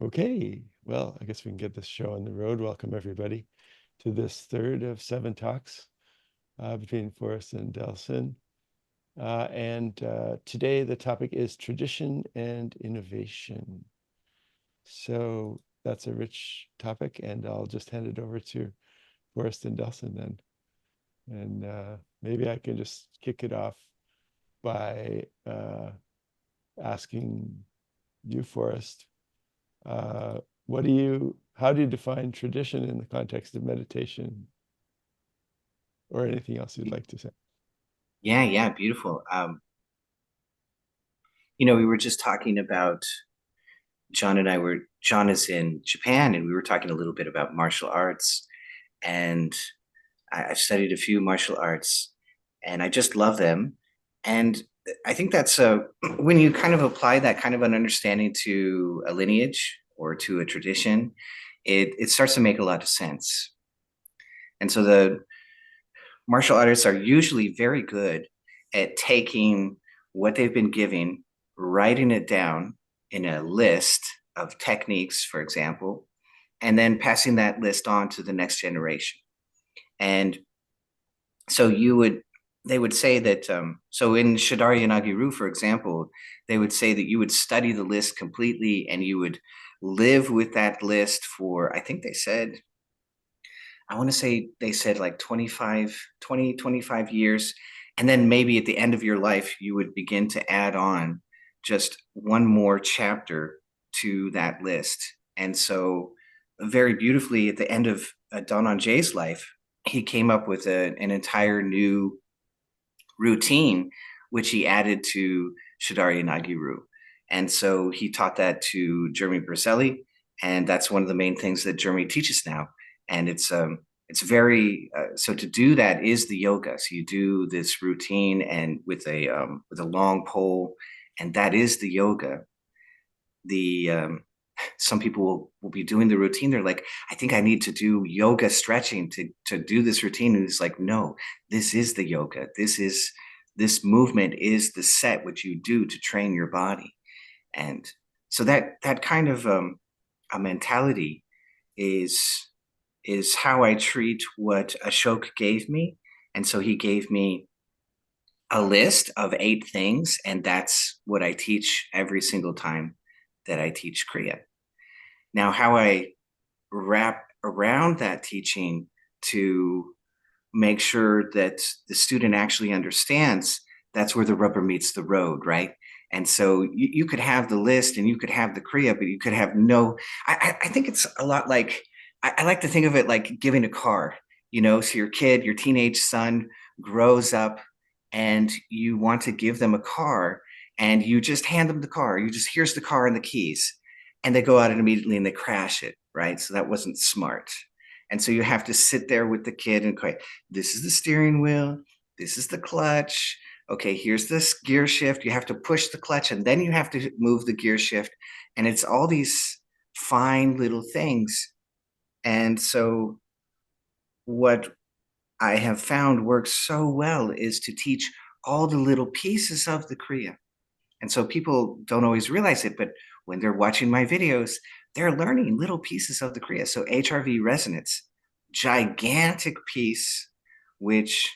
Okay, well, I guess we can get this show on the road. Welcome, everybody, to this third of 7 talks between Forrest and Delson. And today the topic is tradition and innovation. So that's a rich topic, and I'll just hand it over to Forrest and Delson then. And maybe I can just kick it off by asking you, Forrest, uh, how do you define tradition in the context of meditation or anything else you'd like to say? Yeah, beautiful. We were just talking about John is in Japan, and we were talking a little bit about martial arts. And I've studied a few martial arts, and I just love them. And I think that's when you kind of apply that kind of an understanding to a lineage or to a tradition, it starts to make a lot of sense. And so the martial artists are usually very good at taking what they've been giving, writing it down in a list of techniques, for example, and then passing that list on to the next generation. And so they would say that, so in Shidari Yanagiru, for example, they would say that you would study the list completely and you would live with that list for, I think they said, I want to say they said like 25 years. And then maybe at the end of your life, you would begin to add on just one more chapter to that list. And so, very beautifully, at the end of Don Jay's life, he came up with an entire new routine, which he added to Shidari Nagiru. And so he taught that to Jeremy Berzelli, and that's one of the main things that Jeremy teaches now. And it's very so to do that is the yoga. So you do this routine and with a long pole, and that is the yoga. The Some people will be doing the routine. They're like, I think I need to do yoga stretching to do this routine. And it's like, no, this is the yoga. This movement is the set which you do to train your body. And so that kind of a mentality is how I treat what Ashok gave me. And so he gave me a list of 8 things, and that's what I teach every single time that I teach Kriya. Now, how I wrap around that teaching to make sure that the student actually understands, that's where the rubber meets the road, right? And so you could have the list and you could have the Kriya, but you could have no. I think it's a lot like, I like to think of it like giving a car, so your kid, your teenage son grows up and you want to give them a car and you just hand them the car. You just, here's the car and the keys. And they go out and immediately and they crash it, right? So that wasn't smart. And so you have to sit there with the kid and go, this is the steering wheel, this is the clutch. Okay, here's this gear shift. You have to push the clutch and then you have to move the gear shift. And it's all these fine little things. And so what I have found works so well is to teach all the little pieces of the Kriya. And so people don't always realize it, but when they're watching my videos, they're learning little pieces of the Kriya. So HRV resonance, gigantic piece, which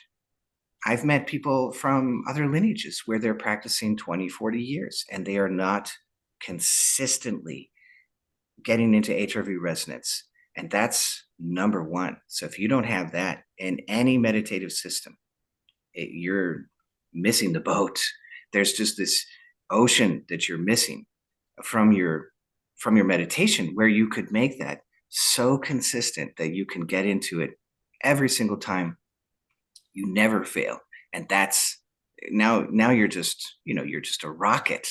I've met people from other lineages where they're practicing 20, 40 years and they are not consistently getting into HRV resonance. And that's number one. So if you don't have that in any meditative system, you're missing the boat. There's just this ocean that you're missing from your meditation where you could make that so consistent that you can get into it every single time. You never fail. And that's now you're just, you're just a rocket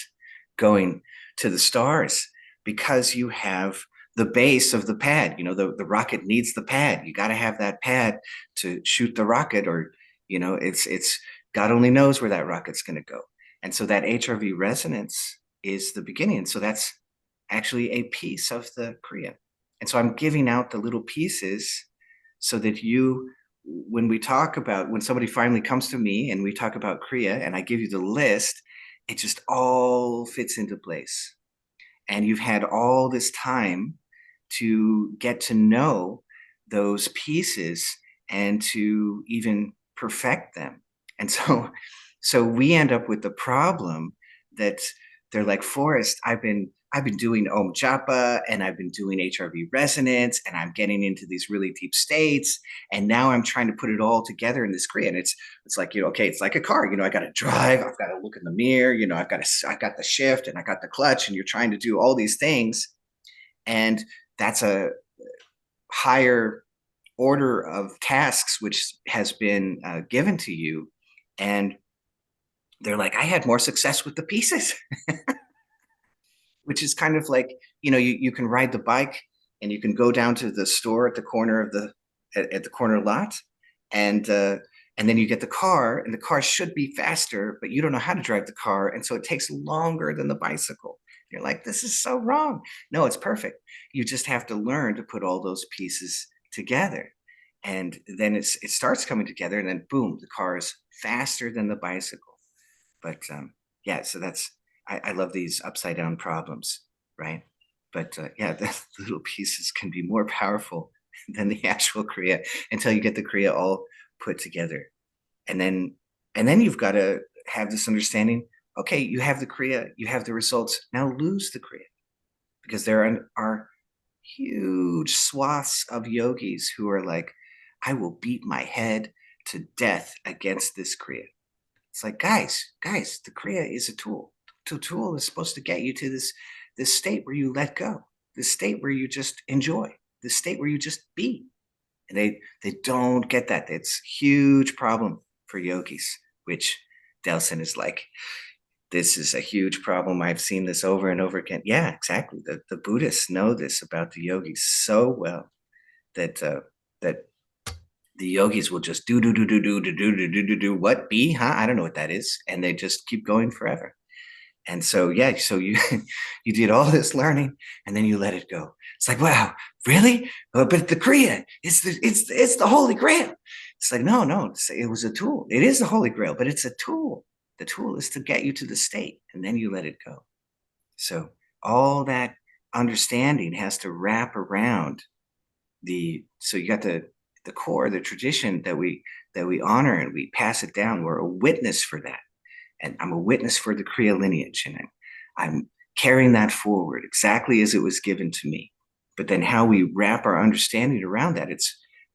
going to the stars because you have the base of the pad. The rocket needs the pad. You got to have that pad to shoot the rocket, or it's God only knows where that rocket's going to go. And so that HRV resonance is the beginning. And so that's actually a piece of the Kriya. And so I'm giving out the little pieces so that when somebody finally comes to me and we talk about Kriya and I give you the list, it just all fits into place. and you've had all this time to get to know those pieces and to even perfect them. And so we end up with the problem that they're like, Forrest, I've been doing Om Japa and I've been doing HRV resonance and I'm getting into these really deep states. And now I'm trying to put it all together in this Kriya. And it's like, okay, it's like a car, I got to drive, I've got to look in the mirror, I got the shift and I got the clutch, and you're trying to do all these things. And that's a higher order of tasks which has been given to you. And they're like, I had more success with the pieces, which is kind of like, you can ride the bike and you can go down to the store at the corner of at the corner lot, and then you get the car, and the car should be faster, but you don't know how to drive the car, and so it takes longer than the bicycle. You're like, this is so wrong. No, it's perfect. You just have to learn to put all those pieces together, and then it starts coming together, and then boom, the car is faster than the bicycle. But yeah, so I love these upside down problems, right? But yeah, the little pieces can be more powerful than the actual Kriya until you get the Kriya all put together. And then you've got to have this understanding. Okay, you have the Kriya, you have the results. Now lose the Kriya, because there are huge swaths of yogis who are like, I will beat my head to death against this Kriya. It's like, guys, the Kriya is a tool. The tool is supposed to get you to this state where you let go, this state where you just enjoy, this state where you just be. And they don't get that. It's a huge problem for yogis, which Delson is like, this is a huge problem. I've seen this over and over again. Yeah, exactly. The Buddhists know this about the yogis so well that that the yogis will just do what, be, huh? I don't know what that is, and they just keep going forever. And so yeah, so you you did all this learning and then you let it go. It's like, wow, really? But the Kriya, it's the Holy Grail. It's like, no, it was a tool. It is the Holy Grail, but it's a tool. The tool is to get you to the state, and then you let it go. So all that understanding has to wrap around so you got the core, the tradition that we honor, and we pass it down. We're a witness for that, and I'm a witness for the Kriya lineage, and I'm carrying that forward exactly as it was given to me. But then how we wrap our understanding around that,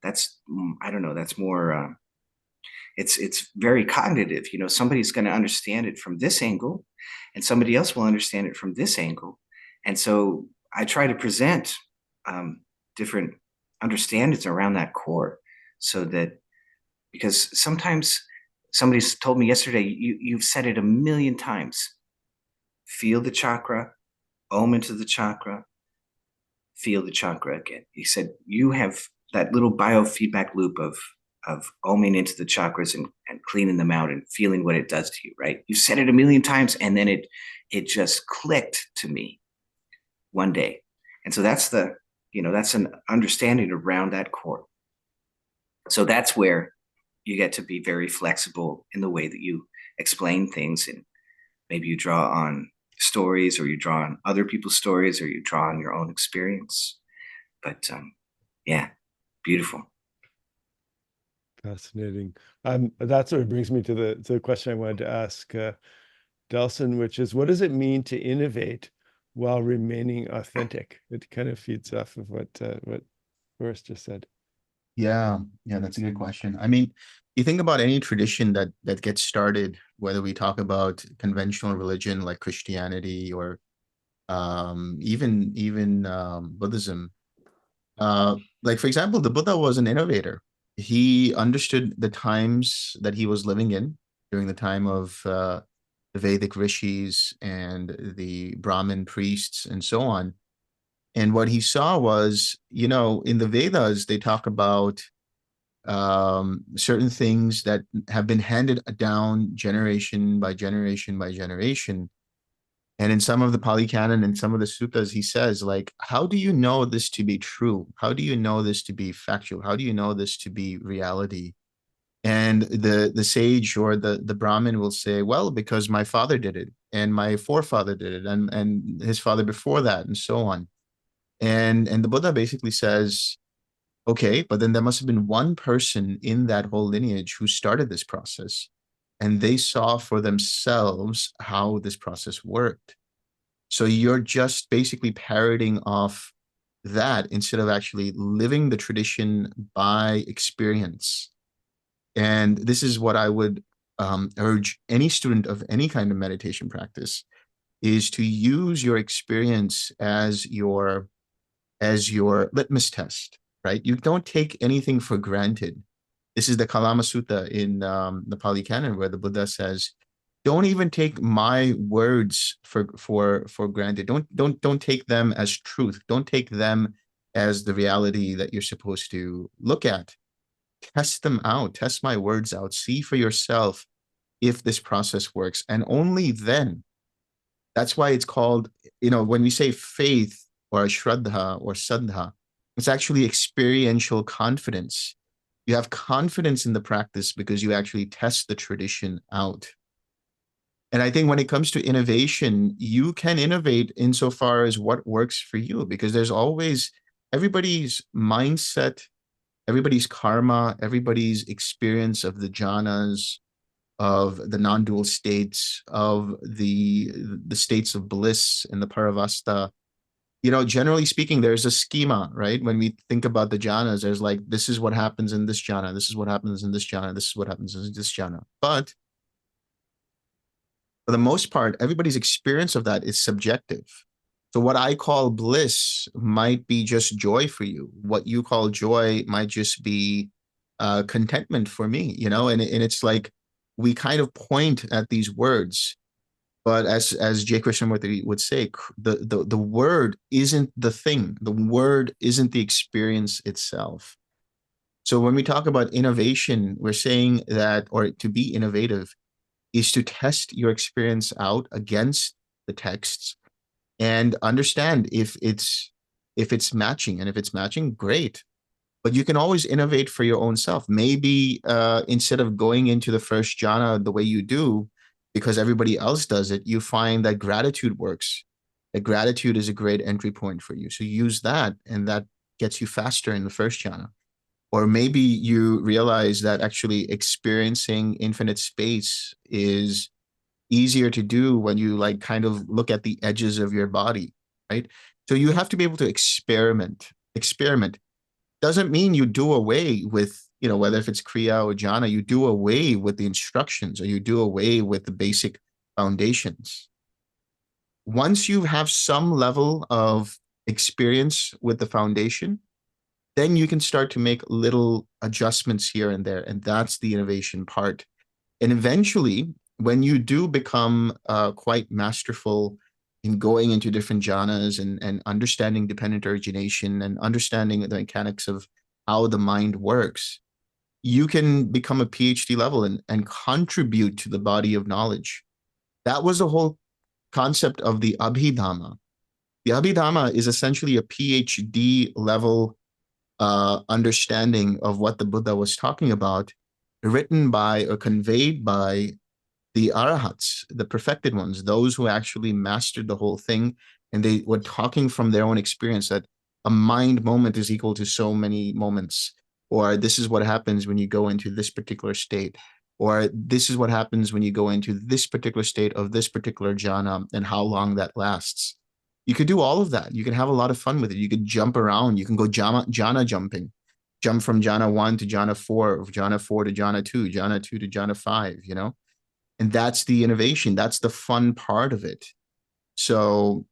that's I don't know, that's more it's very cognitive. Somebody's going to understand it from this angle, and somebody else will understand it from this angle. And so I try to present different understandings around that core, so that, because sometimes somebody's told me yesterday, you've said it a million times. Feel the chakra, om into the chakra, feel the chakra again. He said you have that little biofeedback loop of oming into the chakras and cleaning them out and feeling what it does to you, right? You said it a million times, and then it just clicked to me one day. And so that's that's an understanding around that core. So that's where you get to be very flexible in the way that you explain things, and maybe you draw on stories, or you draw on other people's stories, or you draw on your own experience. But yeah, beautiful. Fascinating. That sort of brings me to the question I wanted to ask Delson, which is, what does it mean to innovate while remaining authentic? It kind of feeds off of what Forrest just said. Yeah, that's a good question. I mean, you think about any tradition that gets started, whether we talk about conventional religion like Christianity or even Buddhism. Like, for example, the Buddha was an innovator. He understood the times that he was living in during the time of the Vedic rishis and the Brahmin priests and so on. And what he saw was, in the Vedas, they talk about certain things that have been handed down generation by generation by generation. And in some of the Pali Canon and some of the suttas, he says, like, how do you know this to be true? How do you know this to be factual? How do you know this to be reality? And the sage or the Brahmin will say, well, because my father did it, and my forefather did it, and his father before that, and so on. And the Buddha basically says, okay, but then there must have been one person in that whole lineage who started this process, and they saw for themselves how this process worked. So you're just basically parroting off that instead of actually living the tradition by experience. And this is what I would urge any student of any kind of meditation practice, is to use your experience as your litmus test, right? You don't take anything for granted. This is the Kalama Sutta in the Pali Canon, where the Buddha says, "Don't even take my words for granted. Don't take them as truth. Don't take them as the reality that you're supposed to look at. Test them out. Test my words out. See for yourself if this process works, and only then." That's why it's called, when we say faith or shraddha or saddha, it's actually experiential confidence. You have confidence in the practice because you actually test the tradition out. And I think when it comes to innovation, you can innovate insofar as what works for you, because there's always everybody's mindset, everybody's karma, everybody's experience of the jhanas, of the non-dual states, of the states of bliss and the paravasta. Generally speaking, there's a schema, right? When we think about the jhanas, there's like, this is what happens in this jhana, this is what happens in this jhana, this is what happens in this jhana. But for the most part, everybody's experience of that is subjective. So what I call bliss might be just joy for you. What you call joy might just be contentment for me, and it's like, we kind of point at these words, but as J. Krishnamurti would say, the word isn't the thing. The word isn't the experience itself. So when we talk about innovation, we're saying that, or to be innovative, is to test your experience out against the texts and understand if it's matching. And if it's matching, great. But you can always innovate for your own self. Maybe instead of going into the first jhana the way you do, because everybody else does it, you find that gratitude works. That gratitude is a great entry point for you. So use that, and that gets you faster in the first jhana. Or maybe you realize that actually experiencing infinite space is easier to do when you like kind of look at the edges of your body, right? So you have to be able to experiment. Experiment doesn't mean you do away with, whether if it's Kriya or Jhana, you do away with the instructions or you do away with the basic foundations. Once you have some level of experience with the foundation, then you can start to make little adjustments here and there. And that's the innovation part. And eventually, when you do become quite masterful in going into different jhanas and understanding dependent origination and understanding the mechanics of how the mind works, you can become a PhD level and contribute to the body of knowledge. That was the whole concept of the Abhidhamma. The Abhidhamma is essentially a PhD level understanding of what the Buddha was talking about, written by or conveyed by the arahats, the perfected ones, those who actually mastered the whole thing. And they were talking from their own experience that a mind moment is equal to so many moments, or this is what happens when you go into this particular state, or this is what happens when you go into this particular state of this particular jhana and how long that lasts. You could do all of that. You can have a lot of fun with it. You could jump around. You can go jhana jumping, jump from jhana 1 to jhana 4, jhana 4 to jhana 2, jhana 2 to jhana 5, And that's the innovation. That's the fun part of it. So,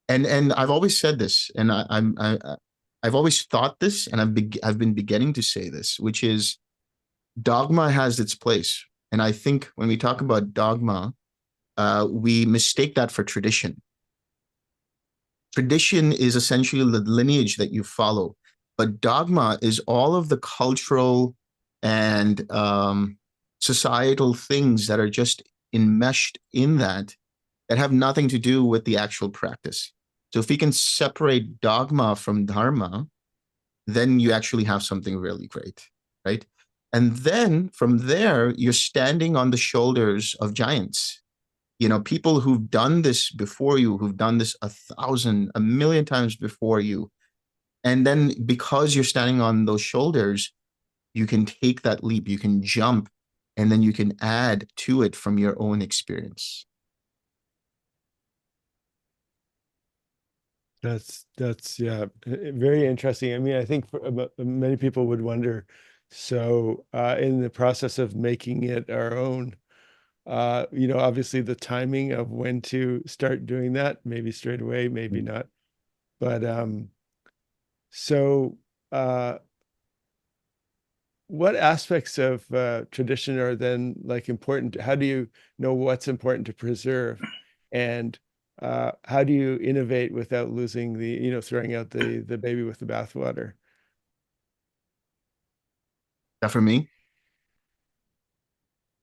and I've always said this, and I've always thought this, and I've been beginning to say this, which is dogma has its place. And I think when we talk about dogma, we mistake that for tradition. Tradition is essentially the lineage that you follow, but dogma is all of the cultural and societal things that are just enmeshed in that have nothing to do with the actual practice. So if we can separate dogma from dharma, then you actually have something really great, right? And then from there, you're standing on the shoulders of giants. People who've done this before you, who've done this 1,000, 1,000,000 times before you. And then because you're standing on those shoulders, you can take that leap, you can jump, and then you can add to it from your own experience. That's yeah, very interesting. I mean, I think many people would wonder, so in the process of making it our own, obviously the timing of when to start doing that, maybe straight away, maybe not. But so what aspects of tradition are then like important? How do you know what's important to preserve? And how do you innovate without losing throwing out the baby with the bathwater? That for me?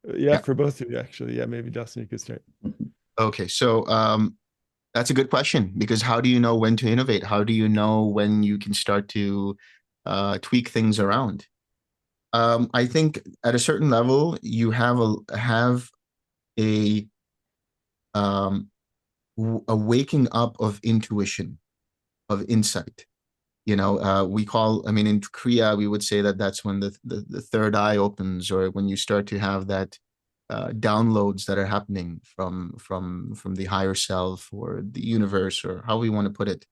Yeah, Yeah. for both of you, actually. Yeah, maybe Delson, you could start. Okay. So that's a good question, because how do you know when to innovate? How do you know when you can start to tweak things around? I think at a certain level, you have a um, a waking up of intuition, of insight. I mean, in Korea, we would say that that's when the third eye opens, or when you start to have that downloads that are happening from the higher self or the universe, or how we want to put it.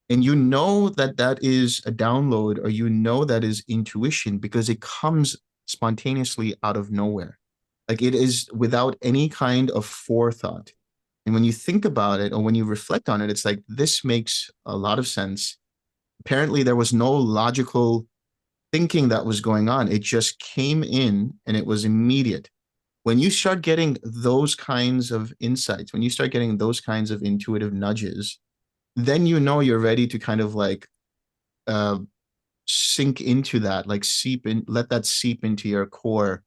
And you know that that is a download, or that is intuition, because it comes spontaneously out of nowhere. Like, it is without any kind of forethought. And when you think about it, or when you reflect on it, it's like, this makes a lot of sense. Apparently, there was no logical thinking that was going on. It just came in and it was immediate. When you start getting those kinds of insights, when you start getting those kinds of intuitive nudges, then you're ready to kind of like uh, sink into that, like seep in, let that seep into your core,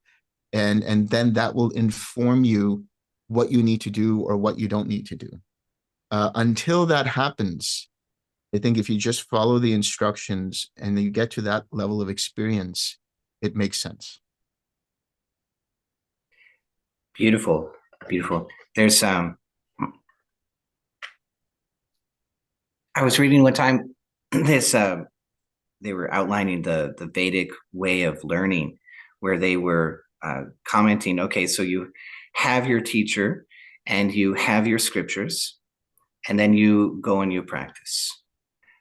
and then that will inform you what you need to do or what you don't need to do. Until that happens, I think if you just follow the instructions and you get to that level of experience, it makes sense. Beautiful, beautiful. There's I was reading one time this they were outlining the Vedic way of learning, where they were commenting, okay, so you have your teacher and you have your scriptures, and then you go and you practice.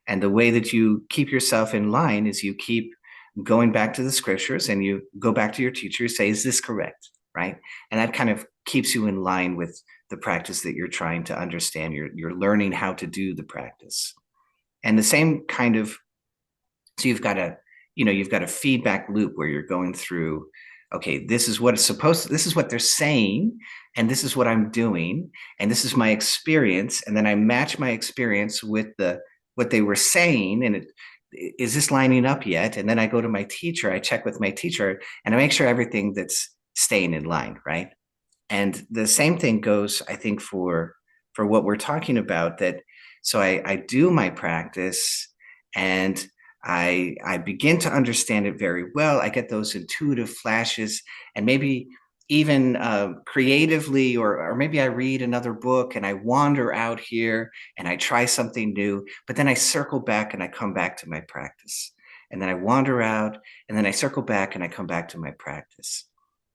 And the way that you keep yourself in line is you keep going back to the scriptures, and you go back to your teacher, say, is this correct? Right? And that kind of keeps you in line with the practice that you're trying to understand. You're learning how to do the practice. And the same kind of, so you've got a feedback loop where you're going through, okay, this is what it's supposed to, this is what they're saying, and this is what I'm doing, and this is my experience, and then I match my experience with what they were saying, and is this lining up yet? And then I go to my teacher, I check with my teacher, and I make sure everything that's staying in line, right? And the same thing goes, I think, for what we're talking about. That so I do my practice, and I begin to understand it very well. I get those intuitive flashes, and maybe even creatively, or maybe I read another book and I wander out here and I try something new, but then I circle back and I come back to my practice. And then I wander out, and then I circle back and I come back to my practice.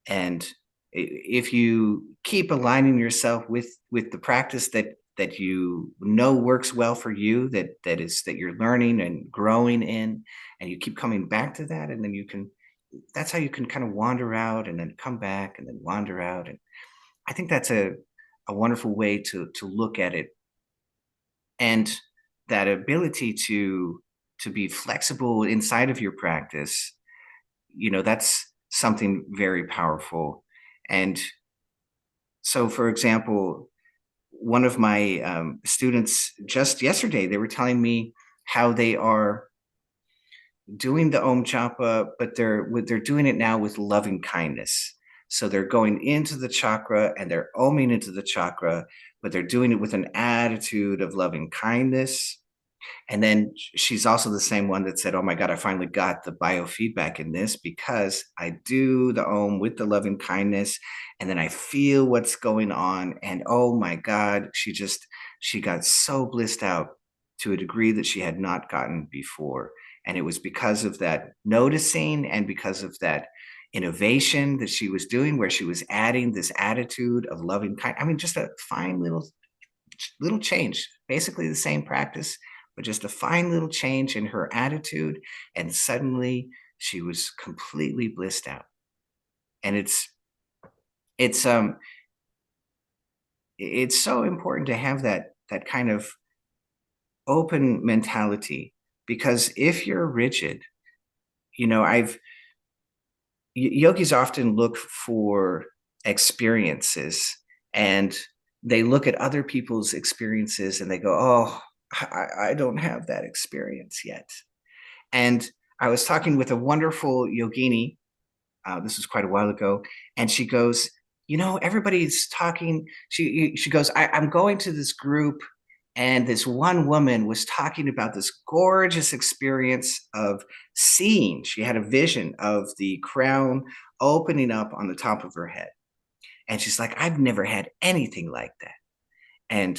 And if you keep aligning yourself with the practice that you know works well for you, that you're learning and growing in, and you keep coming back to that, and then that's how you can kind of wander out and then come back and then wander out. And I think that's a wonderful way to look at it. And that ability to be flexible inside of your practice, that's something very powerful. And so, for example, one of my students just yesterday, they were telling me how they are doing the Om Japa, but they're doing it now with loving kindness. So they're going into the chakra and they're oming into the chakra, but they're doing it with an attitude of loving kindness. And then she's also the same one that said, oh my God, I finally got the biofeedback in this because I do the Om with the loving kindness. And then I feel what's going on. And oh my God, she got so blissed out to a degree that she had not gotten before. And it was because of that noticing and because of that innovation that she was doing, where she was adding this attitude of loving kind. I mean, just a fine little change, basically the same practice, but just a fine little change in her attitude. And suddenly she was completely blissed out. And it's so important to have that kind of open mentality, because if you're rigid, yogis often look for experiences, and they look at other people's experiences and they go, oh, I don't have that experience yet. And I was talking with a wonderful yogini, this was quite a while ago, and she goes, everybody's talking. She goes, I'm going to this group, and this one woman was talking about this gorgeous experience of seeing. She had a vision of the crown opening up on the top of her head. And she's like, I've never had anything like that. And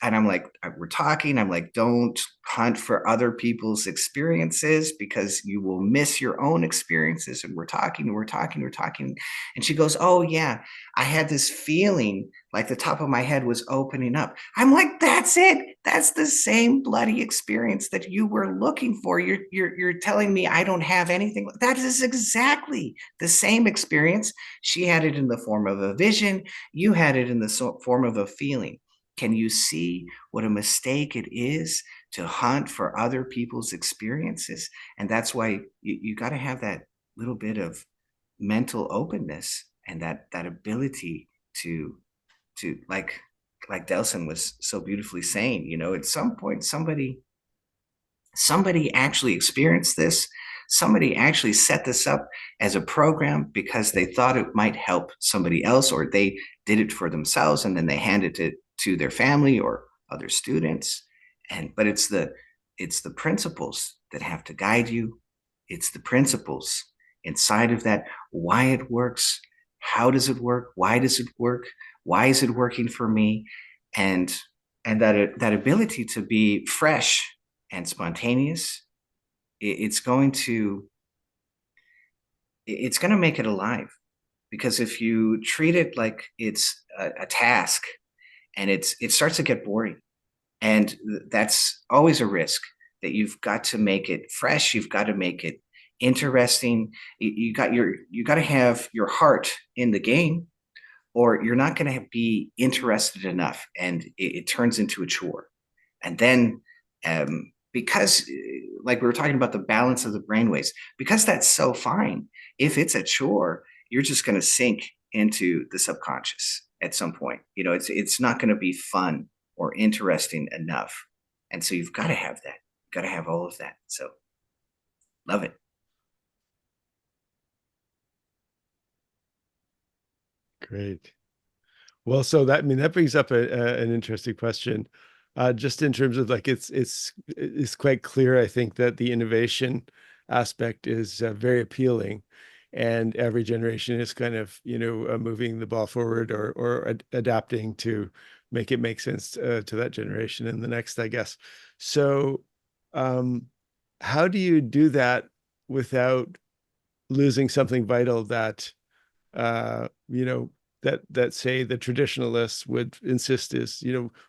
I'm like, we're talking. I'm like, don't hunt for other people's experiences because you will miss your own experiences. And we're talking, and we're talking, we're talking. And she goes, oh yeah, I had this feeling like the top of my head was opening up. I'm like, that's it. That's the same bloody experience that you were looking for. You're telling me I don't have anything. That is exactly the same experience. She had it in the form of a vision. You had it in the form of a feeling. Can you see what a mistake it is to hunt for other people's experiences? And that's why you got to have that little bit of mental openness and that ability to like Delson was so beautifully saying, at some point somebody actually experienced this. Somebody actually set this up as a program because they thought it might help somebody else, or they did it for themselves and then they handed it to their family or other students. But it's the principles that have to guide you. It's the principles inside of that, why it works, how does it work, why does it work, why is it working for me, and that ability to be fresh and spontaneous. It's going to make it alive, because if you treat it like it's a task, and it starts to get boring, and that's always a risk, that you've got to make it fresh, you've got to make it interesting, you got to have your heart in the game, or you're not going to be interested enough, and it turns into a chore. And then because like we were talking about the balance of the brainwaves, because that's so fine, if it's a chore, you're just going to sink into the subconscious at some point. It's not going to be fun or interesting enough. And so you've got to have that. You've got to have all of that. So love it. Great. Well, so that brings up an interesting question, just in terms of like it's quite clear, I think, that the innovation aspect is very appealing, and every generation is kind of moving the ball forward or adapting to make sense to that generation and the next, I guess. So, how do you do that without losing something vital that uh, you know, that say the traditionalists would insist is,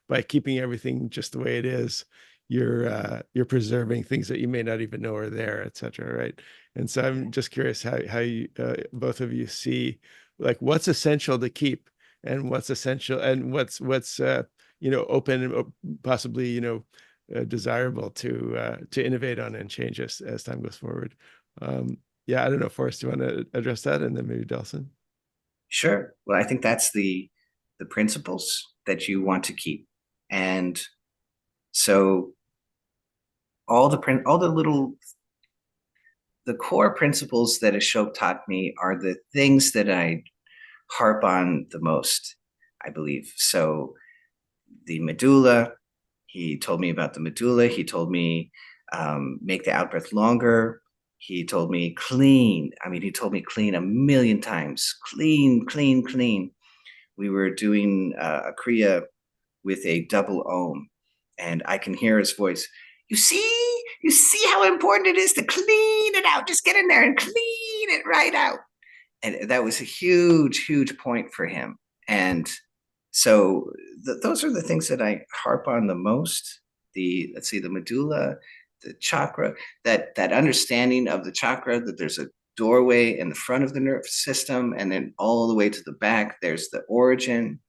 by keeping everything just the way it is, you're preserving things that you may not even know are there, et cetera, right? And so I'm just curious how you both of you see, like, what's essential to keep and what's essential and what's open and possibly desirable to innovate on and change as time goes forward. Yeah, I don't know, Forrest, do you want to address that, and then maybe Delson? Sure. Well, I think that's the principles that you want to keep. And so all the little, the core principles that Ashok taught me are the things that I harp on the most, I believe. So the medulla, He told me about the medulla. He told me make the out breath longer. He told me clean. I mean, he told me clean a million times. Clean, clean, clean. We were doing a kriya with a double ohm, and I can hear his voice. You see how important it is to clean it out. Just get in there and clean it right out. And that was a huge, huge point for him. And so those are the things that I harp on the most. Let's see, the medulla, the chakra, that understanding of the chakra, that there's a doorway in the front of the nervous system, and then all the way to the back, there's the origin.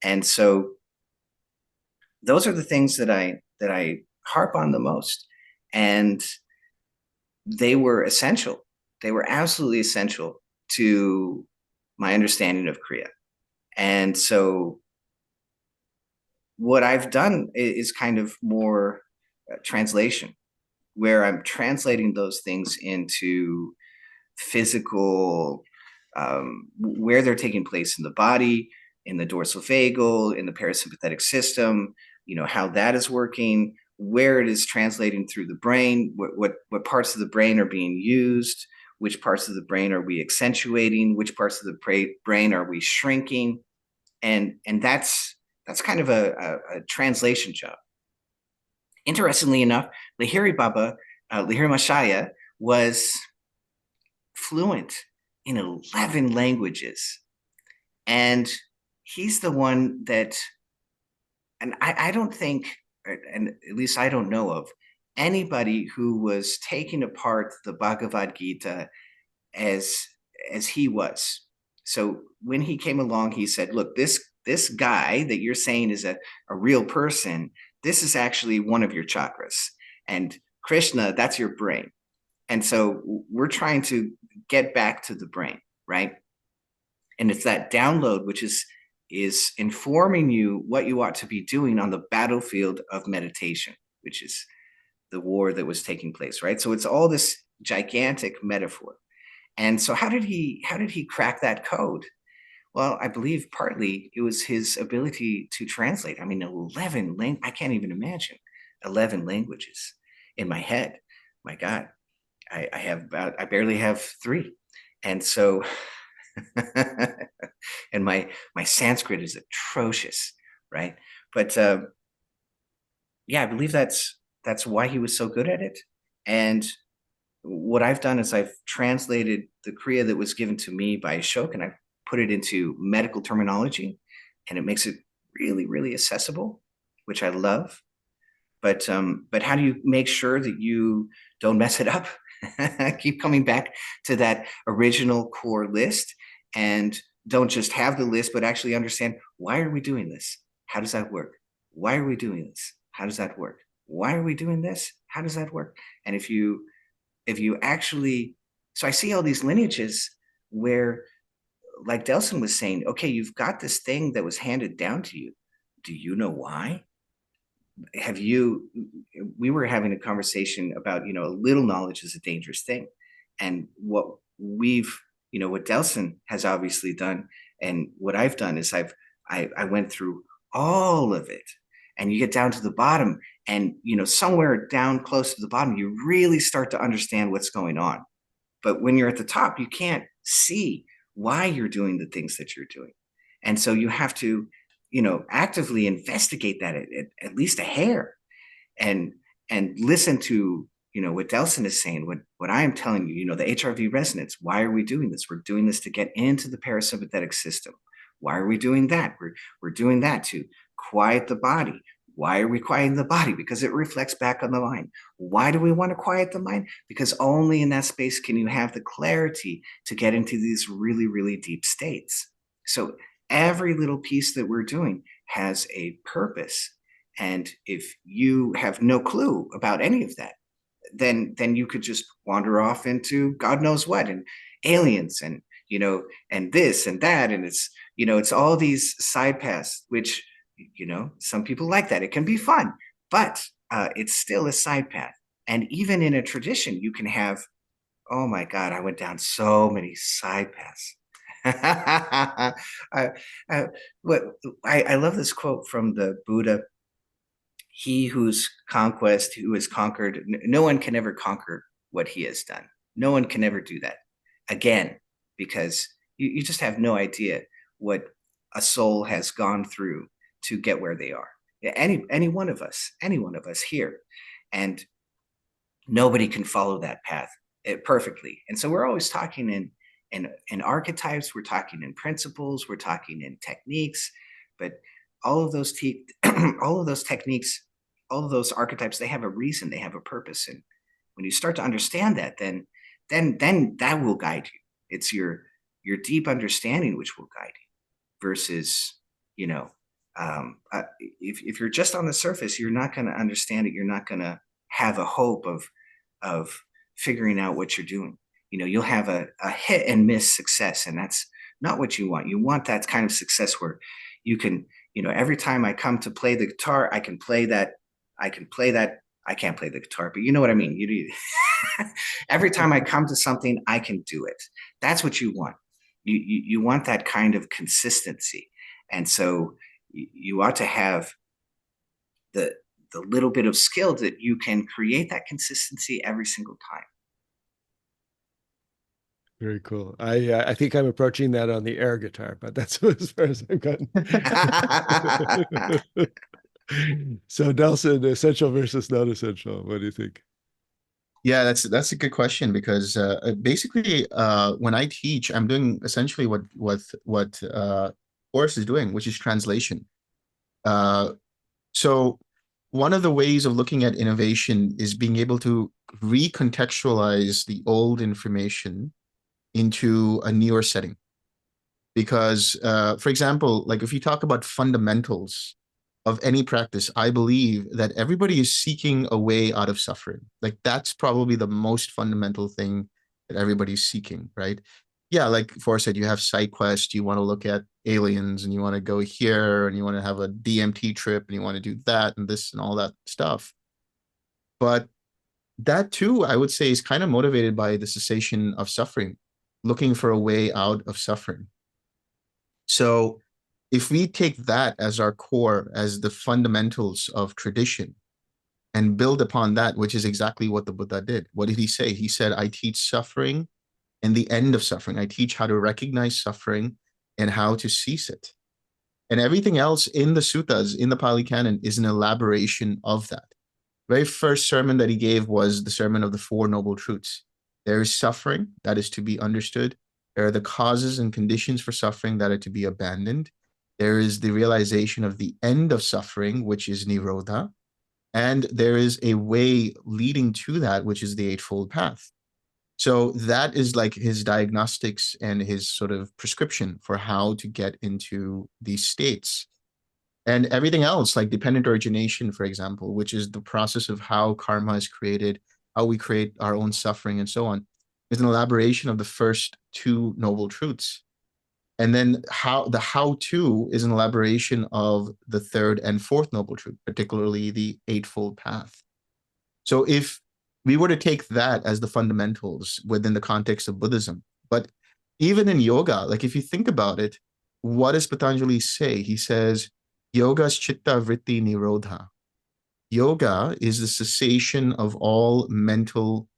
And so those are the things that I harp on the most. And they were essential. They were absolutely essential to my understanding of Kriya. And so what I've done is kind of more translation, where I'm translating those things into physical, where they're taking place in the body, in the dorsal vagal, in the parasympathetic system, how that is working, where it is translating through the brain, what parts of the brain are being used, which parts of the brain are we accentuating, which parts of the brain are we shrinking, and that's kind of a translation job. Interestingly enough, Lahiri Baba, Lahiri Mashaya, was fluent in 11 languages. And he's the one that, and I don't think, and at least I don't know of, anybody who was taking apart the Bhagavad Gita as he was. So when he came along, he said, look, this guy that you're saying is a real person, this is actually one of your chakras. And Krishna, that's your brain. And so we're trying to get back to the brain, right? And it's that download, which is informing you what you ought to be doing on the battlefield of meditation, which is the war that was taking place, right? So it's all this gigantic metaphor. And so how did he crack that code? Well, I believe partly it was his ability to translate. I mean, 11 I can't even imagine 11 languages in my head. My God, I barely have 3. And so, and my Sanskrit is atrocious, right? But yeah, I believe that's why he was so good at it. And what I've done is I've translated the Kriya that was given to me by Ashok, and I've put it into medical terminology, and it makes it really, really accessible, which I love. But how do you make sure that you don't mess it up? Keep coming back to that original core list, and don't just have the list, but actually understand, why are we doing this? How does that work? Why are we doing this? How does that work? Why are we doing this? How does that work? And if you actually, so I see all these lineages where, like Delson was saying, okay, you've got this thing that was handed down to you. Do you know why? We were having a conversation about, a little knowledge is a dangerous thing. And what what Delson has obviously done, and what I've done is I went through all of it, and you get down to the bottom, and somewhere down close to the bottom, you really start to understand what's going on. But when you're at the top, you can't see why you're doing the things that you're doing. And so you have to, actively investigate that at least a hair, and listen to, what Delson is saying, what I am telling you, the HRV resonance. Why are we doing this? We're doing this to get into the parasympathetic system. Why are we doing that? We're doing that to quiet the body. Why are we quieting the body? Because it reflects back on the mind. Why do we want to quiet the mind? Because only in that space can you have the clarity to get into these really, really deep states. So every little piece that we're doing has a purpose. And if you have no clue about any of that, then you could just wander off into God knows what, and aliens, and and this and that, and it's all these side paths, which some people like that. It can be fun, but it's still a side path. And even in a tradition, you can have, oh my God, I went down so many side paths. I love this quote from the Buddha. he who has conquered, no one can ever conquer what he has done. No one can ever do that again, because you just have no idea what a soul has gone through to get where they are. Any one of us here, and nobody can follow that path perfectly. And so we're always talking in archetypes, we're talking in principles, we're talking in techniques, but all of those all of those techniques, all of those archetypes, they have a reason, they have a purpose. And when you start to understand that, then that will guide you. It's your deep understanding which will guide you, versus, you know, if you're just on the surface, you're not going to understand it. You're not going to have a hope of figuring out what you're doing. You know, you'll have a hit and miss success, and that's not what you want. You want that kind of success where you can, you know, every time I come to play the guitar, I can play that. I can't play the guitar, but you know what I mean. Every time I come to something, I can do it. That's what you want. You want that kind of consistency, and so you ought to have the little bit of skill that you can create that consistency every single time. Very cool. I think I'm approaching that on the air guitar, but that's as far as I've gotten. So Delson, essential versus not essential. What do you think? Yeah, that's a good question, because basically when I teach, I'm doing essentially what Forrest is doing, which is translation. So one of the ways of looking at innovation is being able to recontextualize the old information into a newer setting. Because, for example, like if you talk about fundamentals of any practice, I believe that everybody is seeking a way out of suffering. Like that's probably the most fundamental thing that everybody's seeking, right? Yeah, like Forrest said, you have side quest, you want to look at aliens, and you want to go here, and you want to have a DMT trip, and you want to do that and this and all that stuff. But that too, I would say, is kind of motivated by the cessation of suffering, looking for a way out of suffering. So if we take that as our core, as the fundamentals of tradition, and build upon that, which is exactly what the Buddha did. What did he say? He said, I teach suffering and the end of suffering. I teach how to recognize suffering and how to cease it. And everything else in the suttas, in the Pali Canon, is an elaboration of that. Very first sermon that he gave was the sermon of the Four Noble Truths. There is suffering that is to be understood. There are the causes and conditions for suffering that are to be abandoned. There is the realization of the end of suffering, which is Nirodha. And there is a way leading to that, which is the Eightfold Path. So that is like his diagnostics and his sort of prescription for how to get into these states. And everything else, like dependent origination, for example, which is the process of how karma is created, how we create our own suffering, and so on, is an elaboration of the first two noble truths. And then how-to is an elaboration of the third and fourth noble truth, particularly the Eightfold Path. So if we were to take that as the fundamentals within the context of Buddhism, but even in yoga, like if you think about it, what does Patanjali say? He says, Yoga's chitta vritti nirodha. Yoga is the cessation of all mental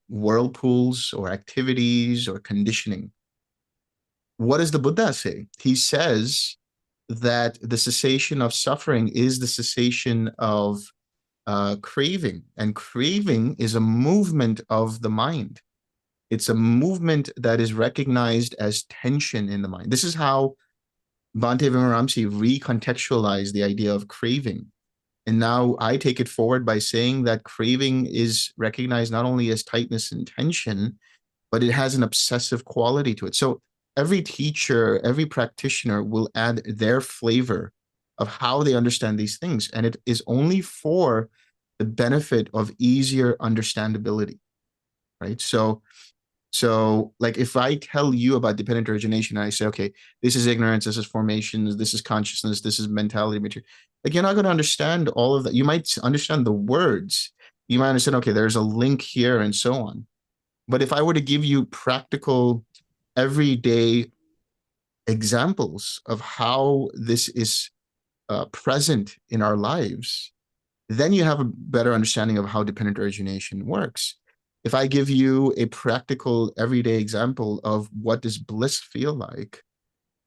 whirlpools or activities or conditioning. What does the Buddha say? He says that the cessation of suffering is the cessation of craving, and craving is a movement of the mind. It's a movement that is recognized as tension in the mind. This is how Bhante Vimarahamsi recontextualized the idea of craving. And now I take it forward by saying that craving is recognized not only as tightness and tension, but it has an obsessive quality to it. So every teacher, every practitioner will add their flavor of how they understand these things. And it is only for the benefit of easier understandability, right? So like if I tell you about dependent origination, and I say, okay, this is ignorance, this is formations, this is consciousness, this is mentality, material. Like you're not going to understand all of that. You might understand the words. You might understand, okay, there's a link here and so on. But if I were to give you practical, everyday examples of how this is present in our lives, then you have a better understanding of how dependent origination works. If I give you a practical everyday example of what does bliss feel like,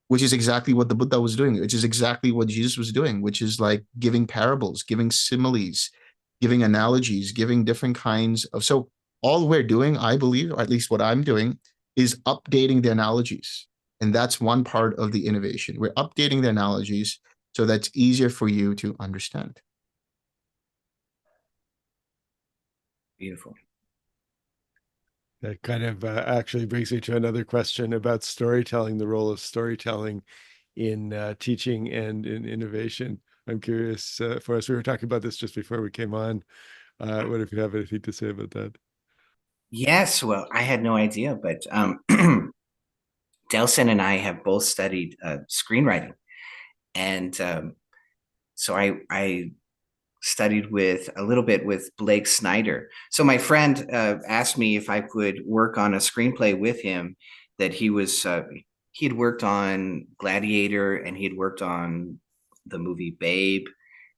which is exactly what the Buddha was doing, which is exactly what Jesus was doing, which is like giving parables, giving similes, giving analogies, giving different kinds of. So all we're doing, I believe, or at least what I'm doing, is updating the analogies. And that's one part of the innovation. We're updating the analogies so that's easier for you to understand. Beautiful. That kind of actually brings me to another question about storytelling, the role of storytelling in teaching and in innovation. I'm curious, Forrest, we were talking about this just before we came on. What if you have anything to say about that? Yes, well, I had no idea, but Delson and I have both studied screenwriting, and so I studied with a little bit with Blake Snyder. So my friend asked me if I could work on a screenplay with him that he had worked on Gladiator, and he had worked on the movie Babe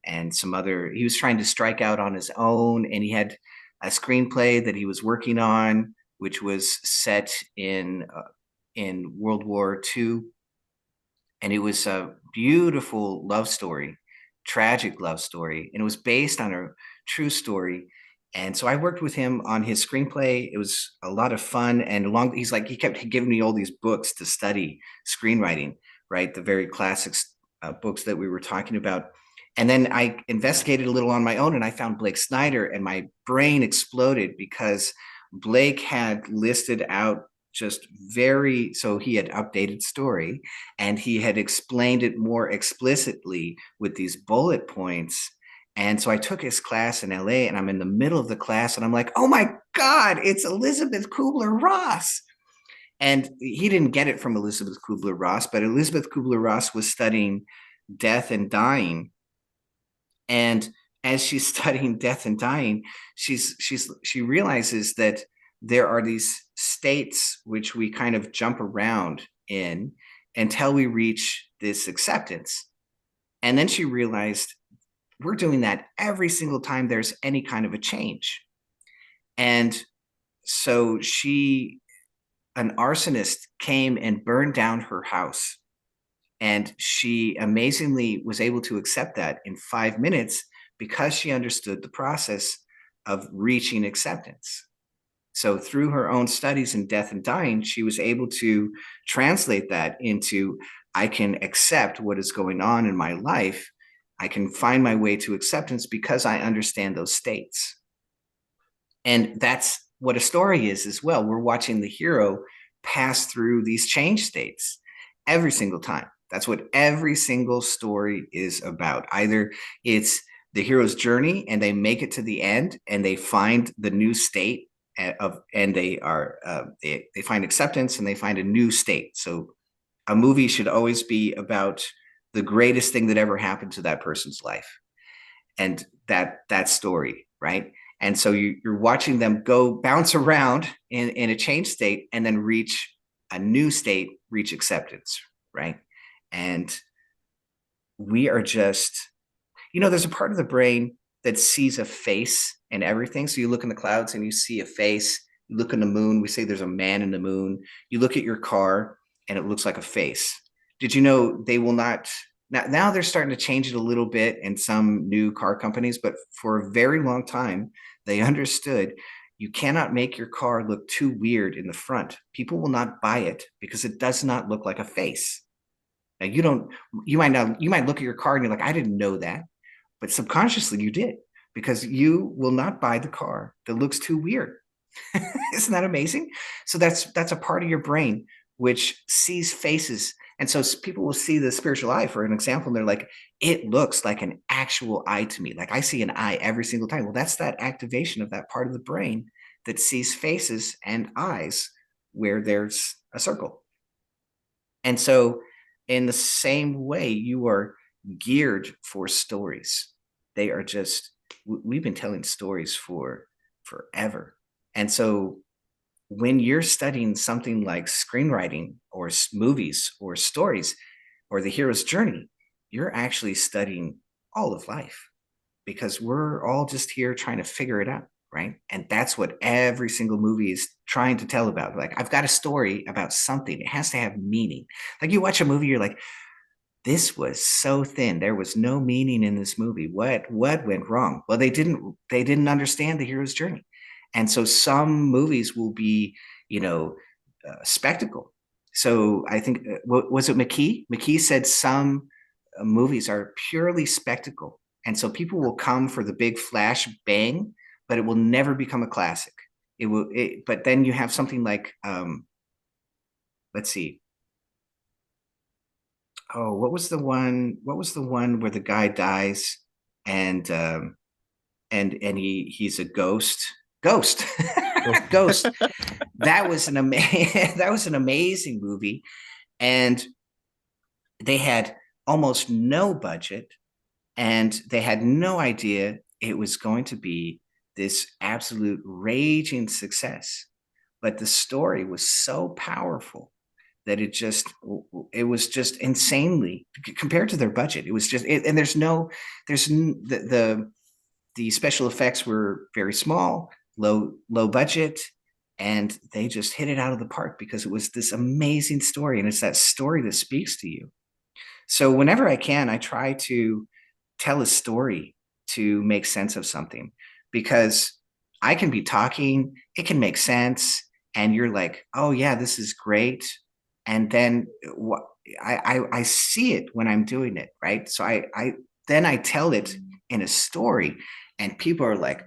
and some other. He was trying to strike out on his own, and he had a screenplay that he was working on, which was set in World War II, and it was a beautiful love story, tragic love story, and it was based on a true story. And so I worked with him on his screenplay. It was a lot of fun, and he kept giving me all these books to study screenwriting, right? The very classics books that we were talking about. And then I investigated a little on my own, and I found Blake Snyder, and my brain exploded because Blake had listed out so he had updated story, and he had explained it more explicitly with these bullet points. And so I took his class in LA, and I'm in the middle of the class, and I'm like, oh my God, it's Elizabeth Kubler-Ross. And he didn't get it from Elizabeth Kubler-Ross, but Elizabeth Kubler-Ross was studying death and dying. And as she's studying death and dying, she realizes that there are these states which we kind of jump around in until we reach this acceptance. And then she realized we're doing that every single time there's any kind of a change. And so an arsonist came and burned down her house. And she amazingly was able to accept that in 5 minutes because she understood the process of reaching acceptance. So through her own studies in death and dying, she was able to translate that into, I can accept what is going on in my life. I can find my way to acceptance because I understand those states. And that's what a story is as well. We're watching the hero pass through these change states every single time. That's what every single story is about. Either it's the hero's journey and they make it to the end and they find the new state and they find acceptance and they find a new state. So a movie should always be about the greatest thing that ever happened to that person's life, and that story, right? And so you're watching them go bounce around in a change state and then reach a new state, reach acceptance, right? And we are just, there's a part of the brain that sees a face and everything. So you look in the clouds and you see a face. You look in the moon, we say there's a man in the moon. You look at your car and it looks like a face. Did you know they will not? Now they're starting to change it a little bit in some new car companies, but for a very long time, they understood you cannot make your car look too weird in the front. People will not buy it because it does not look like a face. Now you might look at your car and you're like, I didn't know that, but subconsciously you did, because you will not buy the car that looks too weird. Isn't that amazing? So that's a part of your brain which sees faces. And so people will see the spiritual eye, for an example, and they're like, it looks like an actual eye to me. Like I see an eye every single time. Well, that's that activation of that part of the brain that sees faces and eyes where there's a circle. And so in the same way, you are geared for stories. They are just, we've been telling stories for forever. And so when you're studying something like screenwriting or movies or stories or the hero's journey, you're actually studying all of life, because we're all just here trying to figure it out, right? And that's what every single movie is trying to tell about. Like, I've got a story about something. It has to have meaning. Like, you watch a movie, you're like, this was so thin. There was no meaning in this movie. What went wrong? Well, they didn't understand the hero's journey. And so some movies will be, spectacle. So I think, was it McKee? McKee said some movies are purely spectacle. And so people will come for the big flash bang, but it will never become a classic. But then you have something like, let's see. Oh, what was the one? What was the one where the guy dies and he's a ghost? Ghost. Ghost. That was an that was an amazing movie. And they had almost no budget, and they had no idea it was going to be this absolute raging success. But the story was so powerful that it was just insanely, compared to their budget. It was just, and the special effects were very small, low budget, and they just hit it out of the park because it was this amazing story, and it's that story that speaks to you. So whenever I can, I try to tell a story to make sense of something, because I can be talking, it can make sense, and you're like, oh yeah, this is great. And then what I see it when I'm doing it, right? So I tell it in a story, and people are like,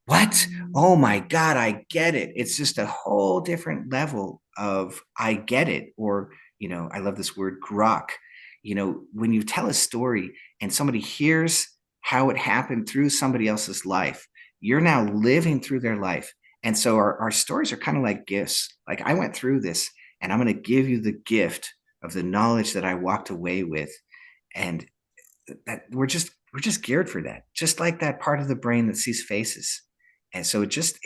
what? Oh my God, I get it. It's just a whole different level of I get it. Or, I love this word grok. When you tell a story and somebody hears how it happened through somebody else's life, you're now living through their life. And so our stories are kind of like gifts. Like, I went through this, and I'm going to give you the gift of the knowledge that I walked away with. And that we're just geared for that, just like that part of the brain that sees faces. And so it just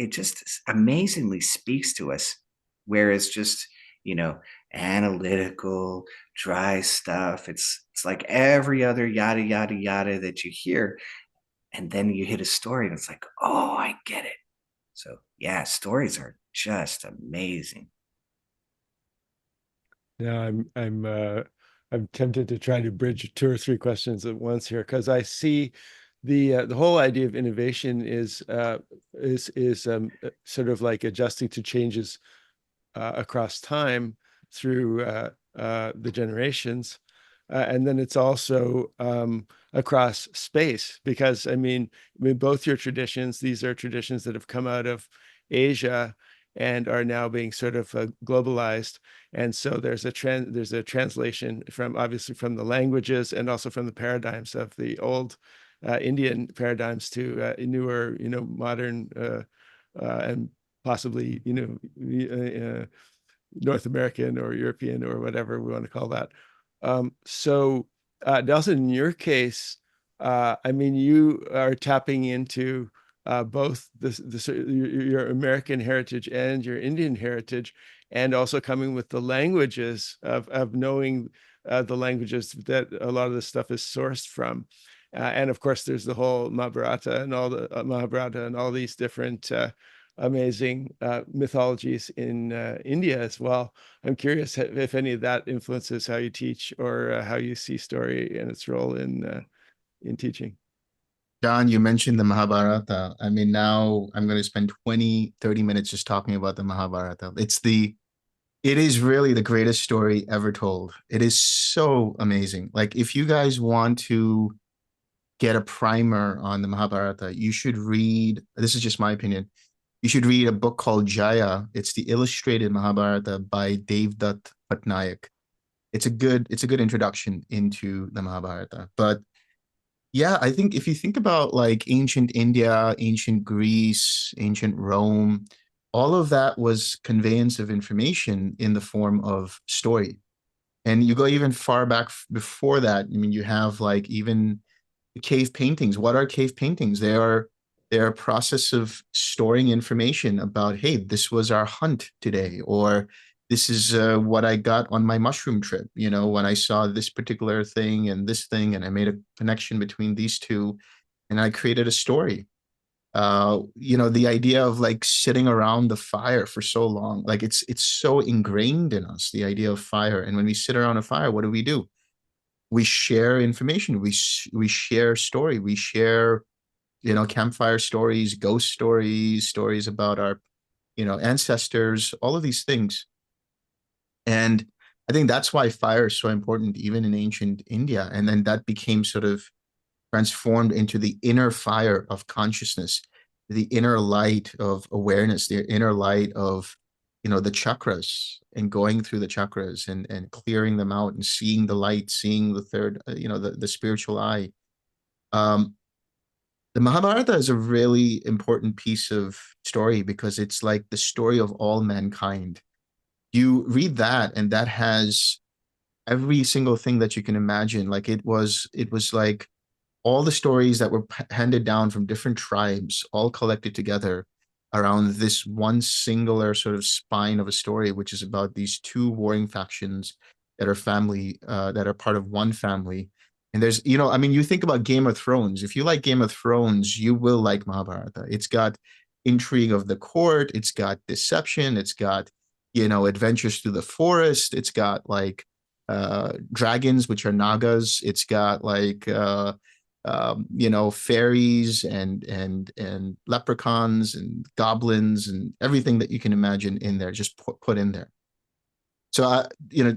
amazingly speaks to us, whereas just, analytical, dry stuff, it's like every other yada yada yada that you hear, and then you hit a story and it's like, oh, I get it. So yeah, stories are just amazing. Now I'm tempted to try to bridge two or three questions at once here, because I see the whole idea of innovation is sort of like adjusting to changes across time through the generations. And then it's also across space, because I mean, both your traditions, these are traditions that have come out of Asia and are now being sort of globalized. And so there's a translation from, obviously, from the languages and also from the paradigms of the old Indian paradigms to newer, modern and possibly, North American or European or whatever we want to call that. So, Delson, in your case, I mean, you are tapping into both your American heritage and your Indian heritage, and also coming with the languages of knowing the languages that a lot of this stuff is sourced from. And of course, there's the whole Mahabharata and all the Mahabharata and all these different amazing mythologies in India as well. I'm curious if any of that influences how you teach, or how you see story and its role in teaching. John, you mentioned the Mahabharata. I mean, now I'm going to spend 20, 30 minutes just talking about the Mahabharata. It is really the greatest story ever told. It is so amazing. Like, if you guys want to get a primer on the Mahabharata, you should read, this is just my opinion, you should read a book called Jaya. It's the illustrated Mahabharata by Devdutt Patnaik. It's a good introduction into the Mahabharata. But yeah, I think if you think about like ancient India, ancient Greece, ancient Rome, all of that was conveyance of information in the form of story. And you go even far back before that. I mean, you have like even cave paintings. What are cave paintings? They're a process of storing information about, hey, this was our hunt today, or this is what I got on my mushroom trip. When I saw this particular thing, and I made a connection between these two. and I created a story. The idea of like sitting around the fire for so long, like it's so ingrained in us, the idea of fire. And when we sit around a fire, what do? We share information. We share story. We share, campfire stories, ghost stories, stories about our, ancestors, all of these things. And I think that's why fire is so important, even in ancient India. And then that became sort of transformed into the inner fire of consciousness, the inner light of awareness, the inner light of, the chakras, and going through the chakras and clearing them out and seeing the light, seeing the third, the spiritual eye. Um, the Mahabharata is a really important piece of story because it's like the story of all mankind. You read that, and that has every single thing that you can imagine. Like it was like all the stories that were handed down from different tribes, all collected together around this one singular sort of spine of a story, which is about these two warring factions that are that are part of one family. And there's, I mean, you think about Game of Thrones. If you like Game of Thrones, you will like Mahabharata. It's got intrigue of the court. It's got deception. It's got, adventures through the forest. It's got like dragons, which are nagas. It's got like fairies and leprechauns and goblins and everything that you can imagine in there, just put in there. So,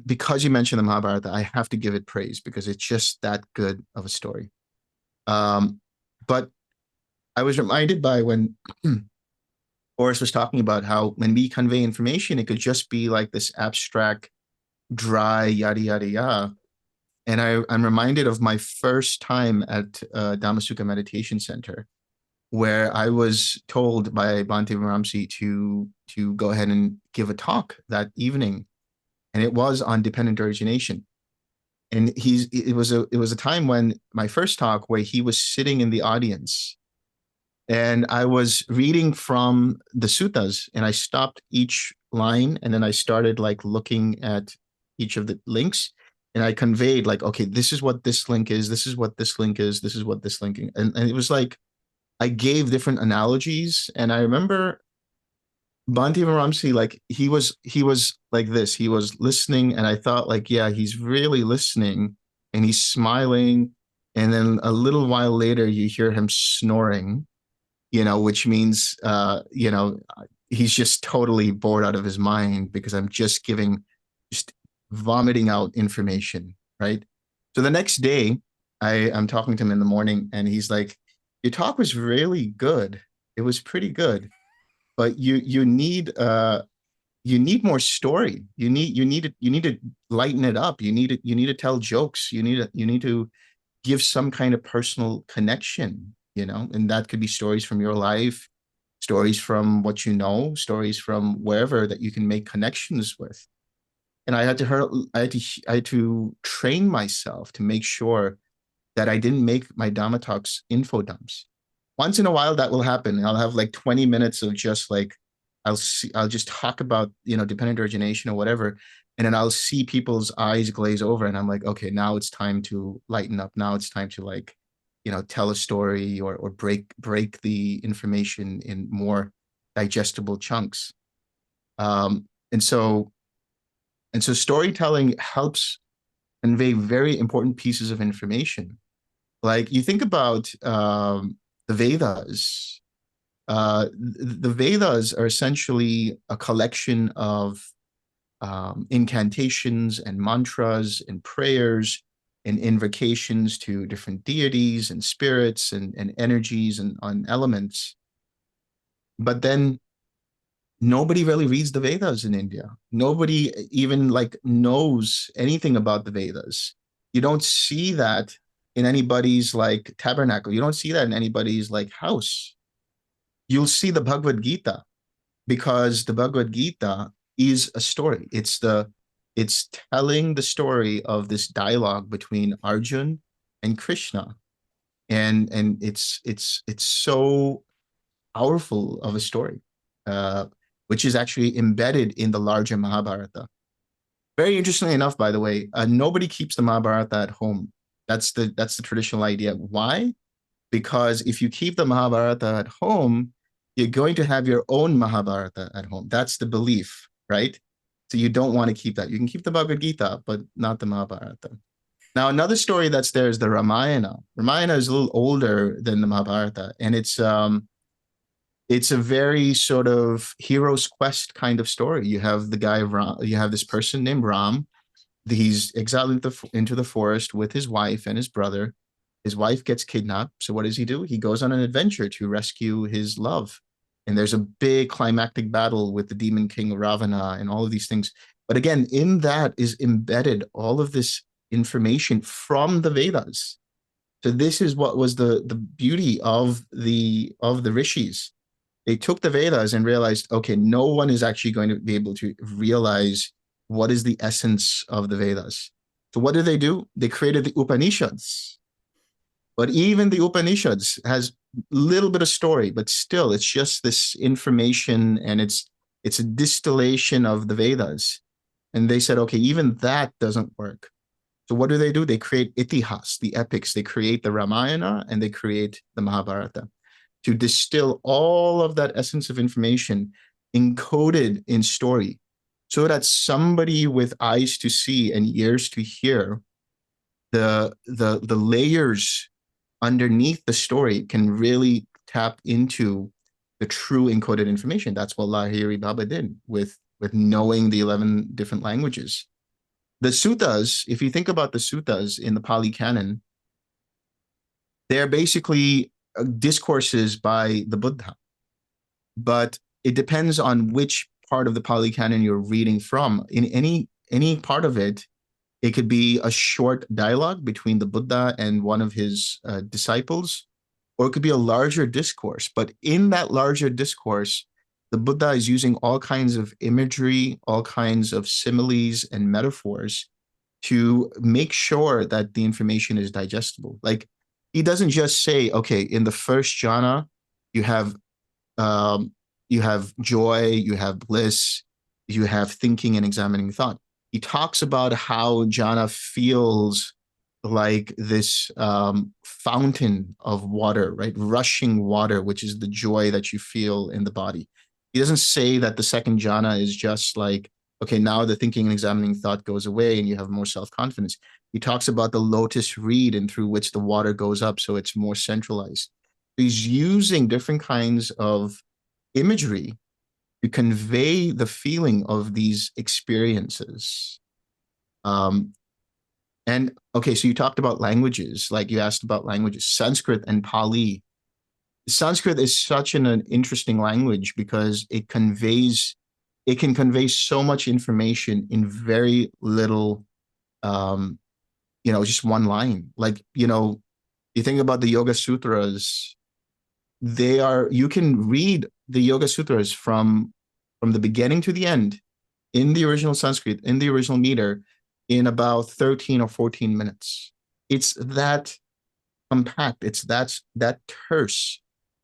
because you mentioned the Mahabharata, I have to give it praise because it's just that good of a story. But I was reminded by when Forrest was talking about how when we convey information, it could just be like this abstract, dry, yada, yada, yada. And I'm reminded of my first time at Dhammasukha Meditation Center, where I was told by Bhante Ramsey to go ahead and give a talk that evening, and it was on dependent origination. And it was a time when my first talk where he was sitting in the audience, and I was reading from the suttas, and I stopped each line, and then I started like looking at each of the links. And I conveyed like, okay, this is what this link is. This is what this link is. This is what this link is. And it was like, I gave different analogies. And I remember Bhante Ramsey, like he was like this. He was listening, and I thought like, yeah, he's really listening, and he's smiling. And then a little while later, you hear him snoring, which means, he's just totally bored out of his mind because I'm just vomiting out information, right? So the next day, I'm talking to him in the morning, and he's like, "Your talk was really good. It was pretty good, but you need more story. You need to lighten it up. You need to tell jokes. You need to give some kind of personal connection, and that could be stories from your life, stories from what you know, stories from wherever that you can make connections with." And I had to train myself to make sure that I didn't make my Dhamma talks info dumps. Once in a while that will happen. I'll have like 20 minutes of just like, I'll just talk about, dependent origination or whatever. And then I'll see people's eyes glaze over, and I'm like, okay, now it's time to lighten up. Now it's time to like, tell a story or break the information in more digestible chunks. And so storytelling helps convey very important pieces of information. Like you think about the Vedas. The Vedas are essentially a collection of incantations and mantras and prayers and invocations to different deities and spirits and energies and on elements. But then nobody really reads the Vedas in India. Nobody even like knows anything about the Vedas. You don't see that in anybody's like tabernacle. You don't see that in anybody's like house. You'll see the Bhagavad Gita, because the Bhagavad Gita is a story. It's telling the story of this dialogue between Arjun and Krishna. And it's so powerful of a story. Which is actually embedded in the larger Mahabharata. Very interestingly enough, by the way, nobody keeps the Mahabharata at home. That's the traditional idea. Why? because if you keep the Mahabharata at home, you're going to have your own Mahabharata at home. That's the belief, right? So you don't want to keep that. You can keep the Bhagavad Gita, but not the Mahabharata. Now, another story that's there is the Ramayana. Ramayana is a little older than the Mahabharata, and it's a very sort of hero's quest kind of story. You have the guy Ram, you have this person named Ram. He's exiled into the forest with his wife and his brother. His wife gets kidnapped. So what does he do? He goes on an adventure to rescue his love. And there's a big climactic battle with the demon king Ravana and all of these things. But again, in that is embedded all of this information from the Vedas. So this is what was the beauty of the rishis. They took the Vedas and realized, okay, no one is actually going to be able to realize what is the essence of the Vedas. So what did they do? They created the Upanishads. But even the Upanishads has a little bit of story, but still it's just this information, and it's a distillation of the Vedas. And they said, okay, even that doesn't work. So what do? They create itihas, the epics. They create the Ramayana and they create the Mahabharata to distill all of that essence of information encoded in story, so that somebody with eyes to see and ears to hear the layers underneath the story can really tap into the true encoded information. That's what Lahiri Baba did with knowing the 11 different languages. The suttas, if you think about the suttas in the Pali Canon, they're basically discourses by the Buddha. But it depends on which part of the Pali Canon you're reading from. In any part of it, it could be a short dialogue between the Buddha and one of his disciples, or it could be a larger discourse. But in that larger discourse, the Buddha is using all kinds of imagery, all kinds of similes and metaphors to make sure that the information is digestible. Like, he doesn't just say, okay, in the first jhana, you have joy, you have bliss, you have thinking and examining thought. He talks about how jhana feels like this fountain of water, right? Rushing water, which is the joy that you feel in the body. He doesn't say that the second jhana is just like, okay, now the thinking and examining thought goes away and you have more self-confidence. He talks about the lotus reed and through which the water goes up, so it's more centralized. He's using different kinds of imagery to convey the feeling of these experiences. And okay, so you talked about languages, like you asked about languages, Sanskrit and Pali. Sanskrit is such an interesting language because it can convey so much information in very little, just one line. Like, you think about the Yoga Sutras, you can read the Yoga Sutras from the beginning to the end in the original Sanskrit, in the original meter, in about 13 or 14 minutes. It's that compact, it's that terse.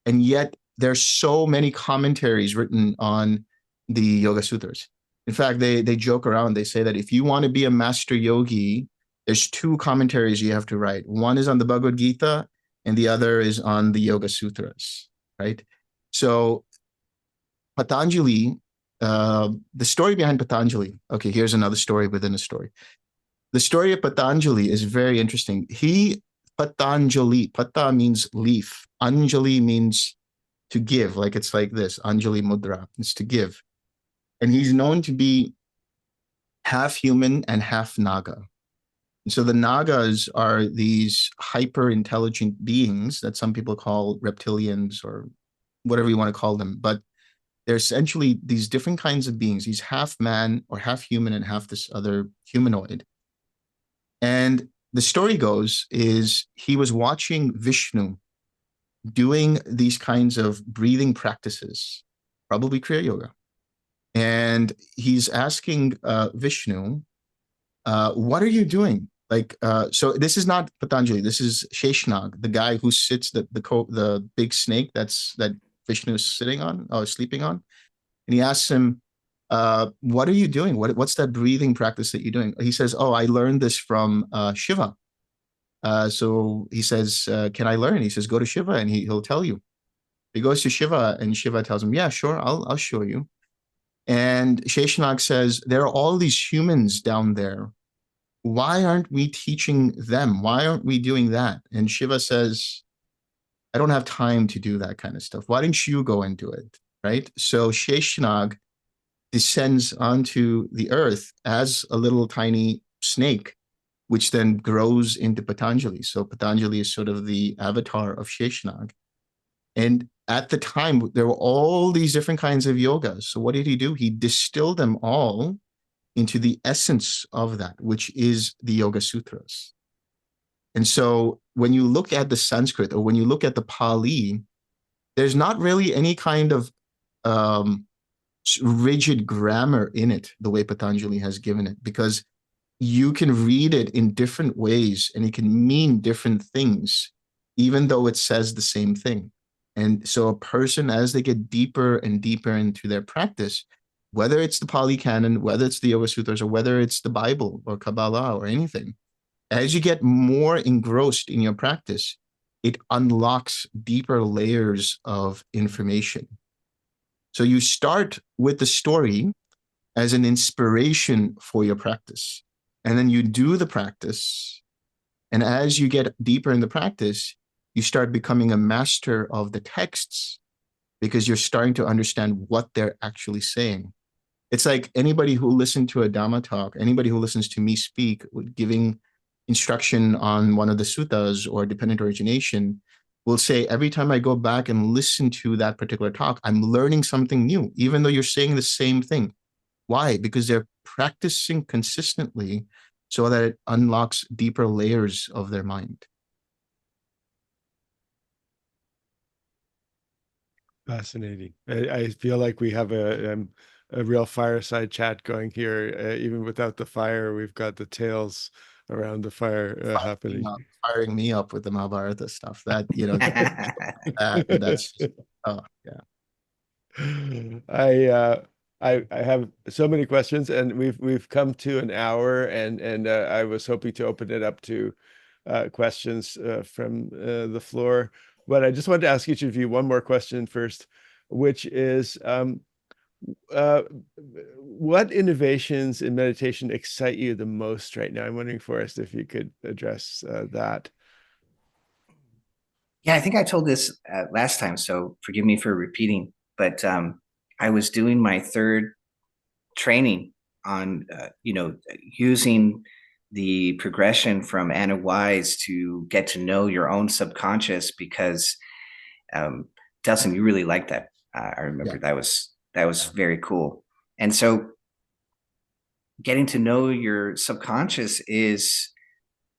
And yet there's so many commentaries written on the Yoga Sutras. In fact, they joke around. They say that if you want to be a master yogi, there's two commentaries you have to write. One is on the Bhagavad Gita and the other is on the Yoga Sutras, right? So Patanjali, the story behind Patanjali. Okay, here's another story within a story. The story of Patanjali is very interesting. Patanjali, Pata means leaf. Anjali means to give, like it's like this, Anjali Mudra, it's to give. And he's known to be half human and half Naga. And so the Nagas are these hyper intelligent beings that some people call reptilians or whatever you want to call them. But they're essentially these different kinds of beings. He's half man or half human and half this other humanoid. And the story goes is he was watching Vishnu doing these kinds of breathing practices, probably Kriya Yoga. And he's asking Vishnu, what are you doing? So this is not Patanjali. This is Sheshnag, the guy who sits the big snake that Vishnu is sitting on or sleeping on. And he asks him, what are you doing? What's that breathing practice that you're doing? He says, oh, I learned this from Shiva. So he says, can I learn? He says, go to Shiva and he'll tell you. He goes to Shiva and Shiva tells him, yeah, sure, I'll show you. And Sheshanag says, there are all these humans down there. Why aren't we teaching them? Why aren't we doing that? And Shiva says, I don't have time to do that kind of stuff. Why don't you go and do it? Right? So Sheshanag descends onto the earth as a little tiny snake, which then grows into Patanjali. So Patanjali is sort of the avatar of Sheshanag. And at the time, there were all these different kinds of yogas. So what did he do? He distilled them all into the essence of that, which is the Yoga Sutras. And so when you look at the Sanskrit or when you look at the Pali, there's not really any kind of rigid grammar in it, the way Patanjali has given it, because you can read it in different ways and it can mean different things, even though it says the same thing. And so a person, as they get deeper and deeper into their practice, whether it's the Pali Canon, whether it's the Yoga Sutras, or whether it's the Bible or Kabbalah or anything, as you get more engrossed in your practice, it unlocks deeper layers of information. So you start with the story as an inspiration for your practice. And then you do the practice. And as you get deeper in the practice, you start becoming a master of the texts because you're starting to understand what they're actually saying. It's like anybody who listened to a Dhamma talk, anybody who listens to me speak, giving instruction on one of the suttas or dependent origination, will say every time I go back and listen to that particular talk, I'm learning something new, even though you're saying the same thing. Why? Because they're practicing consistently so that it unlocks deeper layers of their mind. Fascinating. I feel like we have a real fireside chat going here. Even without the fire, we've got the tales around the fire happening. Firing me up with the Mahabharata stuff. That, that's just, oh yeah. I have so many questions, and we've come to an hour, and I was hoping to open it up to questions from the floor. But I just wanted to ask each of you one more question first, which is uh, what innovations in meditation excite you the most right now? I'm wondering, Forrest, if you could address that. Yeah, I think I told this last time, so forgive me for repeating. But I was doing my third training on, using the progression from Anna Wise to get to know your own subconscious, because Delson, you really liked that. I remember that was very cool. And so getting to know your subconscious is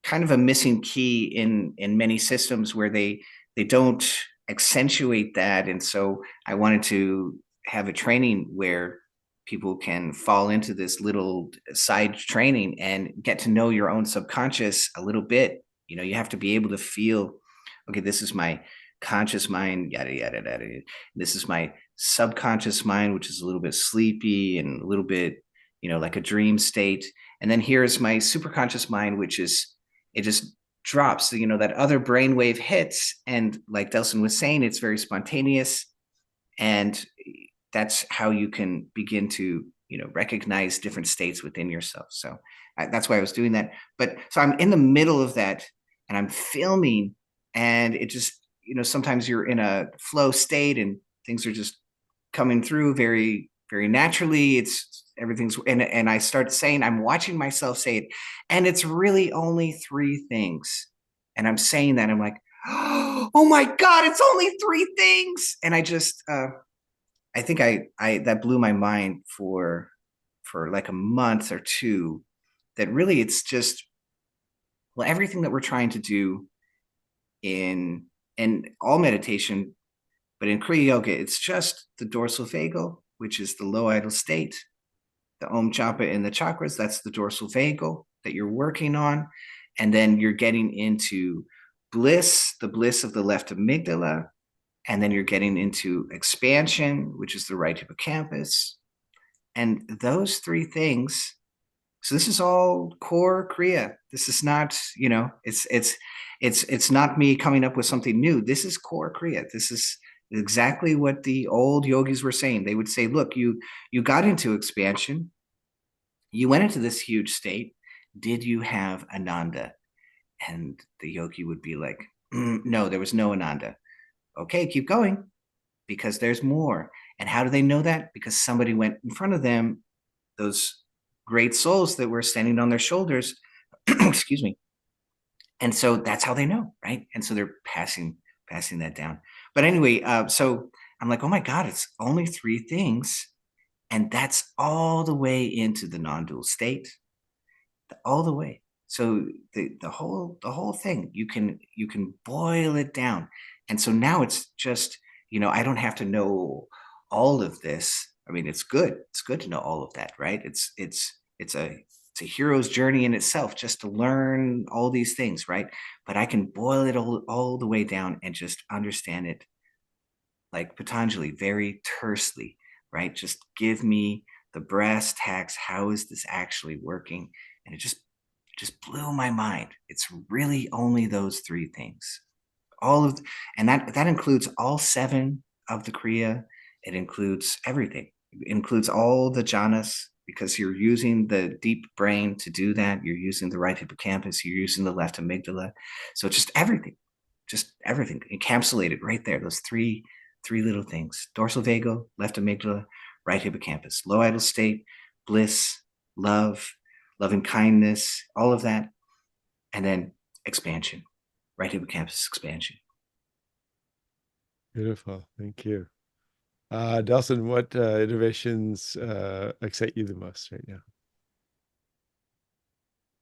kind of a missing key in many systems where they don't accentuate that. And so I wanted to have a training where people can fall into this little side training and get to know your own subconscious a little bit. You have to be able to feel, okay, this is my conscious mind, yada yada yada. This is my subconscious mind, which is a little bit sleepy and a little bit, like a dream state. And then here's my superconscious mind, which is, it just drops, that other brainwave hits. And like Delson was saying, it's very spontaneous. And that's how you can begin to, recognize different states within yourself. So that's why I was doing that. But so I'm in the middle of that and I'm filming, and it just, sometimes you're in a flow state and things are just coming through very, very naturally. Everything's, and I start saying, I'm watching myself say it, and it's really only three things. And I'm saying that, I'm like, oh my God, it's only three things. And I just, I think I that blew my mind for like a month or two, that really it's just, well, everything that we're trying to do in all meditation, but in Kriya Yoga, it's just the dorsal vagal, which is the low idle state. The Om Japa in the chakras, that's the dorsal vagal that you're working on. And then you're getting into bliss, the bliss of the left amygdala. And then you're getting into expansion, which is the right hippocampus. And those three things So this is all core Kriya. This is not, it's not me coming up with something new. This is core Kriya. This is exactly what the old yogis were saying. They would say, look, you got into expansion, you went into this huge state. Did you have Ananda? And the yogi would be like, no, there was no Ananda. Okay, keep going, because there's more. And how do they know that? Because somebody went in front of them, those great souls that were standing on their shoulders, excuse me. And so that's how they know, right? And so they're passing that down. But anyway, so I'm like, oh my God, it's only three things. And that's all the way into the non-dual state, all the way. So the whole thing, you can boil it down. And so now it's just, I don't have to know all of this. I mean, it's good. It's good to know all of that, right? It's a hero's journey in itself just to learn all these things, right? But I can boil it all the way down and just understand it like Patanjali, very tersely, right? Just give me the brass tacks. How is this actually working? And it just blew my mind. It's really only those three things. And that includes all seven of the Kriya. It includes everything. It includes all the jhanas, because you're using the deep brain to do that. You're using the right hippocampus. You're using the left amygdala. So just everything encapsulated right there. Those three little things: dorsal vagal, left amygdala, right hippocampus, low idle state, bliss, love, loving kindness, all of that, and then expansion, right hippocampus expansion. Beautiful. Thank you. Delson, what innovations excite you the most right now?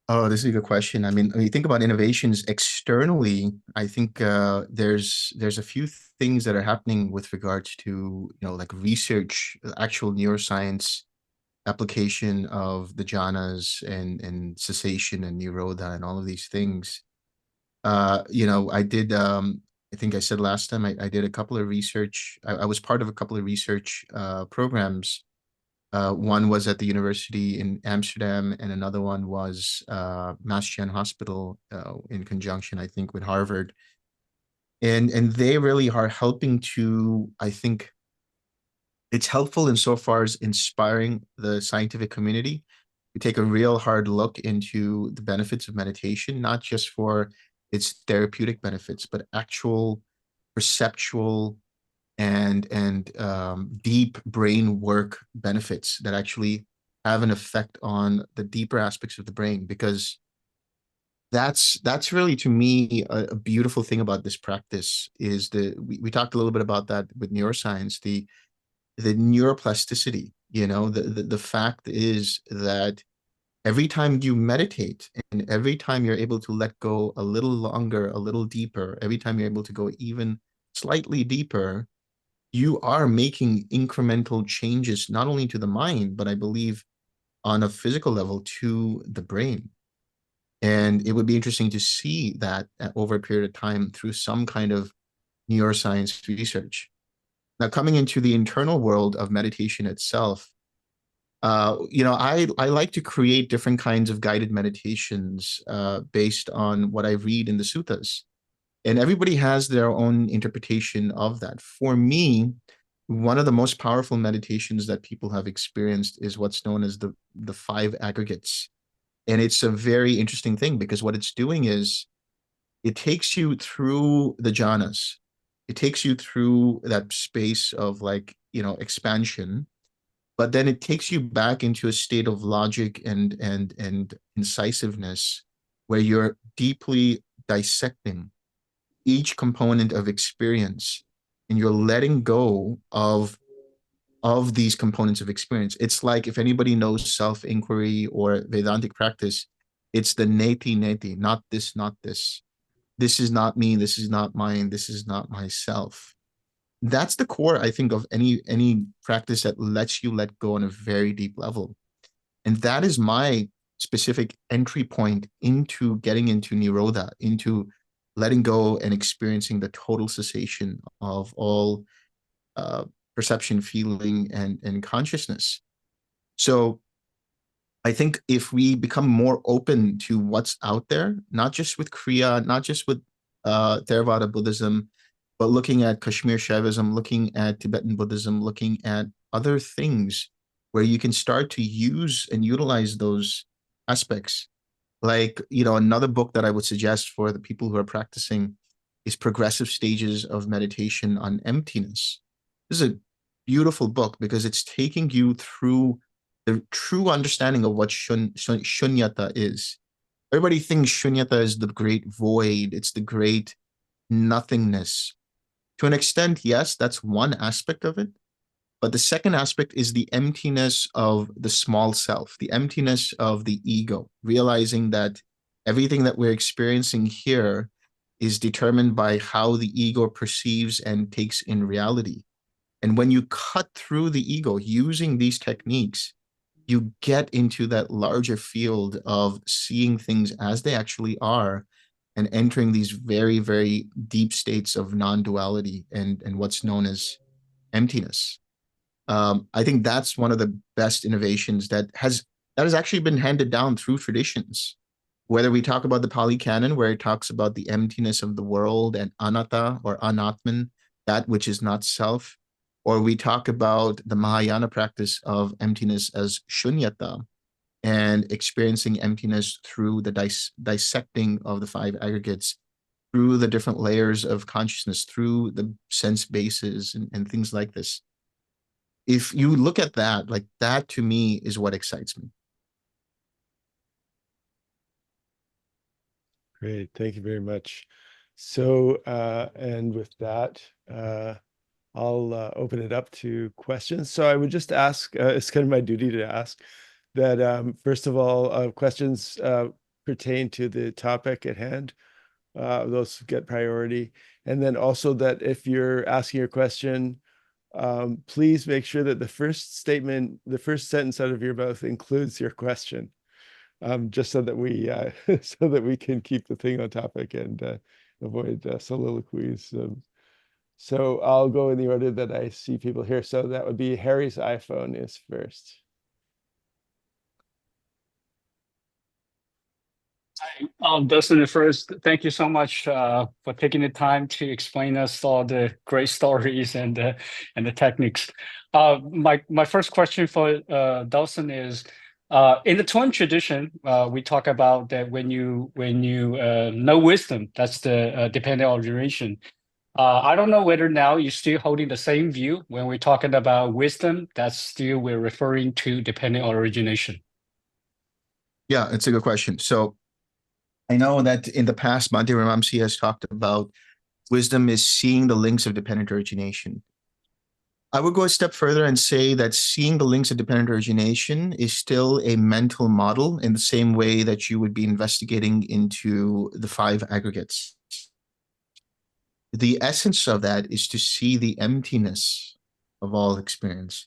Oh, this is a good question. I mean, when you think about innovations externally, I think there's a few things that are happening with regards to, like research, actual neuroscience application of the jhanas and cessation and nirodha and all of these things. I did I think I said last time I did a couple of research. I was part of a couple of research programs. One was at the university in Amsterdam, and another one was Mass Gen Hospital in conjunction, I think, with Harvard. And they really are helping to, I think, it's helpful insofar as inspiring the scientific community to take a real hard look into the benefits of meditation, not just for its therapeutic benefits, but actual perceptual and deep brain work benefits that actually have an effect on the deeper aspects of the brain. Because that's really, to me, a beautiful thing about this practice is we talked a little bit about that with neuroscience, the neuroplasticity. The fact is that every time you meditate and every time you're able to let go a little longer, a little deeper, every time you're able to go even slightly deeper, you are making incremental changes, not only to the mind, but I believe on a physical level to the brain. And it would be interesting to see that over a period of time through some kind of neuroscience research. Now, coming into the internal world of meditation itself, I like to create different kinds of guided meditations based on what I read in the suttas. And everybody has their own interpretation of that. For me, one of the most powerful meditations that people have experienced is what's known as the five aggregates. And it's a very interesting thing, because what it's doing is it takes you through the jhanas. It takes you through that space of, like, expansion, but then it takes you back into a state of logic and incisiveness, where you're deeply dissecting each component of experience, and you're letting go of these components of experience. It's like, if anybody knows self-inquiry or Vedantic practice, it's the neti neti, not this, not this. This is not me, this is not mine, this is not myself. That's the core, I think, of any practice that lets you let go on a very deep level. And that is my specific entry point into getting into Nirodha, into letting go and experiencing the total cessation of all perception, feeling, and consciousness. So I think if we become more open to what's out there, not just with Kriya, not just with Theravada Buddhism, but looking at Kashmir Shaivism, looking at Tibetan Buddhism, looking at other things where you can start to use and utilize those aspects. Like, another book that I would suggest for the people who are practicing is Progressive Stages of Meditation on Emptiness. This is a beautiful book because it's taking you through the true understanding of what shunyata is. Everybody thinks shunyata is the great void, it's the great nothingness. To an extent, yes, that's one aspect of it. But the second aspect is the emptiness of the small self, the emptiness of the ego, realizing that everything that we're experiencing here is determined by how the ego perceives and takes in reality. And when you cut through the ego using these techniques, you get into that larger field of seeing things as they actually are and entering these very, very deep states of non-duality and what's known as emptiness. I think that's one of the best innovations that has actually been handed down through traditions. Whether we talk about the Pali Canon, where it talks about the emptiness of the world and anatta or anatman, that which is not self, or we talk about the Mahayana practice of emptiness as shunyata and experiencing emptiness through the dissecting of the five aggregates, through the different layers of consciousness, through the sense bases and things like this. If you look at that, like that to me is what excites me. Great, thank you very much. So, and with that, I'll open it up to questions. So I would just ask, it's kind of my duty to ask that, first of all, questions pertain to the topic at hand. Those get priority. And then also that if you're asking your question, please make sure that the first statement, the first sentence out of your mouth includes your question, just so that we so that we can keep the thing on topic and avoid soliloquies. So I'll go in the order that I see people here. So that would be Harry's iPhone is first. Delson, first, thank you so much for taking the time to explain us all the great stories and the techniques. My first question for Delson is, in the Tuan tradition, we talk about that when you know wisdom, that's the dependent origination. I don't know whether now you're still holding the same view when we're talking about wisdom. That's still we're referring to dependent origination. Yeah, it's a good question. So I know that in the past, Bhante Ramamsi has talked about wisdom is seeing the links of dependent origination. I would go a step further and say that seeing the links of dependent origination is still a mental model in the same way that you would be investigating into the five aggregates. The essence of that is to see the emptiness of all experience,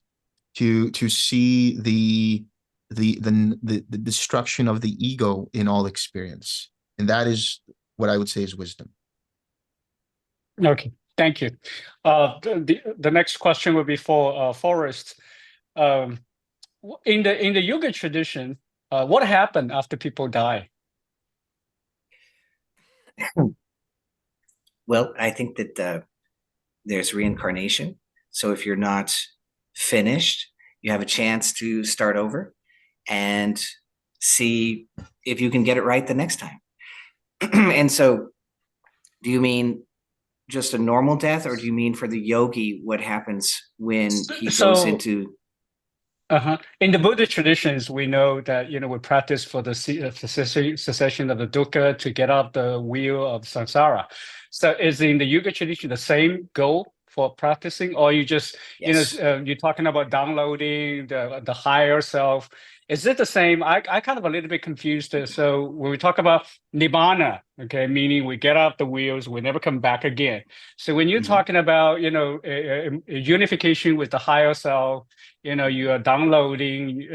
to see the destruction of the ego in all experience. And that is what I would say is wisdom. Okay, thank you. The next question would be for Forrest. In the yoga tradition, what happened after people die? Well, I think that there's reincarnation. So if you're not finished, you have a chance to start over and see if you can get it right the next time. And so, do you mean just a normal death, or do you mean for the yogi what happens when he goes into? In the Buddhist traditions, we know that we practice for the cessation of the dukkha to get out the wheel of samsara. So, is in the yoga tradition the same goal for practicing, or you just Yes. you're talking about downloading the higher self? Is it the same? I kind of a little bit confused. So when we talk about nibbana, okay, meaning we get off the wheels, we never come back again. So when you're talking about unification with the higher self, you are downloading.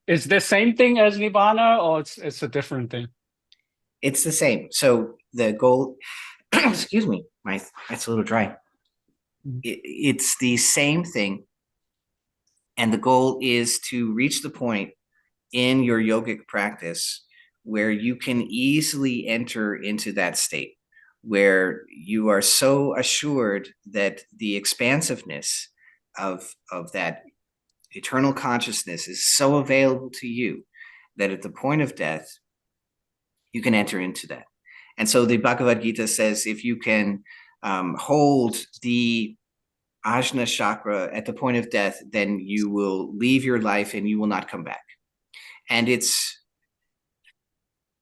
Is the same thing as nibbana, or it's a different thing? It's the same. So the goal, excuse me, it's a little dry. It's the same thing. And the goal is to reach the point in your yogic practice where you can easily enter into that state, where you are so assured that the expansiveness of that eternal consciousness is so available to you that at the point of death, you can enter into that. And so the Bhagavad Gita says, if you can hold the Ajna chakra at the point of death, then you will leave your life and you will not come back. And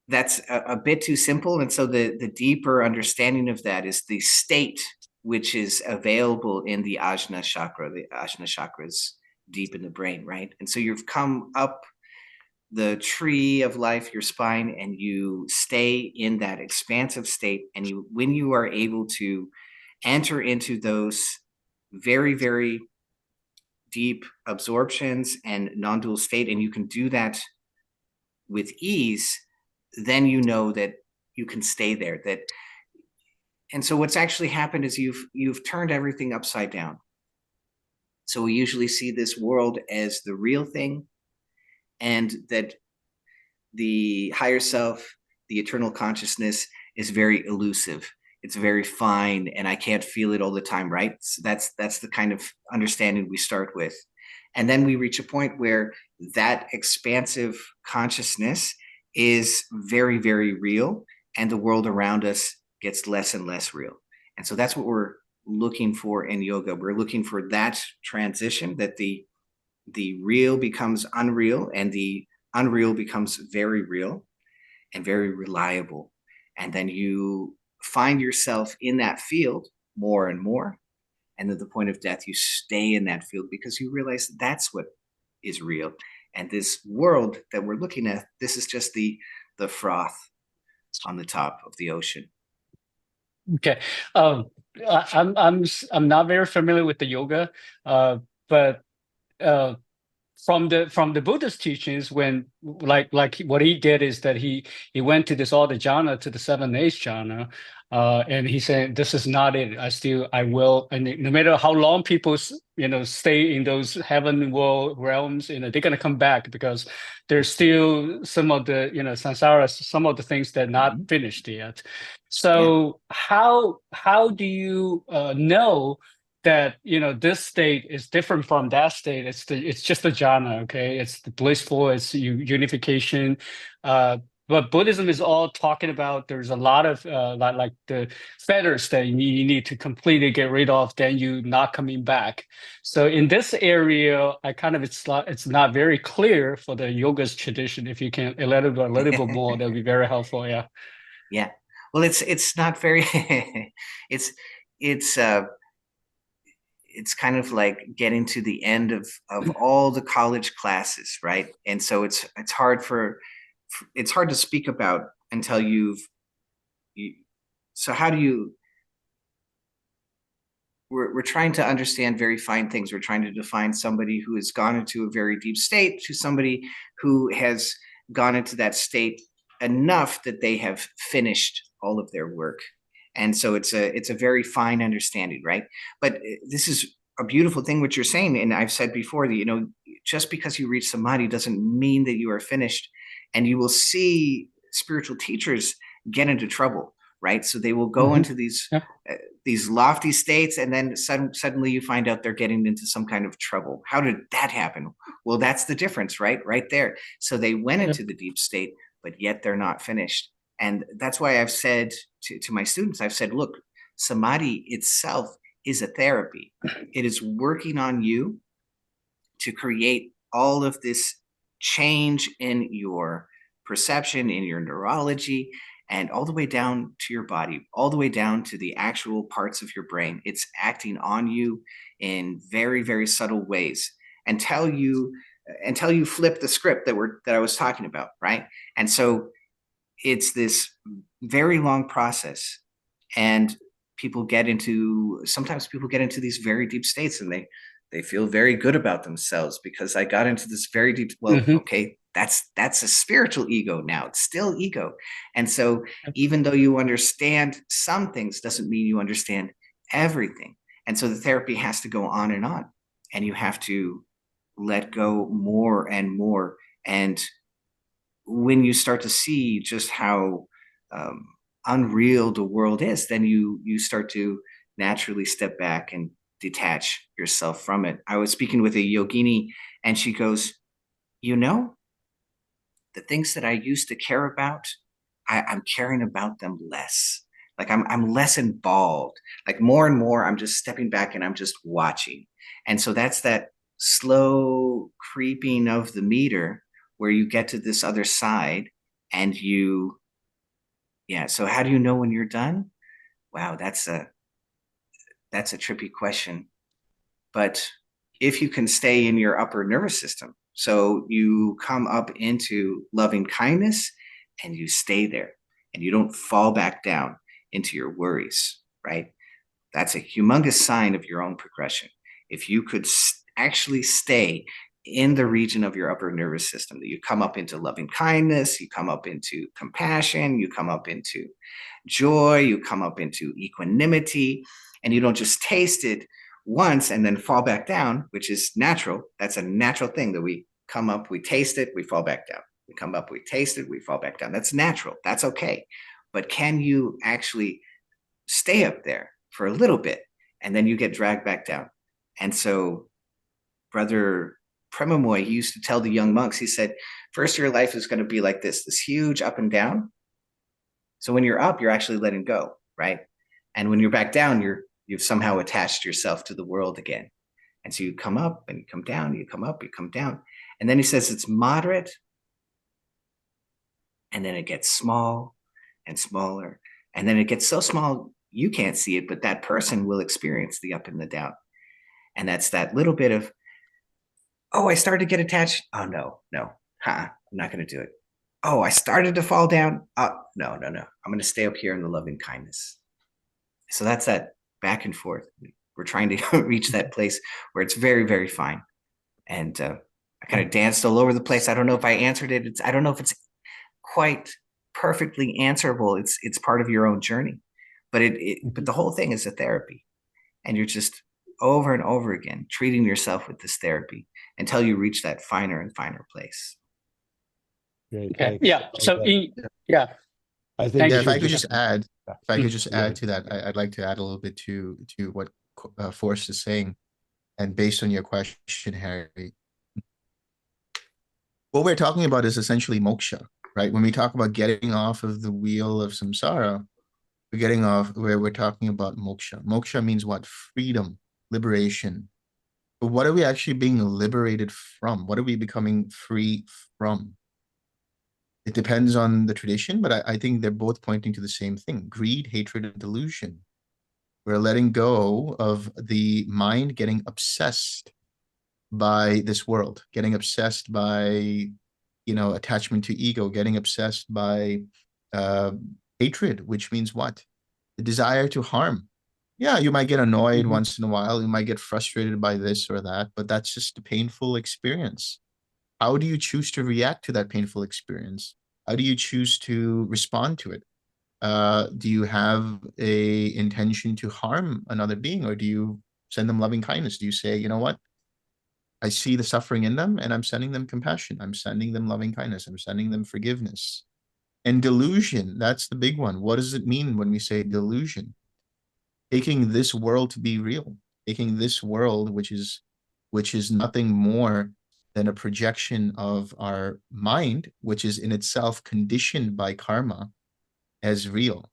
that's a bit too simple. And so the deeper understanding of that is the state which is available in the Ajna chakra. The Ajna chakra is deep in the brain, right? And so you've come up the tree of life, your spine, and you stay in that expansive state. And when you are able to enter into those very, very deep absorptions and non-dual state, and you can do that with ease, then you know that you can stay there. And so what's actually happened is you've turned everything upside down. So we usually see this world as the real thing, and that the higher self, the eternal consciousness, is very elusive. It's very fine, and I can't feel it all the time, right? So that's the kind of understanding we start with. And then we reach a point where that expansive consciousness is very, very real, and the world around us gets less and less real. And so that's what we're looking for in yoga. We're looking for that transition, that the real becomes unreal and the unreal becomes very real and very reliable. And then you find yourself in that field more and more. And at the point of death, you stay in that field because you realize that's what is real. And this world that we're looking at, this is just the froth on the top of the ocean. Okay. I'm not very familiar with the yoga, but from the Buddhist teachings, when like what he did is that he went to this all the jhana, to the 7 8 jhana, and he said, this is not it. I will, and no matter how long people stay in those heaven world realms, they're gonna come back, because there's still some of the samsara, some of the things that are not finished yet. So how do you know that this state is different from that state? It's just a jhana, okay? It's the blissful, it's unification. But Buddhism is all talking about, there's a lot of like the fetters that you need to completely get rid of, then you not coming back. So in this area, it's not very clear for the yoga's tradition. If you can elaborate a little bit more, that would be very helpful. Yeah. Yeah. Well, it's not very it's kind of like getting to the end of all the college classes, right? And so it's hard to speak about until so how do you, we're trying to understand very fine things. We're trying to define somebody who has gone into a very deep state to somebody who has gone into that state enough that they have finished all of their work. And so it's a very fine understanding, right? But this is a beautiful thing what you're saying. And I've said before that, just because you reach samadhi doesn't mean that you are finished. And you will see spiritual teachers get into trouble, right? So they will go into these lofty states, and then suddenly you find out they're getting into some kind of trouble. How did that happen? Well, that's the difference, right? Right there. So they went into the deep state, but yet they're not finished. And that's why I've said to my students, I've said, look, samadhi itself is a therapy. It is working on you to create all of this change in your perception, in your neurology, and all the way down to your body, all the way down to the actual parts of your brain. It's acting on you in very, very subtle ways until you flip the script that I was talking about, right? And so it's this very long process, and sometimes people get into these very deep states, and they feel very good about themselves because I got into this very deep. Well, okay, that's a spiritual ego now. It's still ego. And so even though you understand some things doesn't mean you understand everything. And so the therapy has to go on, and you have to let go more and more. And when you start to see just how unreal the world is, then you start to naturally step back and detach yourself from it. I was speaking with a yogini, and she goes, you know, the things that I used to care about, I'm caring about them less. Like I'm less involved. Like more and more, I'm just stepping back and I'm just watching. And so that's that slow creeping of the meter where you get to this other side and yeah. So how do you know when you're done? Wow, that's a trippy question. But if you can stay in your upper nervous system, so you come up into loving kindness and you stay there and you don't fall back down into your worries, right? That's a humongous sign of your own progression. If you could actually stay in the region of your upper nervous system, that you come up into loving kindness, you come up into compassion, you come up into joy, you come up into equanimity, and you don't just taste it once and then fall back down, which is natural. That's a natural thing that we come up, we taste it, we fall back down. We come up, we taste it, we fall back down. That's natural. That's okay. But can you actually stay up there for a little bit and then you get dragged back down? And so Brother Premimoy, he used to tell the young monks, he said, first your life is going to be like this huge up and down. So when you're up, you're actually letting go, right? And when you're back down, you've somehow attached yourself to the world again. And so you come up and you come down, you come up, you come down. And then he says it's moderate. And then it gets small and smaller. And then it gets so small, you can't see it, but that person will experience the up and the down. And that's that little bit of, oh, I started to get attached. Oh, no, I'm not going to do it. Oh, I started to fall down. No. I'm going to stay up here in the loving kindness. So that's that back and forth. We're trying to reach that place where it's very, very fine. And I kind of danced all over the place. I don't know if I answered it. I don't know if it's quite perfectly answerable. It's part of your own journey, but but the whole thing is a therapy, and you're just over and over again treating yourself with this therapy until you reach that finer and finer place. Great, Okay. thanks. Yeah. So yeah. I think Yeah, Thank if I you. could just add, if I could just Yeah. add to that, I'd like to add a little bit to what Forrest is saying, and based on your question, Harry, what we're talking about is essentially moksha, right? When we talk about getting off of the wheel of samsara, we're getting off where we're talking about moksha. Moksha means what? Freedom, liberation. But what are we actually being liberated from? What are we becoming free from? It depends on the tradition, but I think they're both pointing to the same thing: greed, hatred, and delusion. We're letting go of the mind getting obsessed by this world, getting obsessed by, attachment to ego, getting obsessed by uh, hatred, which means what? The desire to harm. Yeah, you might get annoyed once in a while. You might get frustrated by this or that, but that's just a painful experience. How do you choose to react to that painful experience? How do you choose to respond to it? Do you have a intention to harm another being, or do you send them loving kindness? Do you say, you know what? I see the suffering in them and I'm sending them compassion. I'm sending them loving kindness. I'm sending them forgiveness. And delusion, that's the big one. What does it mean when we say delusion? Taking this world to be real, taking this world, which is nothing more than a projection of our mind, which is in itself conditioned by karma, as real.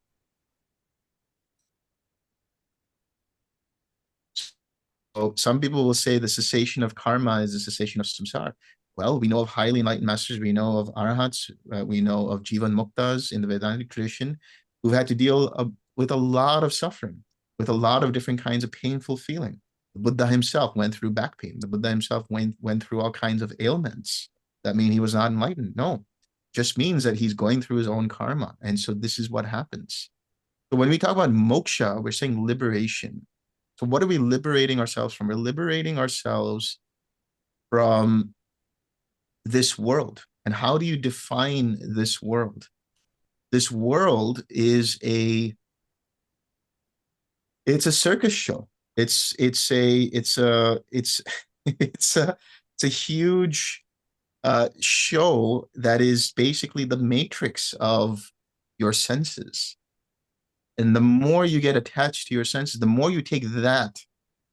So some people will say the cessation of karma is the cessation of samsara. Well, we know of highly enlightened masters, we know of arhats, we know of jivan muktas in the Vedantic tradition, who've had to deal with a lot of suffering, with a lot of different kinds of painful feeling. The Buddha himself went through back pain. The Buddha himself went through all kinds of ailments. That mean he was not enlightened? No, just means that he's going through his own karma. And so this is what happens. So when we talk about moksha, we're saying liberation. So what are we liberating ourselves from? We're liberating ourselves from this world. And how do you define this world? This world is it's a circus show. It's a it's a huge show that is basically the matrix of your senses. And the more you get attached to your senses, the more you take that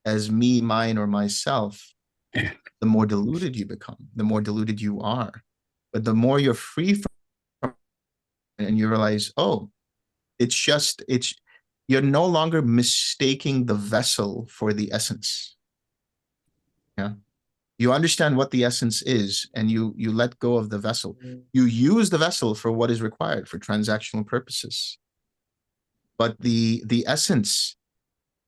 as me, mine, or myself, the more deluded you become, the more deluded you are. But the more you're free from it and you realize, oh, you're no longer mistaking the vessel for the essence. Yeah. You understand what the essence is, and you let go of the vessel. You use the vessel for what is required for transactional purposes. But the essence,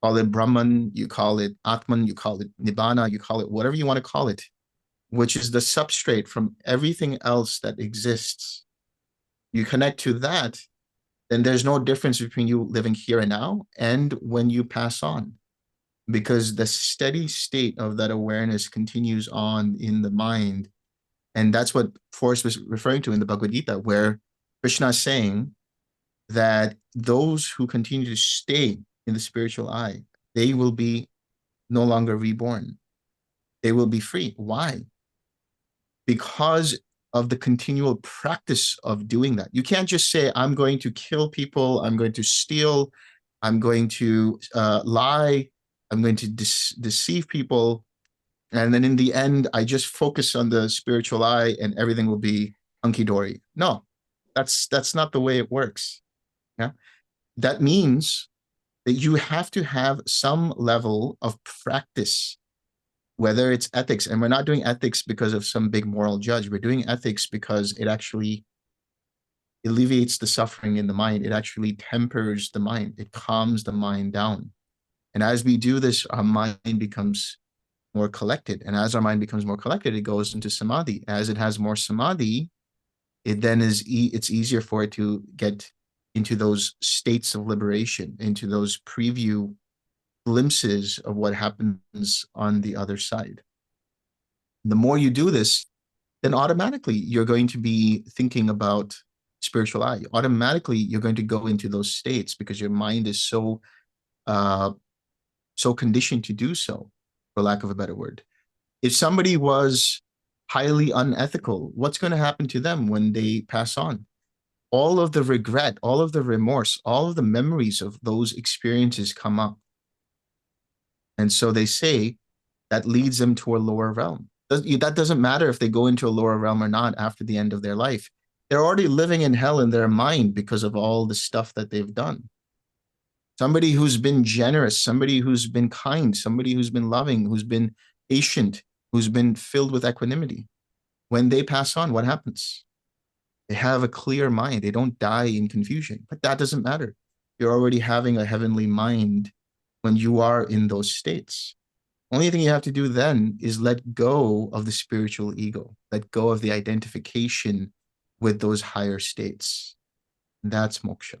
call it Brahman, you call it Atman, you call it Nibbana, you call it whatever you want to call it, which is the substrate from everything else that exists. You connect to that, then there's no difference between you living here and now and when you pass on, because the steady state of that awareness continues on in the mind. And that's what Forrest was referring to in the Bhagavad Gita, where Krishna is saying that those who continue to stay in the spiritual eye, they will be no longer reborn. They will be free. Why? Because of the continual practice of doing that. You can't just say, I'm going to kill people, I'm going to steal, I'm going to lie, I'm going to deceive people, and then in the end, I just focus on the spiritual eye and everything will be hunky-dory. No, that's not the way it works. Yeah, that means that you have to have some level of practice, whether it's ethics. And we're not doing ethics because of some big moral judge. We're doing ethics because it actually alleviates the suffering in the mind. It actually tempers the mind. It calms the mind down. And as we do this, our mind becomes more collected. And as our mind becomes more collected, it goes into samadhi. As it has more samadhi, it then it's easier for it to get into those states of liberation, into those preview glimpses of what happens on the other side. The more you do this, then automatically you're going to be thinking about spiritual eye. Automatically you're going to go into those states because your mind is so conditioned to do so, for lack of a better word. If somebody was highly unethical, what's going to happen to them when they pass on? All of the regret, all of the remorse, all of the memories of those experiences come up. And so they say that leads them to a lower realm. That doesn't matter if they go into a lower realm or not after the end of their life. They're already living in hell in their mind because of all the stuff that they've done. Somebody who's been generous, somebody who's been kind, somebody who's been loving, who's been patient, who's been filled with equanimity. When they pass on, what happens? They have a clear mind. They don't die in confusion. But that doesn't matter. You're already having a heavenly mind when you are in those states. Only thing you have to do then is let go of the spiritual ego, let go of the identification with those higher states. That's moksha. At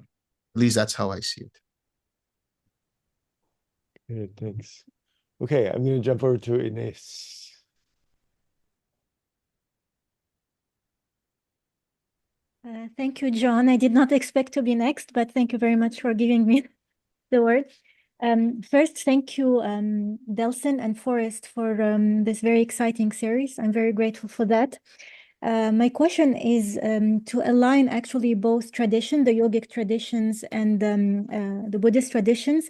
least that's how I see it. Good, thanks. Okay, I'm going to jump over to Ines. Thank you, John. I did not expect to be next, but thank you very much for giving me the word. First, thank you, Delson and Forrest, for this very exciting series. I'm very grateful for that. My question is to align actually both tradition, the yogic traditions and the Buddhist traditions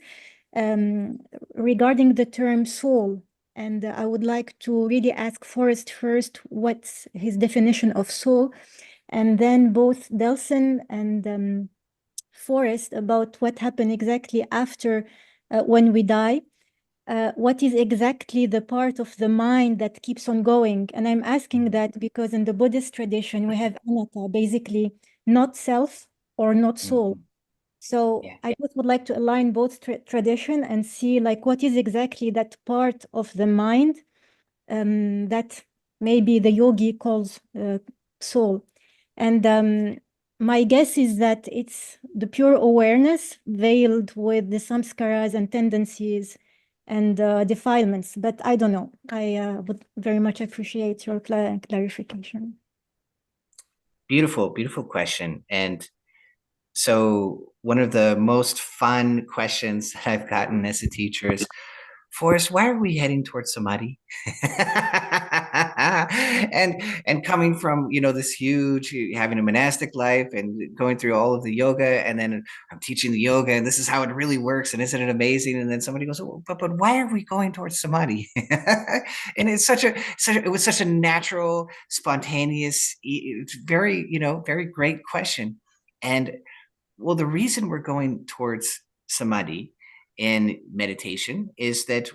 regarding the term soul. And I would like to really ask Forrest first, what's his definition of soul? And then both Delson and Forrest about what happened exactly after when we die. What is exactly the part of the mind that keeps on going? And I'm asking that because in the Buddhist tradition, we have anatta, basically not self or not soul. So Yeah. I just would like to align both tradition and see like what is exactly that part of the mind that maybe the yogi calls soul. And my guess is that it's the pure awareness veiled with the samskaras and tendencies and defilements, but I don't know. I would very much appreciate your clarification. Beautiful, beautiful question. And so one of the most fun questions that I've gotten as a teacher is, Forrest, why are we heading towards samadhi? and coming from, this huge, having a monastic life and going through all of the yoga, and then I'm teaching the yoga and this is how it really works, and isn't it amazing? And then somebody goes, oh, but why are we going towards samadhi? And it's it was such a natural, spontaneous, very, very great question. And well, the reason we're going towards samadhi in meditation is that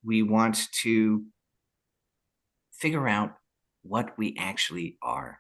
we want to figure out what we actually are.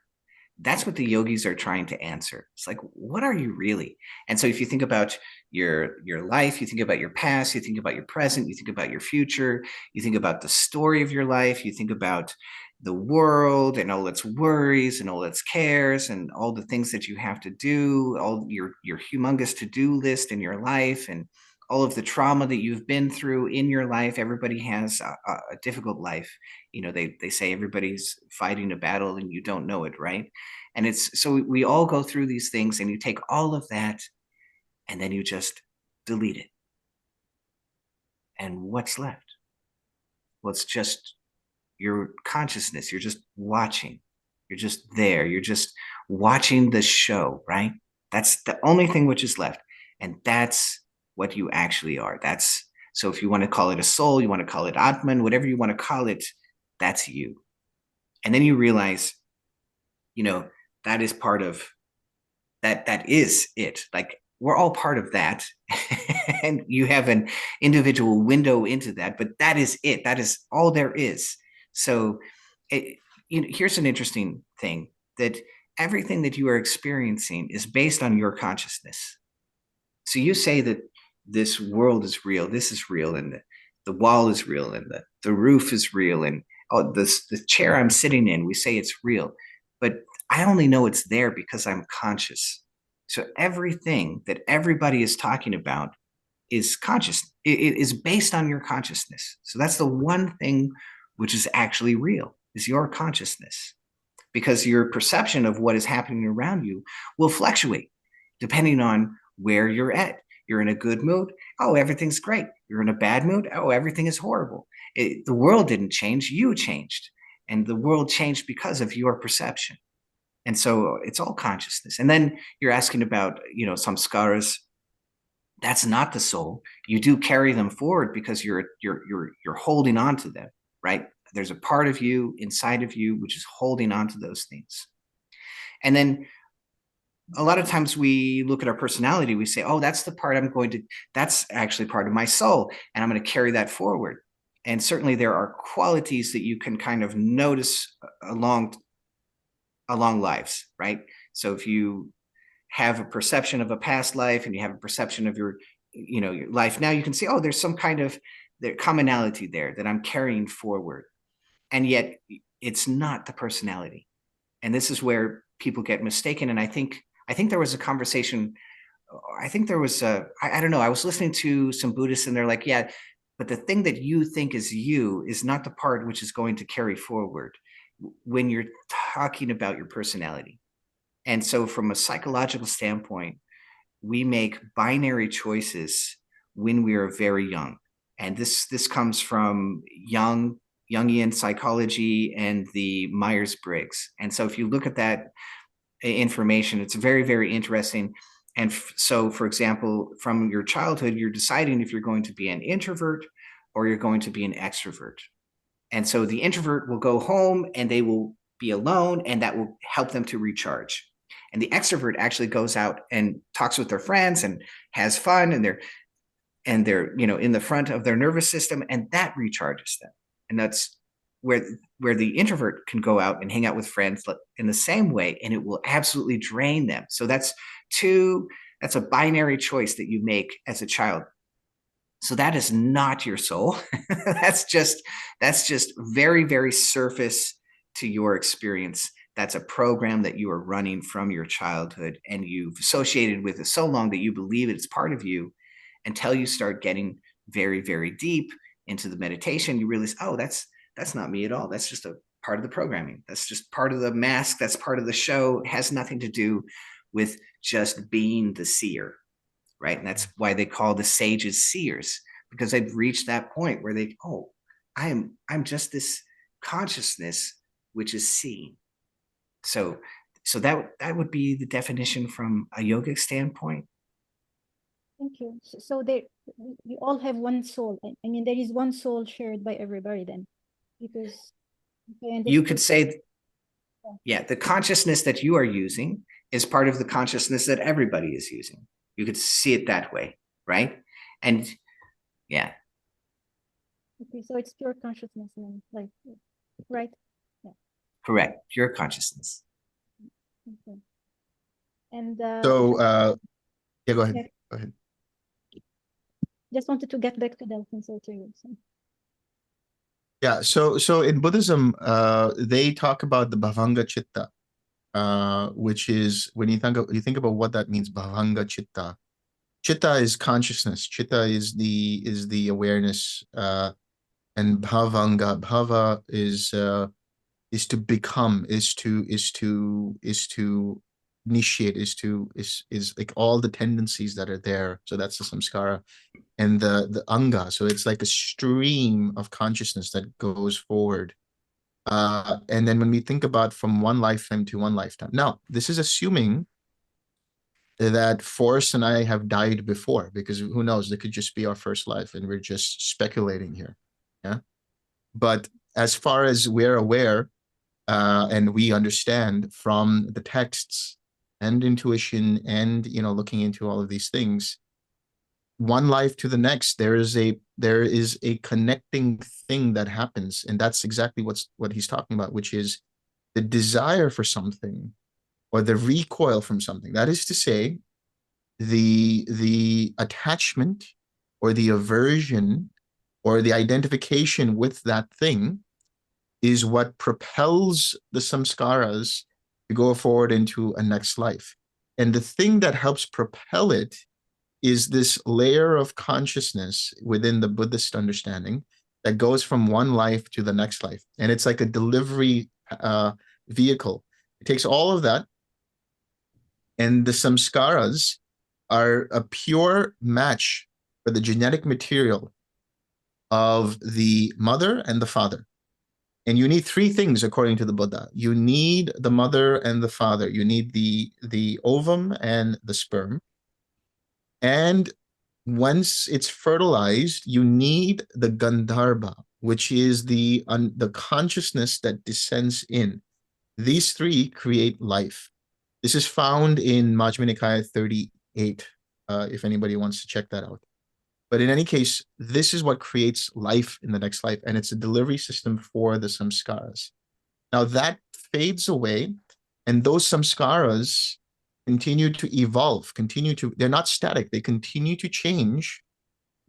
That's what the yogis are trying to answer. It's like, what are you really? And so if you think about your life, you think about your past, you think about your present, you think about your future, you think about the story of your life, you think about the world and all its worries and all its cares and all the things that you have to do, all your humongous to-do list in your life, and all of the trauma that you've been through in your life. Everybody has a difficult life. They say everybody's fighting a battle and you don't know it, right? And it's so we all go through these things, and you take all of that and then you just delete it. And what's left? Well, it's just your consciousness. You're just watching. You're just there. You're just watching the show, right? That's the only thing which is left. And that's what you actually are. So if you want to call it a soul, you want to call it Atman, whatever you want to call it, that's you. And then you realize, that is part of that is it. Like, we're all part of that. And you have an individual window into that, but that is it. That is all there is. So here's an interesting thing, that everything that you are experiencing is based on your consciousness. So you say that this world is real, this is real, and the wall is real, and the roof is real, and the chair I'm sitting in, we say it's real, but I only know it's there because I'm conscious. So everything that everybody is talking about is conscious. It is based on your consciousness. So that's the one thing which is actually real, is your consciousness, because your perception of what is happening around you will fluctuate depending on where you're at. You're in a good mood, oh, everything's great. You're in a bad mood, oh, everything is horrible. The world didn't change, you changed. And the world changed because of your perception. And so it's all consciousness. And then you're asking about, samskaras. That's not the soul. You do carry them forward because you're holding on to them, right? There's a part of you inside of you which is holding on to those things. And then a lot of times we look at our personality, we say, oh, that's the part that's actually part of my soul, and I'm going to carry that forward. And certainly there are qualities that you can kind of notice along lives, right? So if you have a perception of a past life and you have a perception of your life now, you can see, oh, there's some kind of commonality there that I'm carrying forward. And yet it's not the personality. And this is where people get mistaken. And I think there was a conversation, I don't know, I was listening to some Buddhists and they're like, yeah, but the thing that you think is you is not the part which is going to carry forward when you're talking about your personality. And so from a psychological standpoint, we make binary choices when we are very young. And this comes from Jungian psychology and the Myers-Briggs. And so if you look at that information, it's very, very interesting. And so, for example, from your childhood, you're deciding if you're going to be an introvert or you're going to be an extrovert. And so the introvert will go home and they will be alone, and that will help them to recharge. And the extrovert actually goes out and talks with their friends and has fun, and they're in the front of their nervous system, and that recharges them. And that's where the introvert can go out and hang out with friends in the same way, and it will absolutely drain them. So that's a binary choice that you make as a child. So that is not your soul. that's just very, very surface to your experience. That's a program that you are running from your childhood, and you've associated with it so long that you believe it's part of you, until you start getting very, very deep into the meditation. You realize, oh, that's not me at all. That's just a part of the programming. That's just part of the mask. That's part of the show. It has nothing to do with just being the seer, right? And that's why they call the sages seers, because they've reached that point where I'm just this consciousness which is seen. So that would be the definition from a yogic standpoint. Thank you. So we all have one soul. I mean, there is one soul shared by everybody then, because You could say, yeah, the consciousness that you are using is part of the consciousness that everybody is using. You could see it that way, right? And yeah. Okay, so it's pure consciousness then, like, right? Yeah. Correct. Pure consciousness. Okay. And So yeah, go ahead. yeah, Go ahead. just wanted to get back to Delson, so to you. So. Yeah, so in Buddhism, they talk about the bhavanga chitta, which is when you think about what that means, bhavanga chitta. Chitta is consciousness. Chitta is the awareness, and bhava is to become, is to initiate, is like all the tendencies that are there. So that's the samskara. And the anga, so it's like a stream of consciousness that goes forward. And then when we think about from one lifetime to one lifetime, now this is assuming that Forrest and I have died before, because who knows, it could just be our first life and we're just speculating here. Yeah. But as far as we're aware, and we understand from the texts and intuition and, looking into all of these things, one life to the next, there is a connecting thing that happens. And that's exactly what he's talking about, which is the desire for something or the recoil from something. That is to say, the attachment or the aversion or the identification with that thing is what propels the samskaras to go forward into a next life. And the thing that helps propel it is this layer of consciousness within the Buddhist understanding that goes from one life to the next life. And it's like a delivery vehicle. It takes all of that, and the samskaras are a pure match for the genetic material of the mother and the father. And you need three things according to the Buddha. You need the mother and the father. You need the ovum and the sperm. And once it's fertilized, you need the Gandharva, which is the consciousness that descends in. These three create life. This is found in Majjhima Nikaya 38, if anybody wants to check that out. But in any case, this is what creates life in the next life, and it's a delivery system for the samskaras. Now that fades away, and those samskaras continue to evolve, they're not static, they continue to change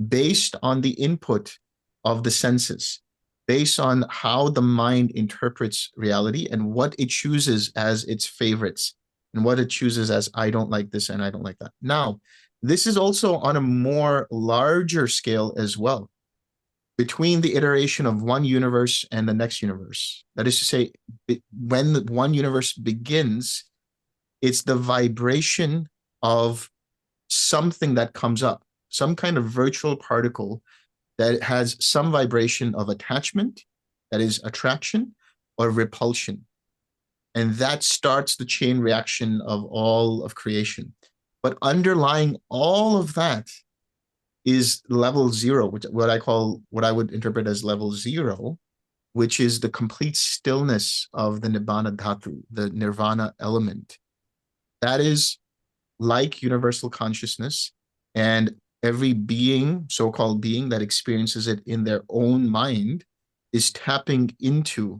based on the input of the senses, based on how the mind interprets reality and what it chooses as its favorites and what it chooses as, I don't like this and I don't like that. Now, this is also on a more larger scale as well, between the iteration of one universe and the next universe. That is to say, when one universe begins, it's the vibration of something that comes up, some kind of virtual particle that has some vibration of attachment, that is attraction, or repulsion. And that starts the chain reaction of all of creation. But underlying all of that is level zero, which what I would interpret as level zero, which is the complete stillness of the Nibbana Dhatu, the Nirvana element. That is like universal consciousness, and every being, so-called being, that experiences it in their own mind is tapping into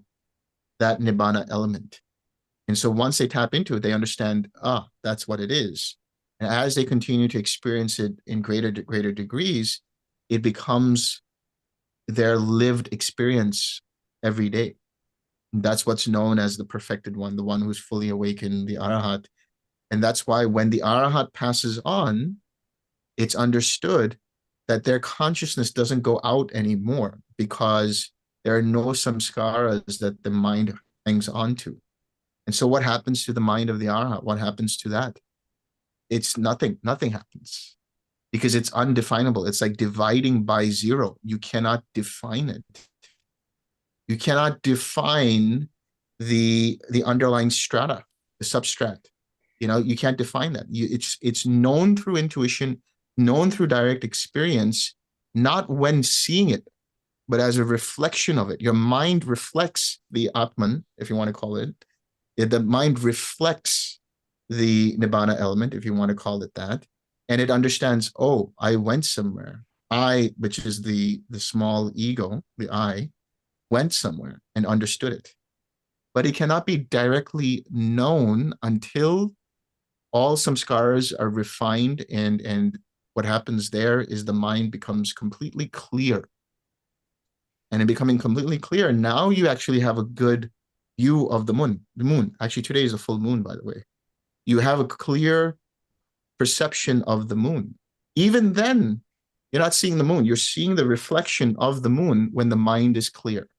that Nibbana element. And so once they tap into it, they understand, that's what it is. And as they continue to experience it in greater degrees, it becomes their lived experience every day. And that's what's known as the perfected one, the one who's fully awakened, the Arahat. And that's why when the Arahat passes on, it's understood that their consciousness doesn't go out anymore, because there are no samskaras that the mind hangs onto. And so what happens to the mind of the Arahat? What happens to that? It's nothing. Nothing happens, because it's undefinable. It's like dividing by zero. You cannot define it. You cannot define the underlying strata, the substrate. You can't define that. It's known through intuition, known through direct experience, not when seeing it, but as a reflection of it. Your mind reflects the Atman, if you want to call it. The mind reflects the Nibbana element, if you want to call it that. And it understands, oh, I went somewhere. I, which is the small ego, the I, went somewhere and understood it. But it cannot be directly known until all samskaras are refined, and what happens there is the mind becomes completely clear. And in becoming completely clear, now you actually have a good view of the moon. The moon, actually today is a full moon, by the way. You have a clear perception of the moon. Even then, you're not seeing the moon. You're seeing the reflection of the moon when the mind is clear.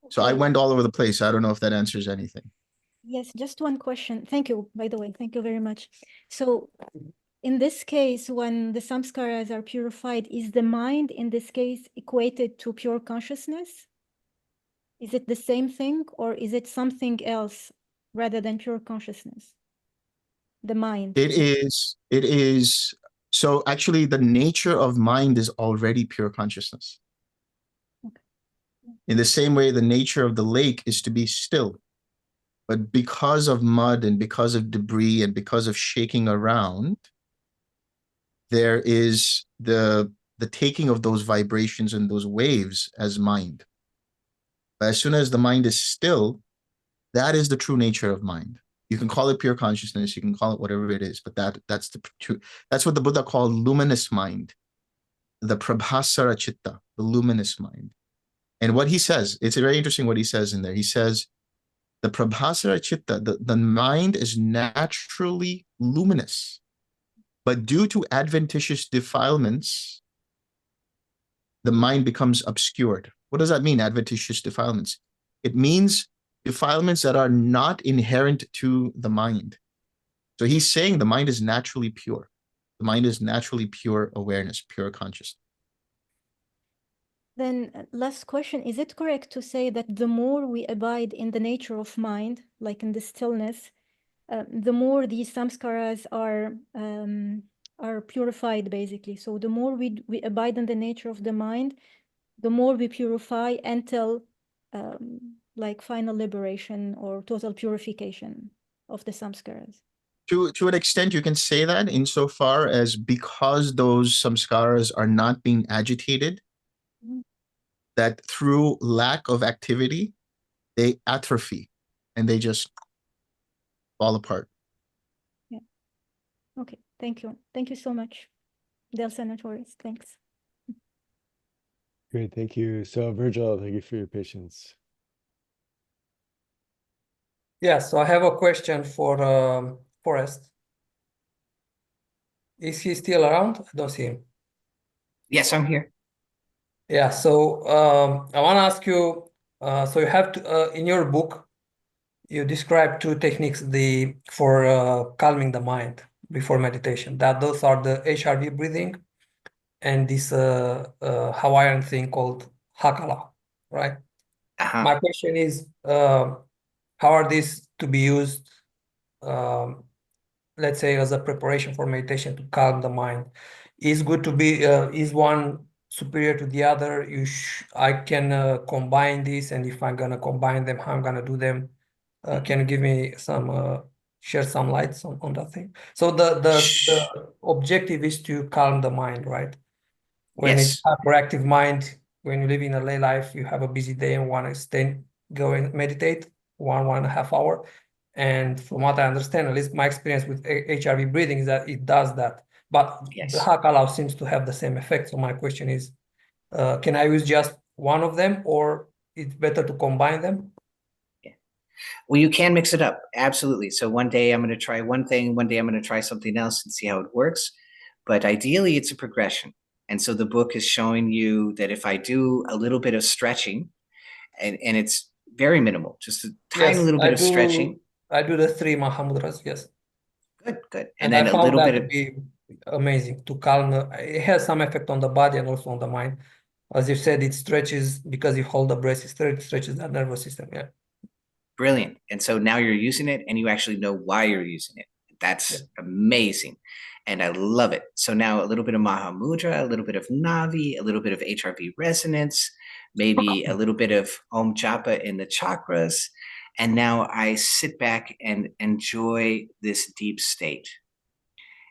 So I went all over the place. I don't know if that answers anything. Yes, just one question. Thank you, by the way. Thank you very much. So in this case, when the samskaras are purified, is the mind in this case equated to pure consciousness? Is it the same thing, or is it something else rather than pure consciousness? The mind. It is. So actually the nature of mind is already pure consciousness. Okay. In the same way, the nature of the lake is to be still. But because of mud and because of debris and because of shaking around, there is the taking of those vibrations and those waves as mind. But as soon as the mind is still, that is the true nature of mind. You can call it pure consciousness, you can call it whatever it is, but that's the true. That's what the Buddha called luminous mind, the prabhasara chitta, the luminous mind. And what he says, it's very interesting what he says in there. He says, the prabhasara chitta, the mind is naturally luminous, but due to adventitious defilements, the mind becomes obscured. What does that mean, adventitious defilements? It means defilements that are not inherent to the mind. So he's saying the mind is naturally pure. The mind is naturally pure awareness, pure consciousness. Then last question, is it correct to say that the more we abide in the nature of mind, like in the stillness, the more these samskaras are purified, basically? So the more we abide in the nature of the mind, the more we purify until like final liberation or total purification of the samskaras. To an extent, you can say that insofar as because those samskaras are not being agitated, that through lack of activity, they atrophy and they just fall apart. Yeah. Okay. Thank you. Thank you so much, Delson and Forrest. Thanks. Great, thank you. So Virgil, thank you for your patience. Yeah, so I have a question for Forrest. Is he still around? I don't see him. Yes, I'm here. Yeah, so I want to ask you, so you have to, in your book, you describe two techniques for calming the mind before meditation. Those are the HRV breathing and this Hawaiian thing called Hakala, right? Uh-huh. My question is, how are these to be used, let's say, as a preparation for meditation to calm the mind? Is good to be, is one superior to the other? I can combine this, and if I'm gonna combine them, how I'm gonna do them? Can you give me some, share some lights on that thing? So the objective is to calm the mind, right? When it's Yes. hyperactive mind, when you live in a lay life, you have a busy day and want to go and meditate 1.5 hour. And from what I understand, at least my experience with HRV breathing is that it does that. But Yes. the Hakala seems to have the same effect. So my question is, can I use just one of them, or it's better to combine them? Well, you can mix it up. Absolutely. So one day I'm going to try one thing, one day I'm going to try something else and see how it works. But ideally, it's a progression. And so the book is showing you that if I do a little bit of stretching, and it's very minimal, just a tiny little bit of stretching. I do the 3 Mahamudras, yes. Good. And then I a found little that bit to of be amazing to calm. It has some effect on the body and also on the mind. As you said, it stretches because you hold the breath, it stretches that nervous system. Yeah. Brilliant. And so now you're using it and you actually know why you're using it. That's amazing. And I love it. So now a little bit of Maha Mudra, a little bit of Navi, a little bit of HRV resonance, maybe a little bit of Om Japa in the chakras. And now I sit back and enjoy this deep state.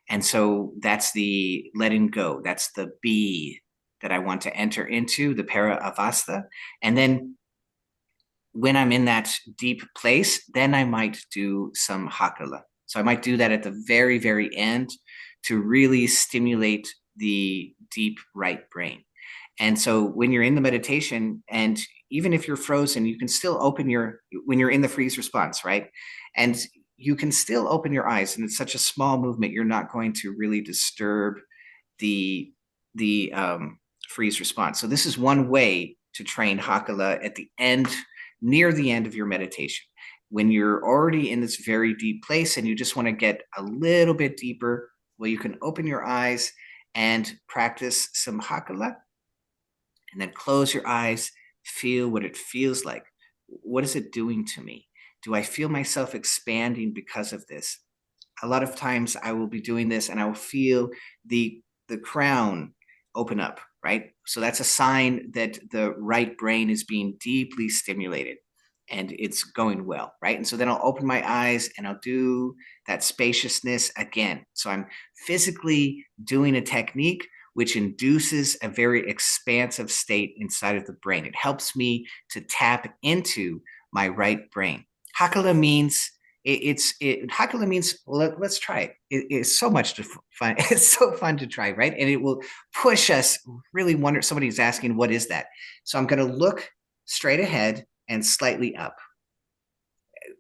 And so that's the letting go. That's the be that I want to enter into, the para avastha. And then when I'm in that deep place, then I might do some hakala. So I might do that at the very, very end to really stimulate the deep right brain. And so when you're in the meditation, and even if you're frozen, you can still open when you're in the freeze response, right? And you can still open your eyes, and it's such a small movement, you're not going to really disturb the freeze response. So this is one way to train hakala at the end, near the end of your meditation. When you're already in this very deep place and you just want to get a little bit deeper, well, you can open your eyes and practice some hakala, and then close your eyes, feel what it feels like. What is it doing to me? Do I feel myself expanding because of this? A lot of times I will be doing this and I will feel the crown open up, right? So that's a sign that the right brain is being deeply stimulated and it's going well, right? And so then I'll open my eyes and I'll do that spaciousness again. So I'm physically doing a technique which induces a very expansive state inside of the brain. It helps me to tap into my right brain. Hakala means Hakala means, well, let's try it. It's so much fun. It's so fun to try, right? And it will push us really wonder. Somebody's asking, what is that? So I'm going to look straight ahead and slightly up.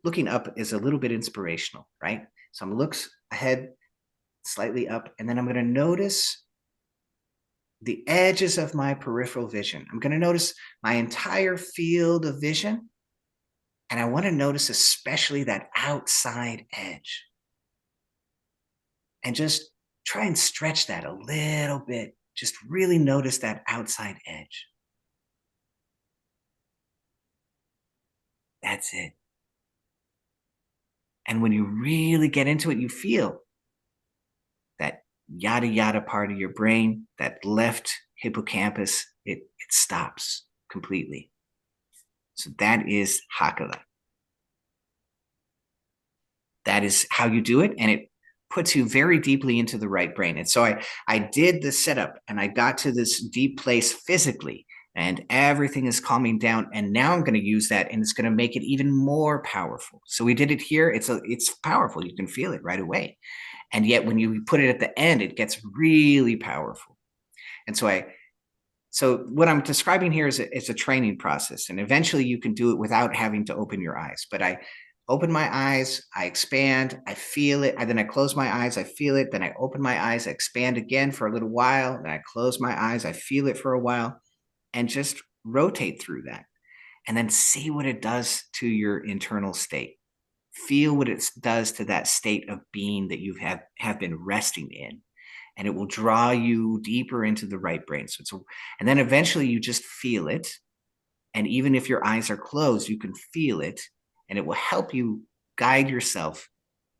Looking up is a little bit inspirational, right? So I'm going to look ahead, slightly up, and then I'm going to notice the edges of my peripheral vision. I'm going to notice my entire field of vision. And I want to notice especially that outside edge. And just try and stretch that a little bit. Just really notice that outside edge. That's it. And when you really get into it, you feel that yada yada part of your brain, that left hippocampus, it stops completely. So that is hakala. That is how you do it, and it puts you very deeply into the right brain. And so I did the setup, and I got to this deep place physically, and everything is calming down. And now I'm going to use that, and it's going to make it even more powerful. So we did it here. It's powerful. You can feel it right away. And yet when you put it at the end, it gets really powerful. And so what I'm describing here is a training process, and eventually you can do it without having to open your eyes. But I open my eyes, I expand, I feel it, then I close my eyes, I feel it, then I open my eyes, I expand again for a little while, then I close my eyes, I feel it for a while, and just rotate through that. And then see what it does to your internal state. Feel what it does to that state of being that you have been resting in. And it will draw you deeper into the right brain. And then eventually you just feel it. And even if your eyes are closed, you can feel it. And it will help you guide yourself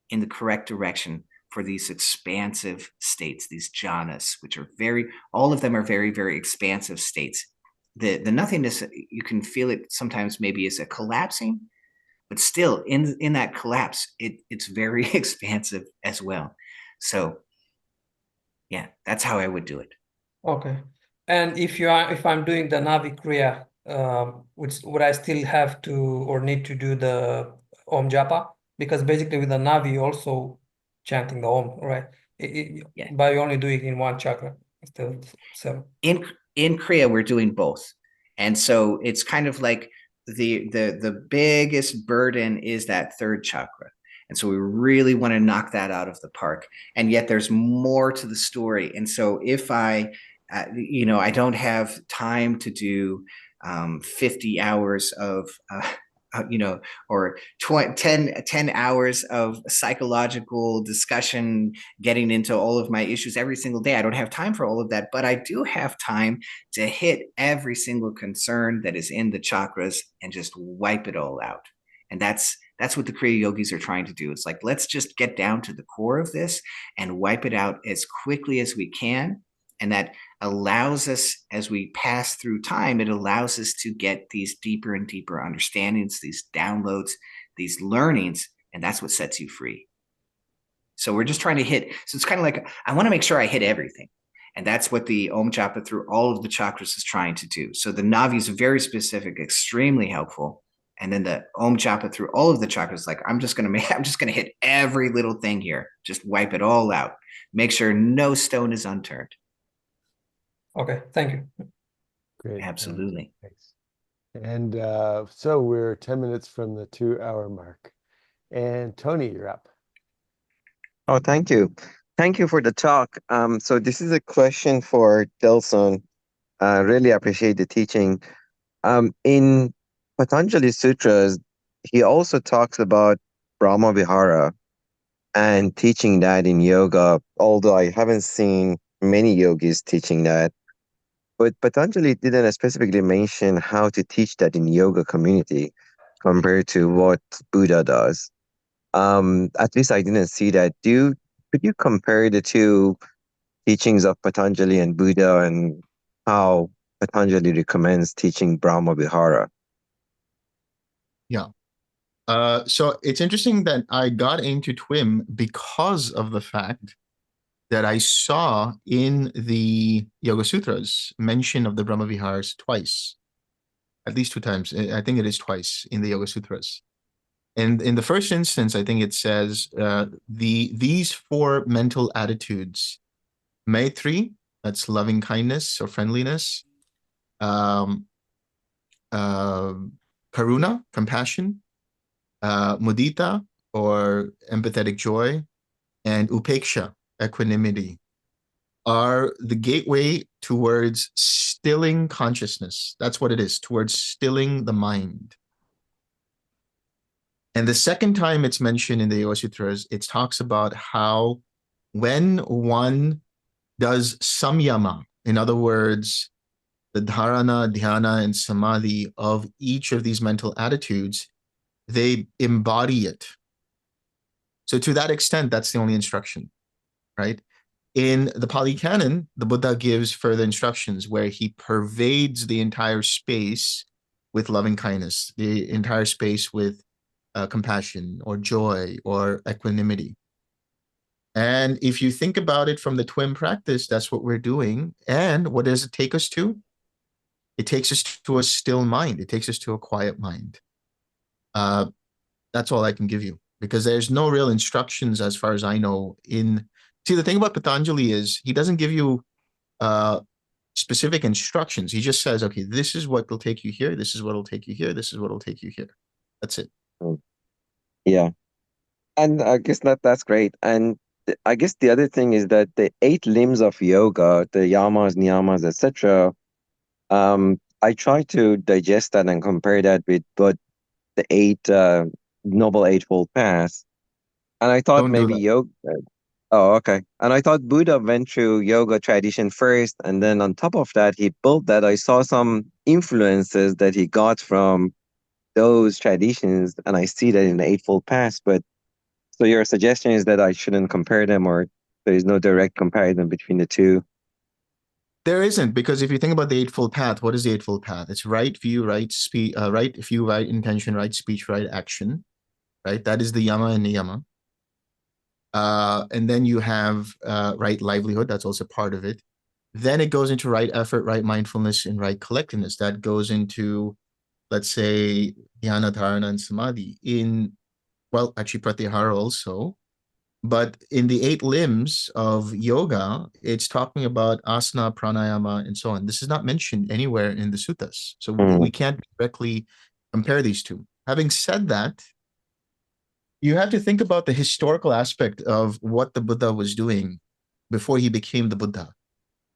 in the correct direction for these expansive states, these jhanas, which are all of them are very, very expansive states. The nothingness, you can feel it sometimes maybe as a collapsing, but still in that collapse, it's very expansive as well. So yeah, that's how I would do it. Okay. And if I'm doing the Navi Kriya, would I still have to or need to do the Om Japa? Because basically with the Navi, you're also chanting the Om, right? Yeah. But you only do it in one chakra instead of seven. In Kriya, we're doing both. And so it's kind of like the biggest burden is that third chakra. And so we really want to knock that out of the park. And yet there's more to the story. And so if I don't have time to do 50 hours of or 10 hours of psychological discussion, getting into all of my issues every single day. I don't have time for all of that, but I do have time to hit every single concern that is in the chakras and just wipe it all out. And that's what the Kriya Yogis are trying to do. It's like, let's just get down to the core of this and wipe it out as quickly as we can. And that allows us, as we pass through time, it allows us to get these deeper and deeper understandings, these downloads, these learnings, and that's what sets you free. So we're just trying to hit. So it's kind of like, I want to make sure I hit everything. And that's what the Om Japa through all of the chakras is trying to do. So the Navi is very specific, extremely helpful. And then the Om Japa through all of the chakras, like, I'm just gonna hit every little thing here. Just wipe it all out. Make sure no stone is unturned. Okay, thank you. Great. Absolutely. Thanks. And so we're 10 minutes from the 2-hour mark. And Tony, you're up. Oh, thank you. Thank you for the talk. So this is a question for Delson. I really appreciate the teaching. In Patanjali Sutras, he also talks about Brahma Vihara and teaching that in yoga, although I haven't seen many yogis teaching that. But Patanjali didn't specifically mention how to teach that in yoga community compared to what Buddha does. At least I didn't see that. Could you compare the two teachings of Patanjali and Buddha and how Patanjali recommends teaching Brahma Vihara? Yeah. So it's interesting that I got into TWIM because of the fact that I saw in the Yoga Sutras mention of the Brahma Viharas twice, at least 2 times. I think it is twice in the Yoga Sutras. And in the first instance, I think it says these 4 mental attitudes: Maitri, that's loving kindness or friendliness; Karuna, compassion; Mudita, or empathetic joy; and Upeksha, equanimity, are the gateway towards stilling consciousness. That's what it is, towards stilling the mind. And the second time it's mentioned in the Yoga Sutras, it talks about how when one does samyama, in other words, the dharana, dhyana, and samadhi of each of these mental attitudes, they embody it. So to that extent, that's the only instruction, right? In the Pali Canon, the Buddha gives further instructions where he pervades the entire space with loving kindness, the entire space with compassion or joy or equanimity. And if you think about it from the TWIM practice, that's what we're doing. And what does it take us to? It takes us to a still mind. It takes us to a quiet mind. That's all I can give you, because there's no real instructions as far as I know See, the thing about Patanjali is he doesn't give you specific instructions. He just says, okay, this is what will take you here. This is what will take you here. This is what will take you here. That's it. Yeah. And I guess that's great. And I guess the other thing is that the 8 limbs of yoga, the yamas, niyamas, etc., I try to digest that and compare that with the 8 Noble Eightfold Paths. And I thought Don't do maybe that. yoga. Oh, okay. And I thought Buddha went through yoga tradition first, and then on top of that, he built that. I saw some influences that he got from those traditions, and I see that in the Eightfold Path. But so your suggestion is that I shouldn't compare them, or there is no direct comparison between the two? There isn't, because if you think about the Eightfold Path, what is the Eightfold Path? It's right view, right speech, right view, right intention, right speech, right action, right? That is the yama and niyama. And then you have right livelihood. That's also part of it. Then it goes into right effort, right mindfulness, and right collectedness. That goes into, let's say, dhyana, dharana, and samadhi. Actually pratyahara also. But in the 8 limbs of yoga, it's talking about asana, pranayama, and so on. This is not mentioned anywhere in the suttas. So we can't directly compare these two. Having said that, you have to think about the historical aspect of what the Buddha was doing before he became the Buddha.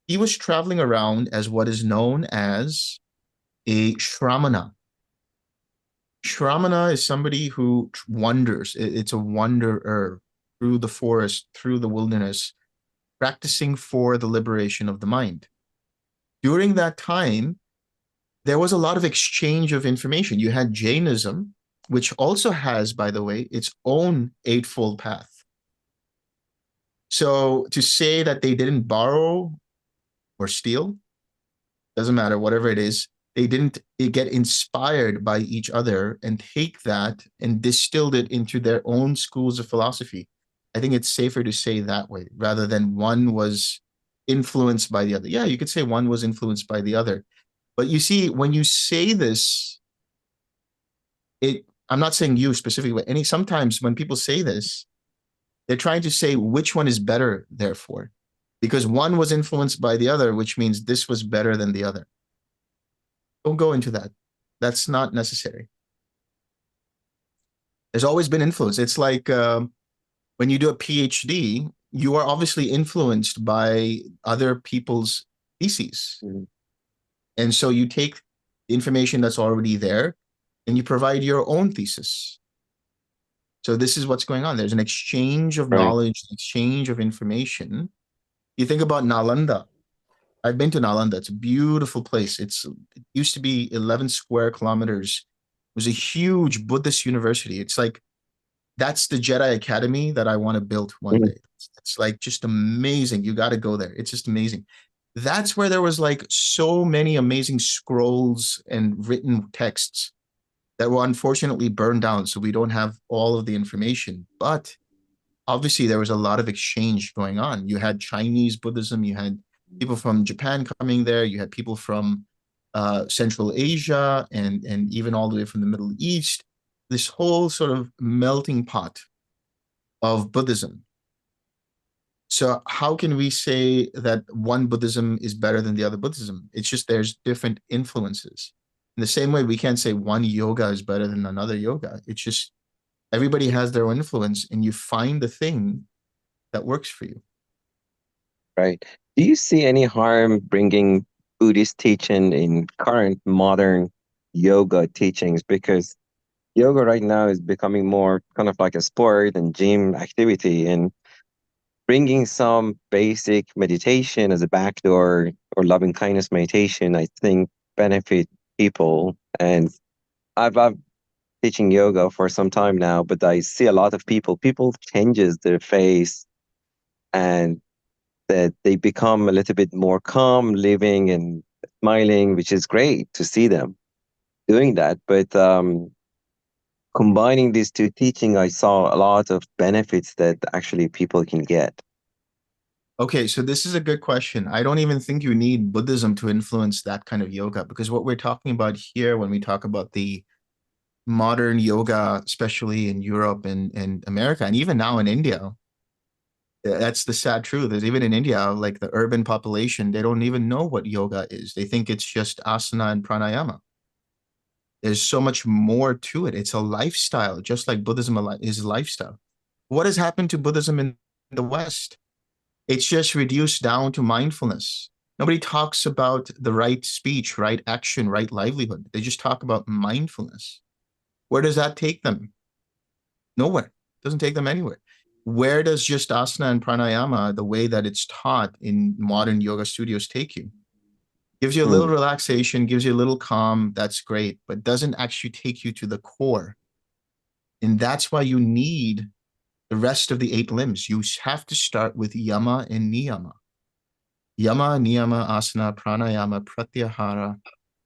He was traveling around as what is known as a Shramana. Shramana is somebody who wanders. It's a wanderer through the forest, through the wilderness, practicing for the liberation of the mind. During that time, there was a lot of exchange of information. You had Jainism, which also has, by the way, its own eightfold path. So to say that they didn't borrow or steal, doesn't matter, whatever it is, they didn't get inspired by each other and take that and distilled it into their own schools of philosophy. I think it's safer to say that way rather than one was influenced by the other. Yeah, you could say one was influenced by the other. But you see, when you say this, I'm not saying you specifically, but sometimes when people say this, they're trying to say which one is better, therefore, because one was influenced by the other, which means this was better than the other. Don't go into that. That's not necessary. There's always been influence. It's like when you do a PhD, you are obviously influenced by other people's theses. Mm-hmm. And so you take the information that's already there and you provide your own thesis. So this is what's going on. There's an exchange of knowledge, an exchange of information. You think about Nalanda. I've been to Nalanda. It's a beautiful place. It used to be 11 square kilometers. It was a huge Buddhist university. It's like, that's the Jedi Academy that I want to build one day. It's like just amazing. You got to go there. It's just amazing. That's where there was like so many amazing scrolls and written texts that were unfortunately burned down. So we don't have all of the information, but obviously there was a lot of exchange going on. You had Chinese Buddhism, you had people from Japan coming there, you had people from Central Asia and even all the way from the Middle East, this whole sort of melting pot of Buddhism. So how can we say that one Buddhism is better than the other Buddhism? It's just there's different influences. In the same way, we can't say one yoga is better than another yoga. It's just everybody has their own influence and you find the thing that works for you. Right. Do you see any harm bringing Buddhist teaching in current modern yoga teachings? Because yoga right now is becoming more kind of like a sport and gym activity, and bringing some basic meditation as a backdoor or loving kindness meditation, I think benefit people. And I've teaching yoga for some time now, but I see a lot of people changes their face and that they become a little bit more calm, living and smiling, which is great to see them doing that. But combining these two teaching, I saw a lot of benefits that actually people can get. Okay, so this is a good question. I don't even think you need Buddhism to influence that kind of yoga, because what we're talking about here when we talk about the modern yoga, especially in Europe and America, and even now in India, that's the sad truth. Is even in India, like the urban population, they don't even know what yoga is. They think it's just asana and pranayama. There's so much more to it. It's a lifestyle, just like Buddhism is a lifestyle. What has happened to Buddhism in the West? It's just reduced down to mindfulness. Nobody talks about the right speech, right action, right livelihood. They just talk about mindfulness. Where does that take them? Nowhere. It doesn't take them anywhere. Where does just asana and pranayama, the way that it's taught in modern yoga studios, take you? Gives you a little relaxation, gives you a little calm. That's great, but doesn't actually take you to the core. And that's why you need the rest of the 8 limbs. You have to start with yama and niyama. Yama, niyama, asana, pranayama, pratyahara,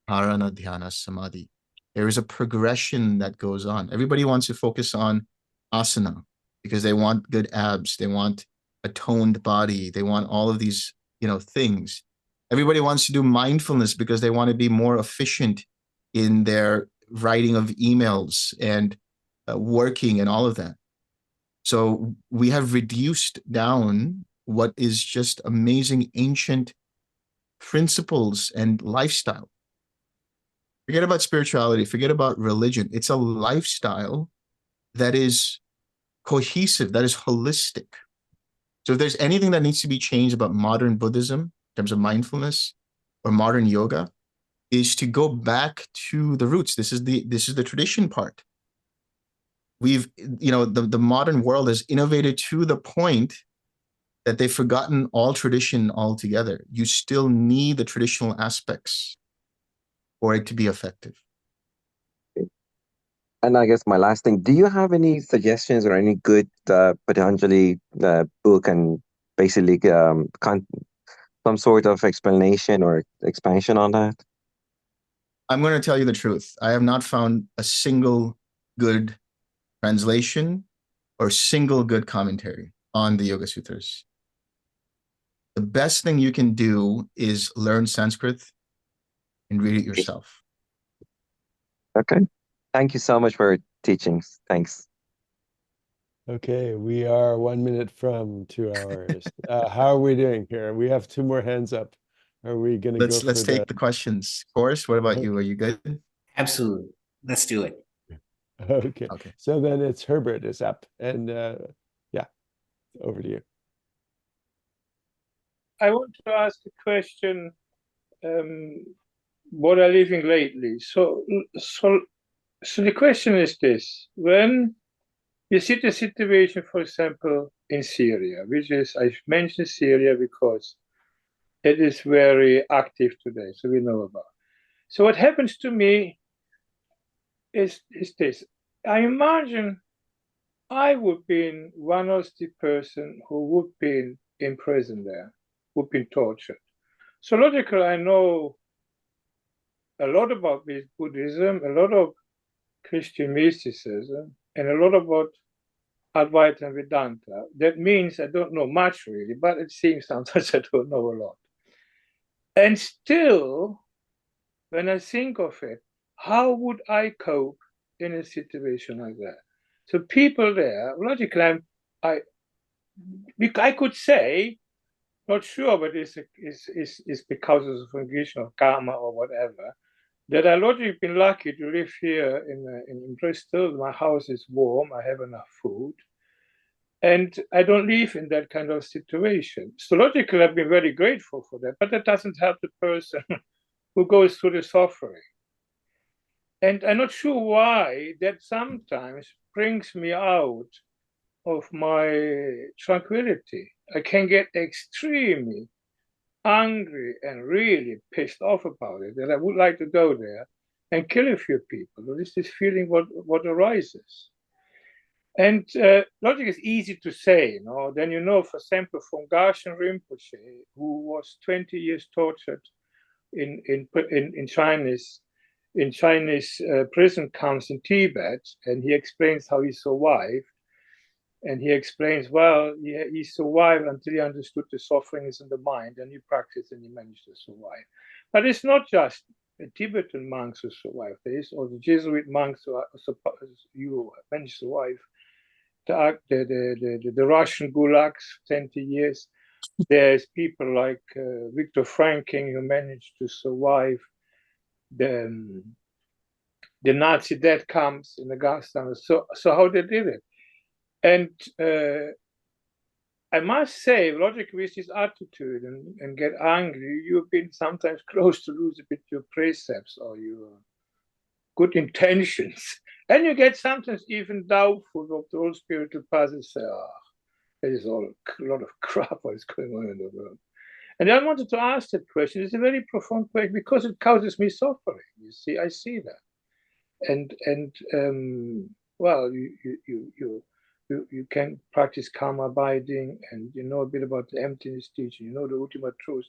dharana, dhyana, samadhi. There is a progression that goes on. Everybody wants to focus on asana because they want good abs. They want a toned body. They want all of these, things. Everybody wants to do mindfulness because they want to be more efficient in their writing of emails and working and all of that. So we have reduced down what is just amazing ancient principles and lifestyle. Forget about spirituality, forget about religion. It's a lifestyle that is cohesive, that is holistic. So if there's anything that needs to be changed about modern Buddhism in terms of mindfulness or modern yoga, is to go back to the roots. This is the tradition part. We've, the modern world has innovated to the point that they've forgotten all tradition altogether. You still need the traditional aspects for it to be effective. And I guess my last thing, do you have any suggestions or any good Patanjali book and basically some sort of explanation or expansion on that? I'm going to tell you the truth. I have not found a single good translation or single good commentary on the Yoga Sutras. The best thing you can do is learn Sanskrit and read it yourself. Okay. Thank you so much for your teachings. Thanks. Okay, we are 1 minute from 2 hours. How are we doing here? We have 2 more hands up. Are we going to go Let's for take the questions. Forrest, what about you? Are you good? Absolutely. Let's do it. Okay. Okay. So then it's Herbert is up, and yeah, over to you. I want to ask a question. What are living lately? So the question is this: when you see the situation, for example, in Syria, which is, I mentioned Syria because it is very active today, so we know about. So what happens to me is this: I imagine I would be one of the person who would be in prison there, would be tortured. So logically, I know a lot about Buddhism, a lot of Christian mysticism, and a lot about Advaita and Vedanta. That means I don't know much really, but it seems sometimes I don't know a lot. And still, when I think of it, how would I cope in a situation like that? So people there, logically, I could say, not sure, but it's because of the function of karma or whatever, that I logically been lucky to live here in Bristol. My house is warm, I have enough food, and I don't live in that kind of situation. So logically, I've been very grateful for that, but that doesn't help the person who goes through the suffering. And I'm not sure why that sometimes brings me out of my tranquility. I can get extremely angry and really pissed off about it, that I would like to go there and kill a few people. There is this feeling what arises. And logic is easy to say, Then for example, from Garshan Rinpoche, who was 20 years tortured in Chinese prison camps in Tibet, and he explains how he survived. And he explains, well, he survived until he understood the suffering is in the mind, and he practiced and he managed to survive. But it's not just the Tibetan monks who survive. There is also Jesuit monks who managed to survive. The Russian gulags, 20 years. There's people like Viktor Frankl who managed to survive the Nazi death camps in the gas chambers. So how they did it. And I must say, logic with this attitude and get angry, you've been sometimes close to lose a bit your precepts or your good intentions. And you get sometimes even doubtful of the whole spiritual path and say, it is all a lot of crap what is going on in the world. And I wanted to ask that question. It's a very profound question because it causes me suffering. You see, I see that. And well, you can practice calm abiding, and you know a bit about the emptiness teaching. You know the ultimate truth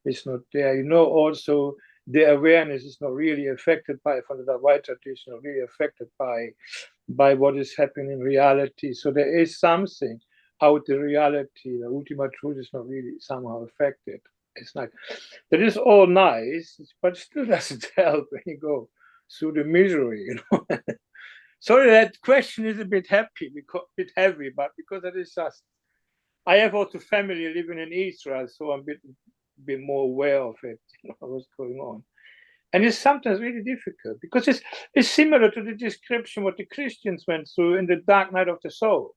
is not there. You know also the awareness is not really affected by, from the white tradition, not really affected by what is happening in reality. So there is something out the reality. The ultimate truth is not really somehow affected. It's like that is all nice, but still doesn't help when you go through the misery. Sorry, that question is a bit heavy, but because it is just, I have also family living in Israel, so I'm a bit more aware of it, what's going on. And it's sometimes really difficult because it's similar to the description what the Christians went through in the dark night of the soul.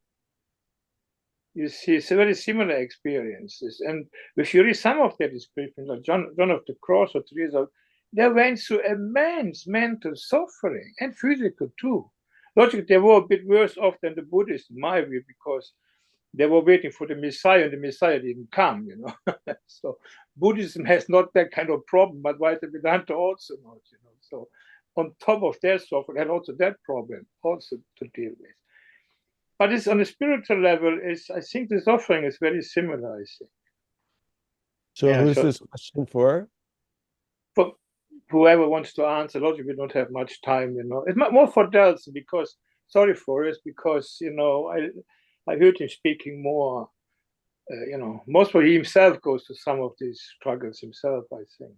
You see, it's a very similar experiences. And if you read some of their descriptions, like John of the Cross or Teresa, they went through immense mental suffering and physical too. Logically, they were a bit worse off than the Buddhists, in my view, because they were waiting for the Messiah, and the Messiah didn't come, you know. So Buddhism has not that kind of problem, but Advaita Vedanta also not, you know. So on top of their suffering, and also that problem also to deal with. But it's on a spiritual level, I think the suffering is very similar, I think. So Yeah, who's so this question for? for whoever wants to answer, logically we don't have much time, you know. It's more for Delson, because, sorry, Forrest, because, you know, I heard him speaking more, you know, most of he himself goes to some of these struggles himself, I think.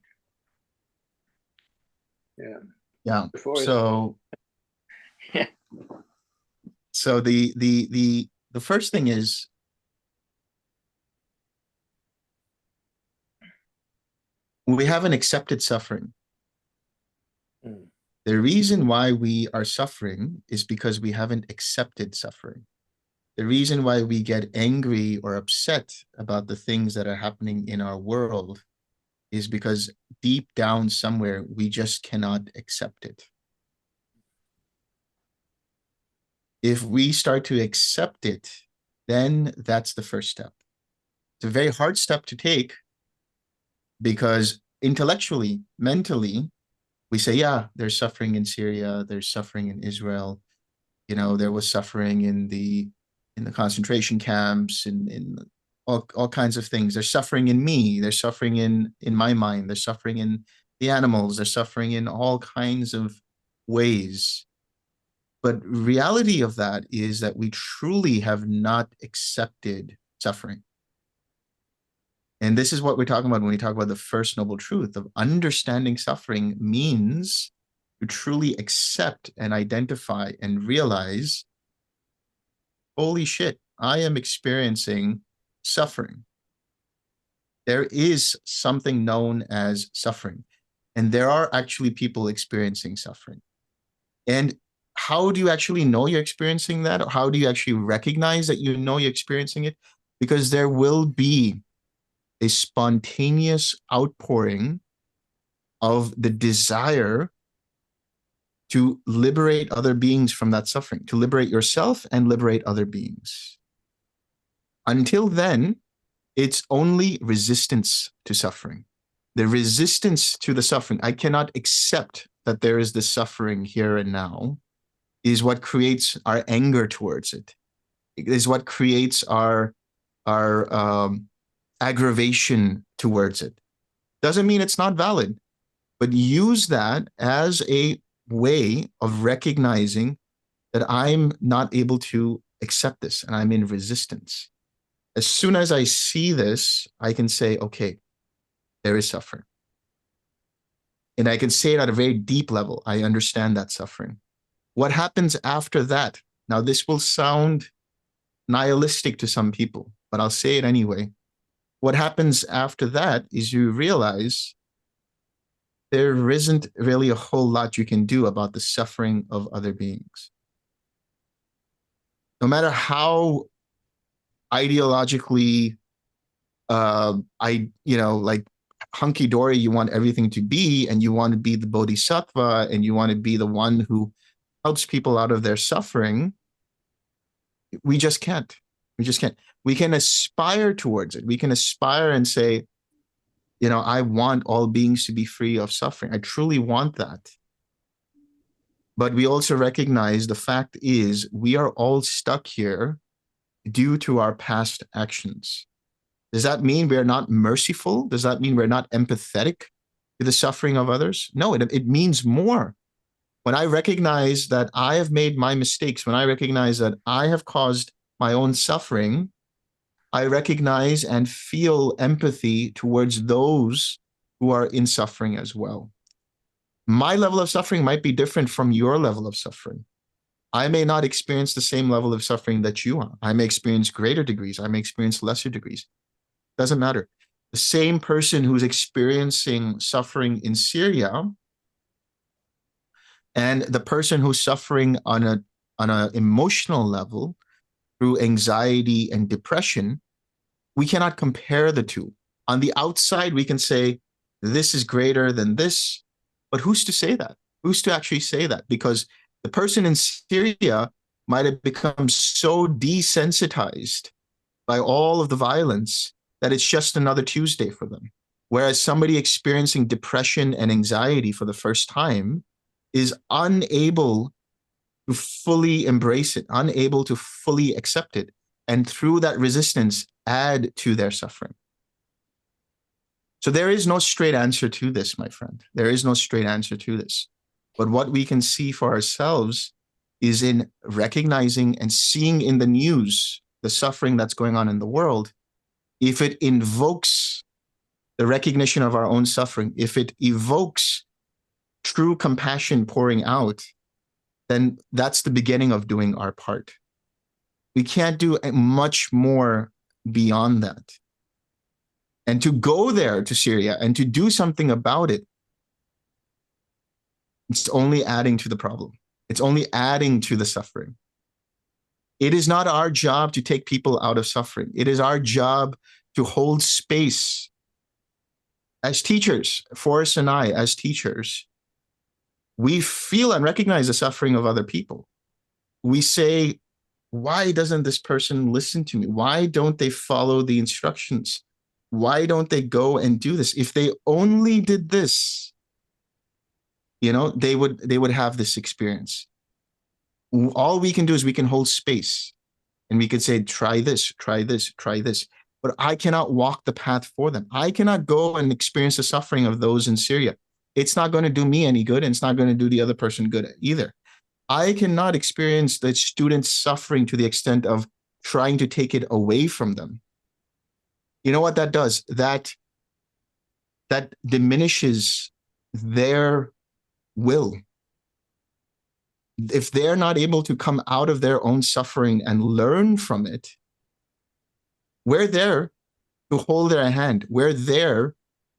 Yeah. Yeah. Forrest. So, Yeah. so the first thing is, we haven't accepted suffering. Mm. The reason why we are suffering is because we haven't accepted suffering. The reason why we get angry or upset about the things that are happening in our world is because deep down somewhere, we just cannot accept it. If we start to accept it, then that's the first step. It's a very hard step to take, because intellectually, mentally, we say, yeah, there's suffering in Syria, there's suffering in Israel, you know, there was suffering in the concentration camps, in all kinds of things. There's suffering in me, there's suffering in my mind, there's suffering in the animals, there's suffering in all kinds of ways. But reality of that is that we truly have not accepted suffering. And this is what we're talking about when we talk about the first noble truth of understanding suffering means to truly accept and identify and realize, holy shit, I am experiencing suffering. There is something known as suffering, and there are actually people experiencing suffering. And how do you actually know you're experiencing that? Or how do you actually recognize that you know you're experiencing it? Because there will be a spontaneous outpouring of the desire to liberate other beings from that suffering, to liberate yourself and liberate other beings. Until then, it's only resistance to suffering. The resistance to the suffering, I cannot accept that there is this suffering here and now, is what creates our anger towards it. It is what creates our aggravation towards it. Doesn't mean it's not valid, but use that as a way of recognizing that I'm not able to accept this and I'm in resistance. As soon as I see this, I can say, okay, there is suffering. And I can say it at a very deep level. I understand that suffering. What happens after that? Now, this will sound nihilistic to some people, but I'll say it anyway. What happens after that is you realize there isn't really a whole lot you can do about the suffering of other beings. No matter how ideologically, like hunky-dory you want everything to be, and you want to be the bodhisattva, and you want to be the one who helps people out of their suffering, we just can't. We just can't. We can aspire towards it. We can aspire and say, you know, I want all beings to be free of suffering. I truly want that. But we also recognize the fact is we are all stuck here due to our past actions. Does that mean we're not merciful? Does that mean we're not empathetic to the suffering of others? No, it means more. When I recognize that I have made my mistakes, when I recognize that I have caused my own suffering, I recognize and feel empathy towards those who are in suffering as well. My level of suffering might be different from your level of suffering. I may not experience the same level of suffering that you are. I may experience greater degrees. I may experience lesser degrees. Doesn't matter. The same person who's experiencing suffering in Syria and the person who's suffering on an emotional level through anxiety and depression, we cannot compare the two. On the outside, we can say, this is greater than this. But who's to say that? Who's to actually say that? Because the person in Syria might have become so desensitized by all of the violence that it's just another Tuesday for them. Whereas somebody experiencing depression and anxiety for the first time is unable to fully embrace it, unable to fully accept it, and through that resistance, add to their suffering. So there is no straight answer to this, my friend. There is no straight answer to this. But what we can see for ourselves is in recognizing and seeing in the news the suffering that's going on in the world. If it invokes the recognition of our own suffering, if it evokes true compassion pouring out, then that's the beginning of doing our part. We can't do much more beyond that. And to go there to Syria and to do something about it, it's only adding to the problem. It's only adding to the suffering. It is not our job to take people out of suffering. It is our job to hold space. As teachers, Forrest and I, as teachers, we feel and recognize the suffering of other people. We say, why doesn't this person listen to me? Why don't they follow the instructions? Why don't they go and do this? If they only did this, you know, they would have this experience. All we can do is we can hold space and we could say, try this, try this, try this. But I cannot walk the path for them. I cannot go and experience the suffering of those in Syria. It's not going to do me any good, and it's not going to do the other person good either. I cannot experience the students' suffering to the extent of trying to take it away from them. You know what that does? That diminishes their will. If they're not able to come out of their own suffering and learn from it, we're there to hold their hand. We're there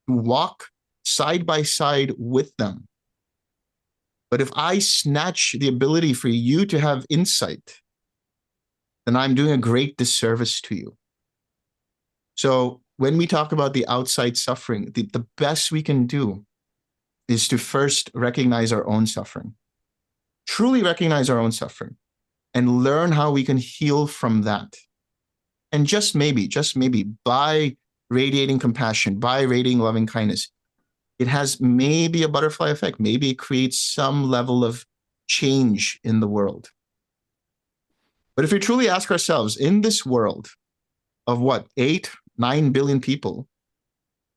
to walk side by side with them. But if I snatch the ability for you to have insight, then I'm doing a great disservice to you. So when we talk about the outside suffering, the best we can do is to first recognize our own suffering, truly recognize our own suffering, and learn how we can heal from that. And just maybe by radiating compassion, by radiating loving kindness, it has maybe a butterfly effect. Maybe it creates some level of change in the world. But if we truly ask ourselves, in this world of what, 8-9 billion people,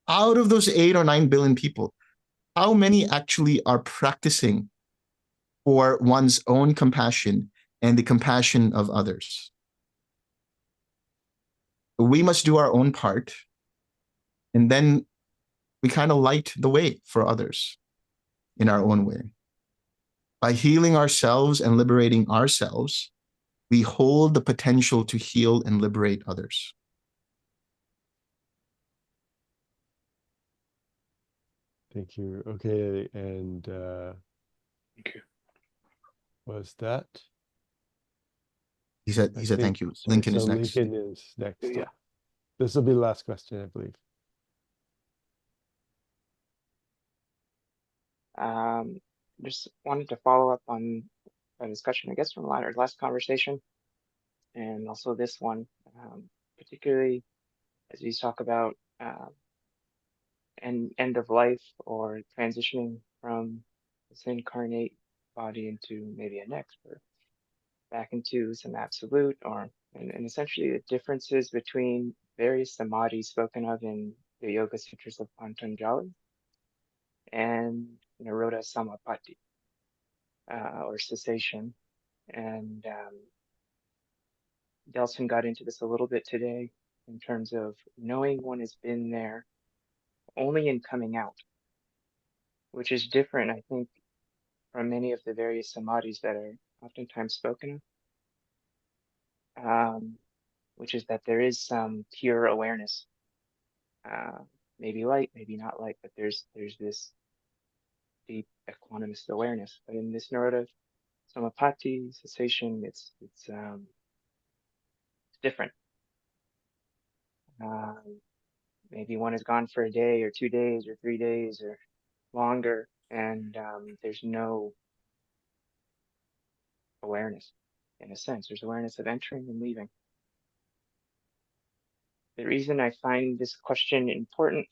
out of those 8 or 9 billion people, how many actually are practicing for one's own compassion and the compassion of others? We must do our own part, and then we kind of light the way for others in our own way. By healing ourselves and liberating ourselves, we hold the potential to heal and liberate others. Thank you. Okay, and Thank you. was that? He said, thank you. Lincoln is next. Lincoln is next. Yeah. This will be the last question, I believe. Just wanted to follow up on a discussion, I guess, from our last conversation, and also this one, particularly as we talk about end of life or transitioning from this incarnate body into maybe a next, or back into some absolute, or and essentially the differences between various samadhis spoken of in the Yoga Sutras of Patanjali and Nirodha Samapatti, or cessation. And Delson got into this a little bit today in terms of knowing one has been there only in coming out, which is different, I think, from many of the various samadhis that are oftentimes spoken of, which is that there is some pure awareness, maybe light, maybe not light, but there's this deep equanimous awareness. But in this Nirodha Samapatti cessation, it's different. Maybe one is gone for a day or 2 days or 3 days or longer, and there's no awareness. In a sense, there's awareness of entering and leaving. The reason I find this question important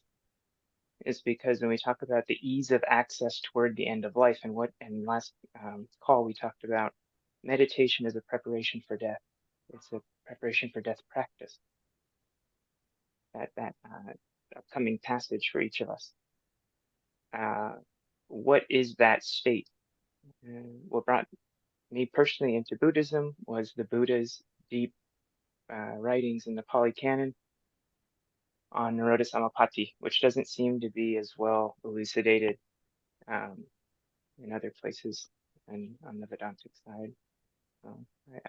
is because when we talk about the ease of access toward the end of life, and last call we talked about meditation as a preparation for death. It's a preparation for death practice. That upcoming passage for each of us. What is that state? What brought me personally into Buddhism was the Buddha's deep writings in the Pali Canon on Nirodha Samapatti, which doesn't seem to be as well elucidated in other places and on the Vedantic side.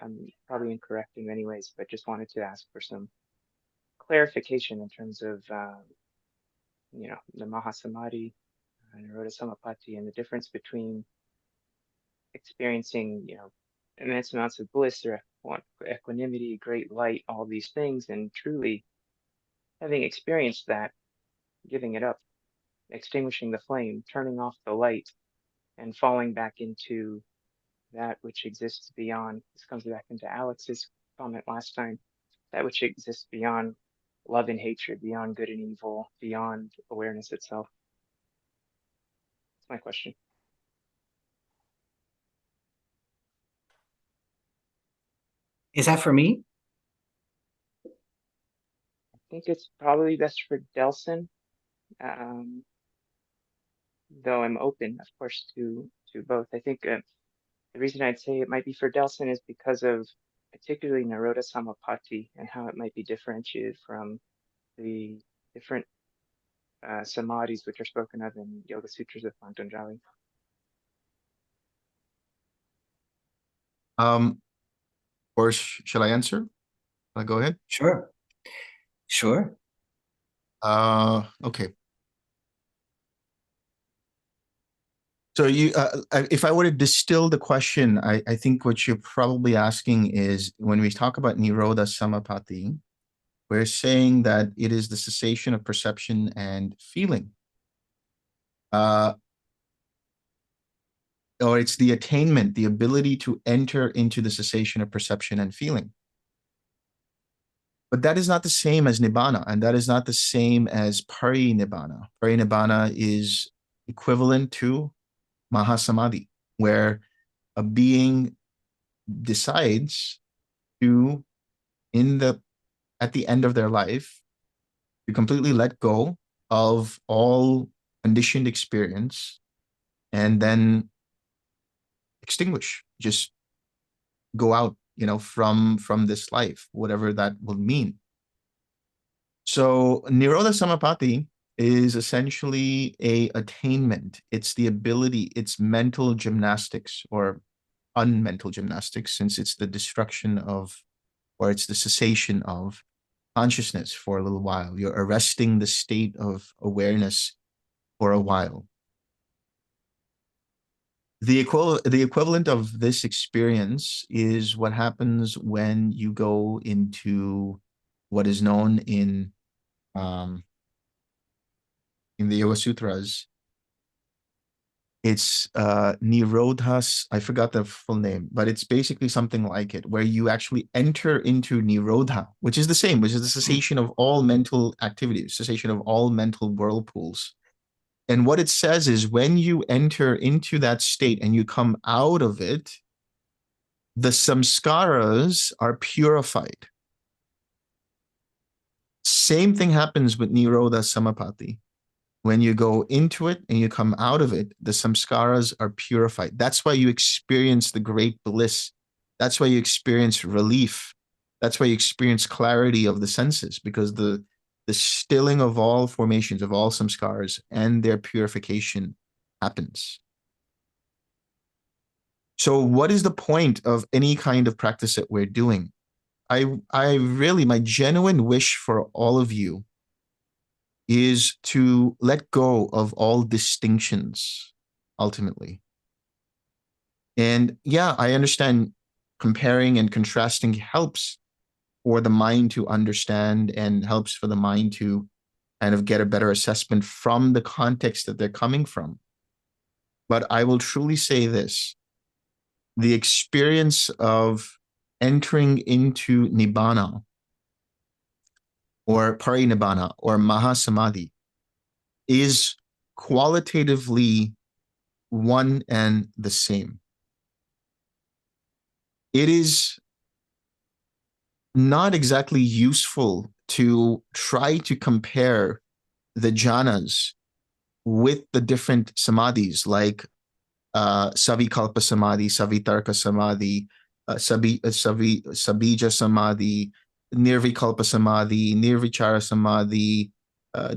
I'm probably incorrect in many ways, but just wanted to ask for some clarification in terms of the Mahasamadhi, Nirodha Samapatti, and the difference between experiencing immense amounts of bliss or equanimity, great light, all these things, and truly having experienced that, giving it up, extinguishing the flame, turning off the light, and falling back into that which exists beyond. This comes back into Alex's comment last time, that which exists beyond love and hatred, beyond good and evil, beyond awareness itself. That's my question. Is that for me? I think it's probably best for Delson, though I'm open, of course, to both. I think the reason I'd say it might be for Delson is because of particularly Nirodha Samapatti and how it might be differentiated from the different samadhis which are spoken of in Yoga Sutras of Patanjali. Or shall I answer? I'll go ahead. Sure. Okay. So if I were to distill the question, I think what you're probably asking is, when we talk about Nirodha Samapatti, we're saying that it is the cessation of perception and feeling. Or it's the attainment, the ability to enter into the cessation of perception and feeling. But that is not the same as Nibbana, and that is not the same as Parinibbana. Parinibbana is equivalent to Mahasamadhi, where a being decides to, at the end of their life, to completely let go of all conditioned experience and then extinguish, just go out, from this life, whatever that will mean. So Nirodha Samapatti is essentially a attainment. It's the ability, it's mental gymnastics or unmental gymnastics, since it's the destruction of, or it's the cessation of consciousness for a little while. You're arresting the state of awareness for a while. The equivalent of this experience is what happens when you go into what is known in the Yoga Sutras. It's Nirodhas, I forgot the full name, but it's basically something like it, where you actually enter into Nirodha, which is the same, which is the cessation of all mental activities, cessation of all mental whirlpools. And what it says is, when you enter into that state and you come out of it, the samskaras are purified. Same thing happens with Nirodha Samapatti. When you go into it and you come out of it, the samskaras are purified. That's why you experience the great bliss. That's why you experience relief. That's why you experience clarity of the senses, because the stilling of all formations, of all samskaras, and their purification happens. So what is the point of any kind of practice that we're doing? I really, my genuine wish for all of you is to let go of all distinctions, ultimately. And yeah, I understand comparing and contrasting helps for the mind to understand and helps for the mind to kind of get a better assessment from the context that they're coming from. But I will truly say this: the experience of entering into Nibbana or Parinibbana or Mahasamadhi is qualitatively one and the same. It is not exactly useful to try to compare the jhanas with the different samadhis, like Savikalpa Samadhi, Savitarka Samadhi, Sabija Samadhi, Nirvikalpa Samadhi, Nirvichara Samadhi,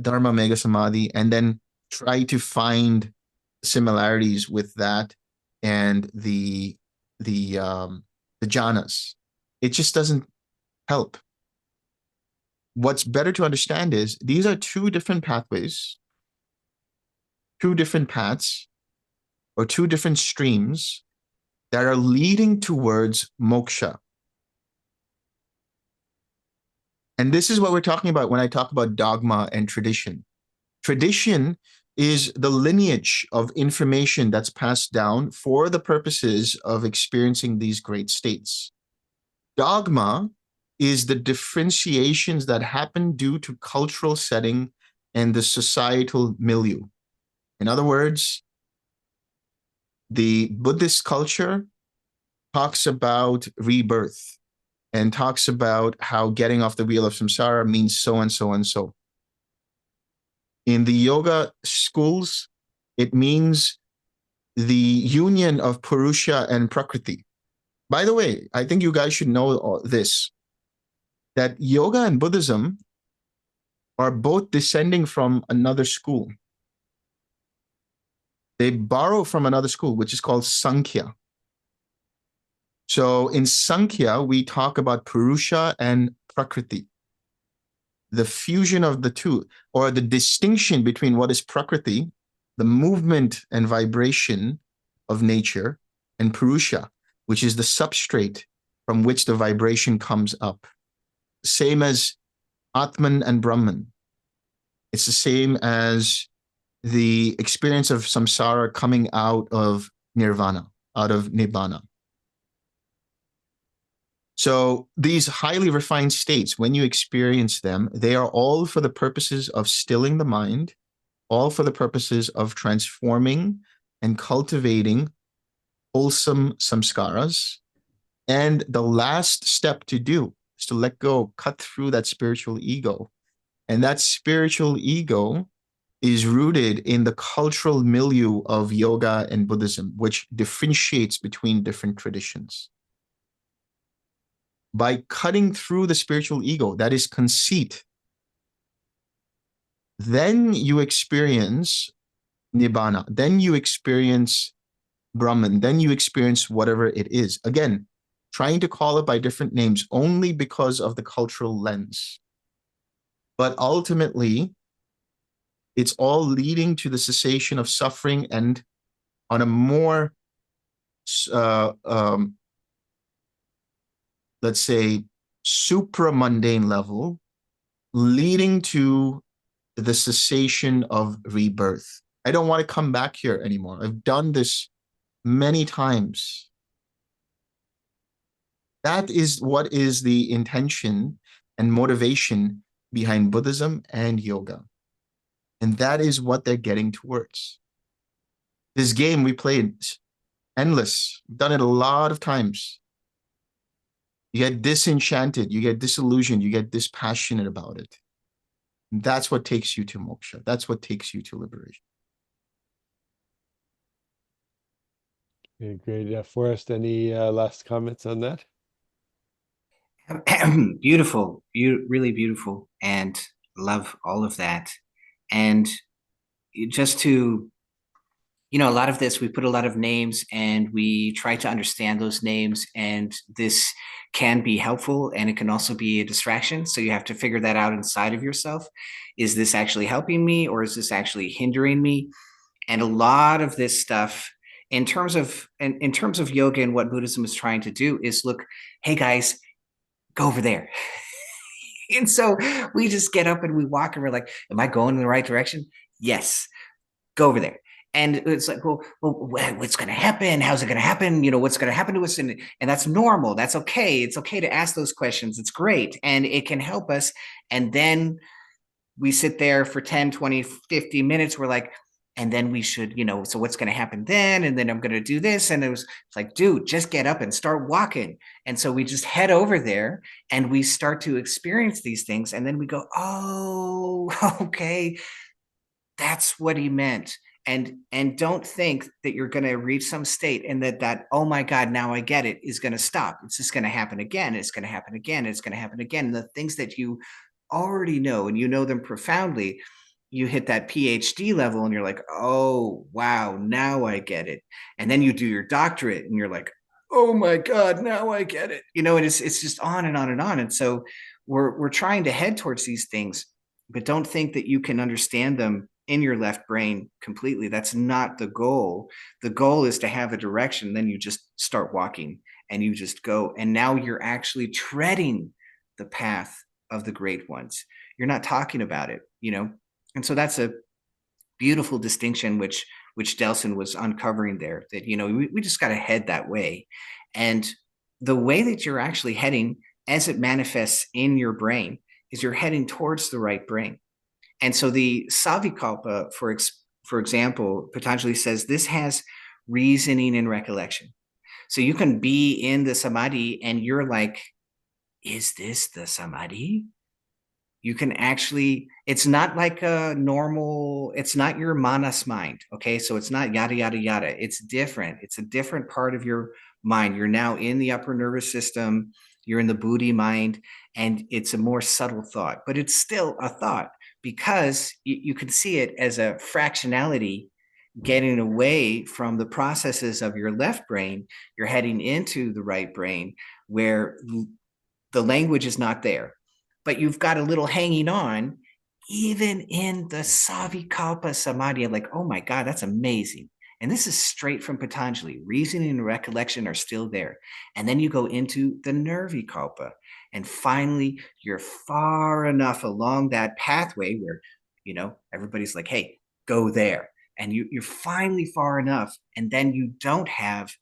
Dharma Mega Samadhi, and then try to find similarities with that and the jhanas. It just doesn't help. What's better to understand is these are two different pathways, two different paths, or two different streams that are leading towards moksha. And this is what we're talking about when I talk about dogma and tradition. Tradition is the lineage of information that's passed down for the purposes of experiencing these great states. Dogma is the differentiations that happen due to cultural setting and the societal milieu. In other words, the Buddhist culture talks about rebirth and talks about how getting off the wheel of samsara means so and so and so. In the yoga schools, it means the union of Purusha and Prakriti. By the way, I think you guys should know this, that yoga and Buddhism are both descending from another school. They borrow from another school, which is called Sankhya. So in Sankhya, we talk about Purusha and Prakriti. The fusion of the two, or the distinction between what is Prakriti, the movement and vibration of nature, and Purusha, which is the substrate from which the vibration comes up. Same as Atman and Brahman. It's the same as the experience of samsara coming out of nirvana, out of nibbana. So these highly refined states, when you experience them, they are all for the purposes of stilling the mind, all for the purposes of transforming and cultivating wholesome samskaras. And the last step to do is to let go, cut through that spiritual ego. And that spiritual ego is rooted in the cultural milieu of yoga and Buddhism, which differentiates between different traditions. By cutting through the spiritual ego, that is conceit, then you experience Nibbana, then you experience Brahman, then you experience whatever it is. Again, trying to call it by different names only because of the cultural lens. But ultimately, it's all leading to the cessation of suffering, and on a more, let's say, supra-mundane level, leading to the cessation of rebirth. I don't want to come back here anymore. I've done this many times. That is what is the intention and motivation behind Buddhism and yoga. And that is what they're getting towards. This game we played, endless. We've done it a lot of times. You get disenchanted, you get disillusioned, you get dispassionate about it. And that's what takes you to moksha. That's what takes you to liberation. Okay, great. Forrest, any last comments on that? Beautiful, really beautiful, and love all of that. And just to, a lot of this, we put a lot of names and we try to understand those names, and this can be helpful and it can also be a distraction. So you have to figure that out inside of yourself. Is this actually helping me, or is this actually hindering me? And a lot of this stuff, in terms of yoga and what Buddhism is trying to do, is look, hey guys, go over there. And so we just get up and we walk and we're like, am I going in the right direction? Yes, go over there. And it's like, well, what's going to happen? How's it going to happen? You know, what's going to happen to us? And that's normal. That's okay. It's okay to ask those questions. It's great. And it can help us. And then we sit there for 10, 20, 50 minutes. We're like, and then we should, you know, so what's going to happen then? And then I'm going to do this. And it's like, dude, just get up and start walking. And so we just head over there and we start to experience these things. And then we go, oh, okay, that's what he meant. And don't think that you're going to reach some state and that oh my God, now I get it, is going to stop. It's just going to happen again. It's going to happen again. It's going to happen again. And the things that you already know and you know them profoundly, you hit that PhD level and you're like, oh wow, now I get it. And then you do your doctorate and you're like, oh my God, now I get it. You know, and it's just on and on and on. And so we're trying to head towards these things, but don't think that you can understand them in your left brain completely. That's not the goal. The goal is to have a direction. Then you just start walking and you just go. And now you're actually treading the path of the great ones. You're not talking about it, you know? And so that's a beautiful distinction, which Delson was uncovering there, that, you know, we just got to head that way. And the way that you're actually heading as it manifests in your brain is you're heading towards the right brain. And so the Savikalpa, for example, Patanjali says this has reasoning and recollection. So you can be in the samadhi and you're like, is this the samadhi? You can actually, it's not like a normal, it's not your manas mind. Okay. So it's not yada, yada, yada. It's different. It's a different part of your mind. You're now in the upper nervous system. You're in the buddhi mind, and it's a more subtle thought, but it's still a thought, because you can see it as a fractionality getting away from the processes of your left brain. You're heading into the right brain where the language is not there, but you've got a little hanging on, even in the Savikalpa Samadhi. I'm like, oh my God, that's amazing. And this is straight from Patanjali. Reasoning and recollection are still there. And then you go into the Nirvikalpa. And finally, you're far enough along that pathway where, you know, everybody's like, hey, go there. And you're finally far enough. And then you don't have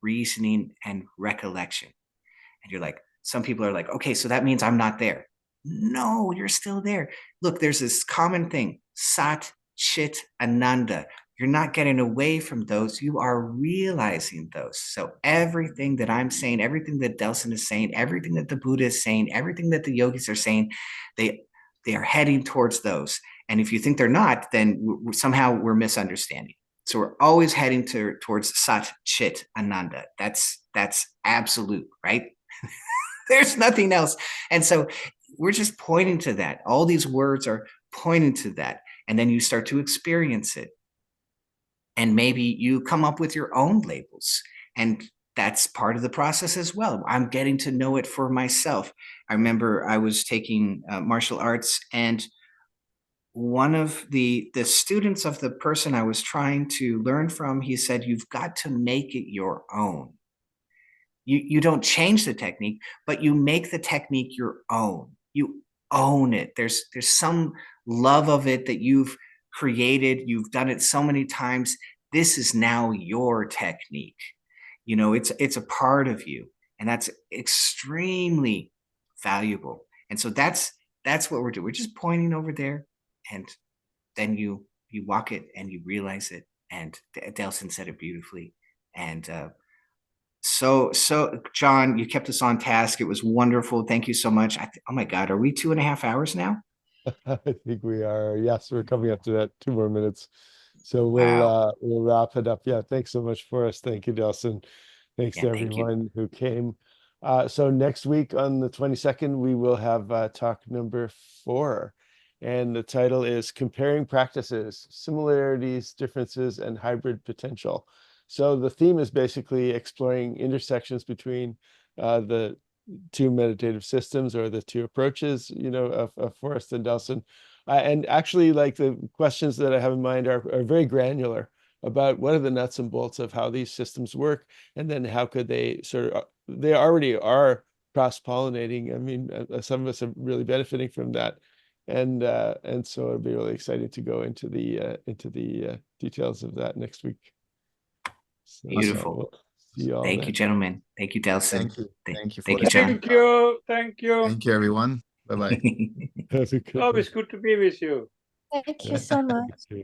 reasoning and recollection. And you're like, some people are like, okay, so that means I'm not there. No, you're still there. Look, there's this common thing, Sat, Chit, Ananda. You're not getting away from those. You are realizing those. So everything that I'm saying, everything that Delson is saying, everything that the Buddha is saying, everything that the yogis are saying, they are heading towards those. And if you think they're not, then somehow we're misunderstanding. So we're always heading towards Sat, Chit, Ananda. That's absolute, right? There's nothing else. And so we're just pointing to that. All these words are pointing to that. And then you start to experience it. And maybe you come up with your own labels. And that's part of the process as well. I'm getting to know it for myself. I remember I was taking martial arts, and one of the students of the person I was trying to learn from, he said, you've got to make it your own. You don't change the technique, but you make the technique your own. You own it. There's some love of it that you've created. You've done it so many times. This is now your technique. You know, it's a part of you, and that's extremely valuable. And so that's what we're doing. We're just pointing over there, and then you walk it and you realize it. And Delson said it beautifully. And so John, you kept us on task. It was wonderful. Thank you so much. Oh my God, are we 2.5 hours now? I think we are. Yes, we're coming up to that. 2 more minutes. So Wow. we'll wrap it up. Yeah, thanks so much, Forrest. Thank you, Delson. Thanks Yeah, to thank you. everyone who came. So next week on the 22nd, we will have talk number 4. And the title is Comparing Practices, Similarities, Differences, and Hybrid Potential. So the theme is basically exploring intersections between the 2 meditative systems, or the 2 approaches, you know, of Forrest and Delson. And actually, like, the questions that I have in mind are very granular about what are the nuts and bolts of how these systems work, and then how could they they already are cross-pollinating. I mean, some of us are really benefiting from that. And so it'll be really exciting to go into the details of that next week. So, Beautiful. we'll see you all Thank then. you, gentlemen. Thank you, Delson. Thank you. Thank you, Thank you, Forrest. John. Thank you. Thank you. Thank you, everyone. Bye-bye. Have a good Always one. good to be with you. Thank you Yeah, so much. you too.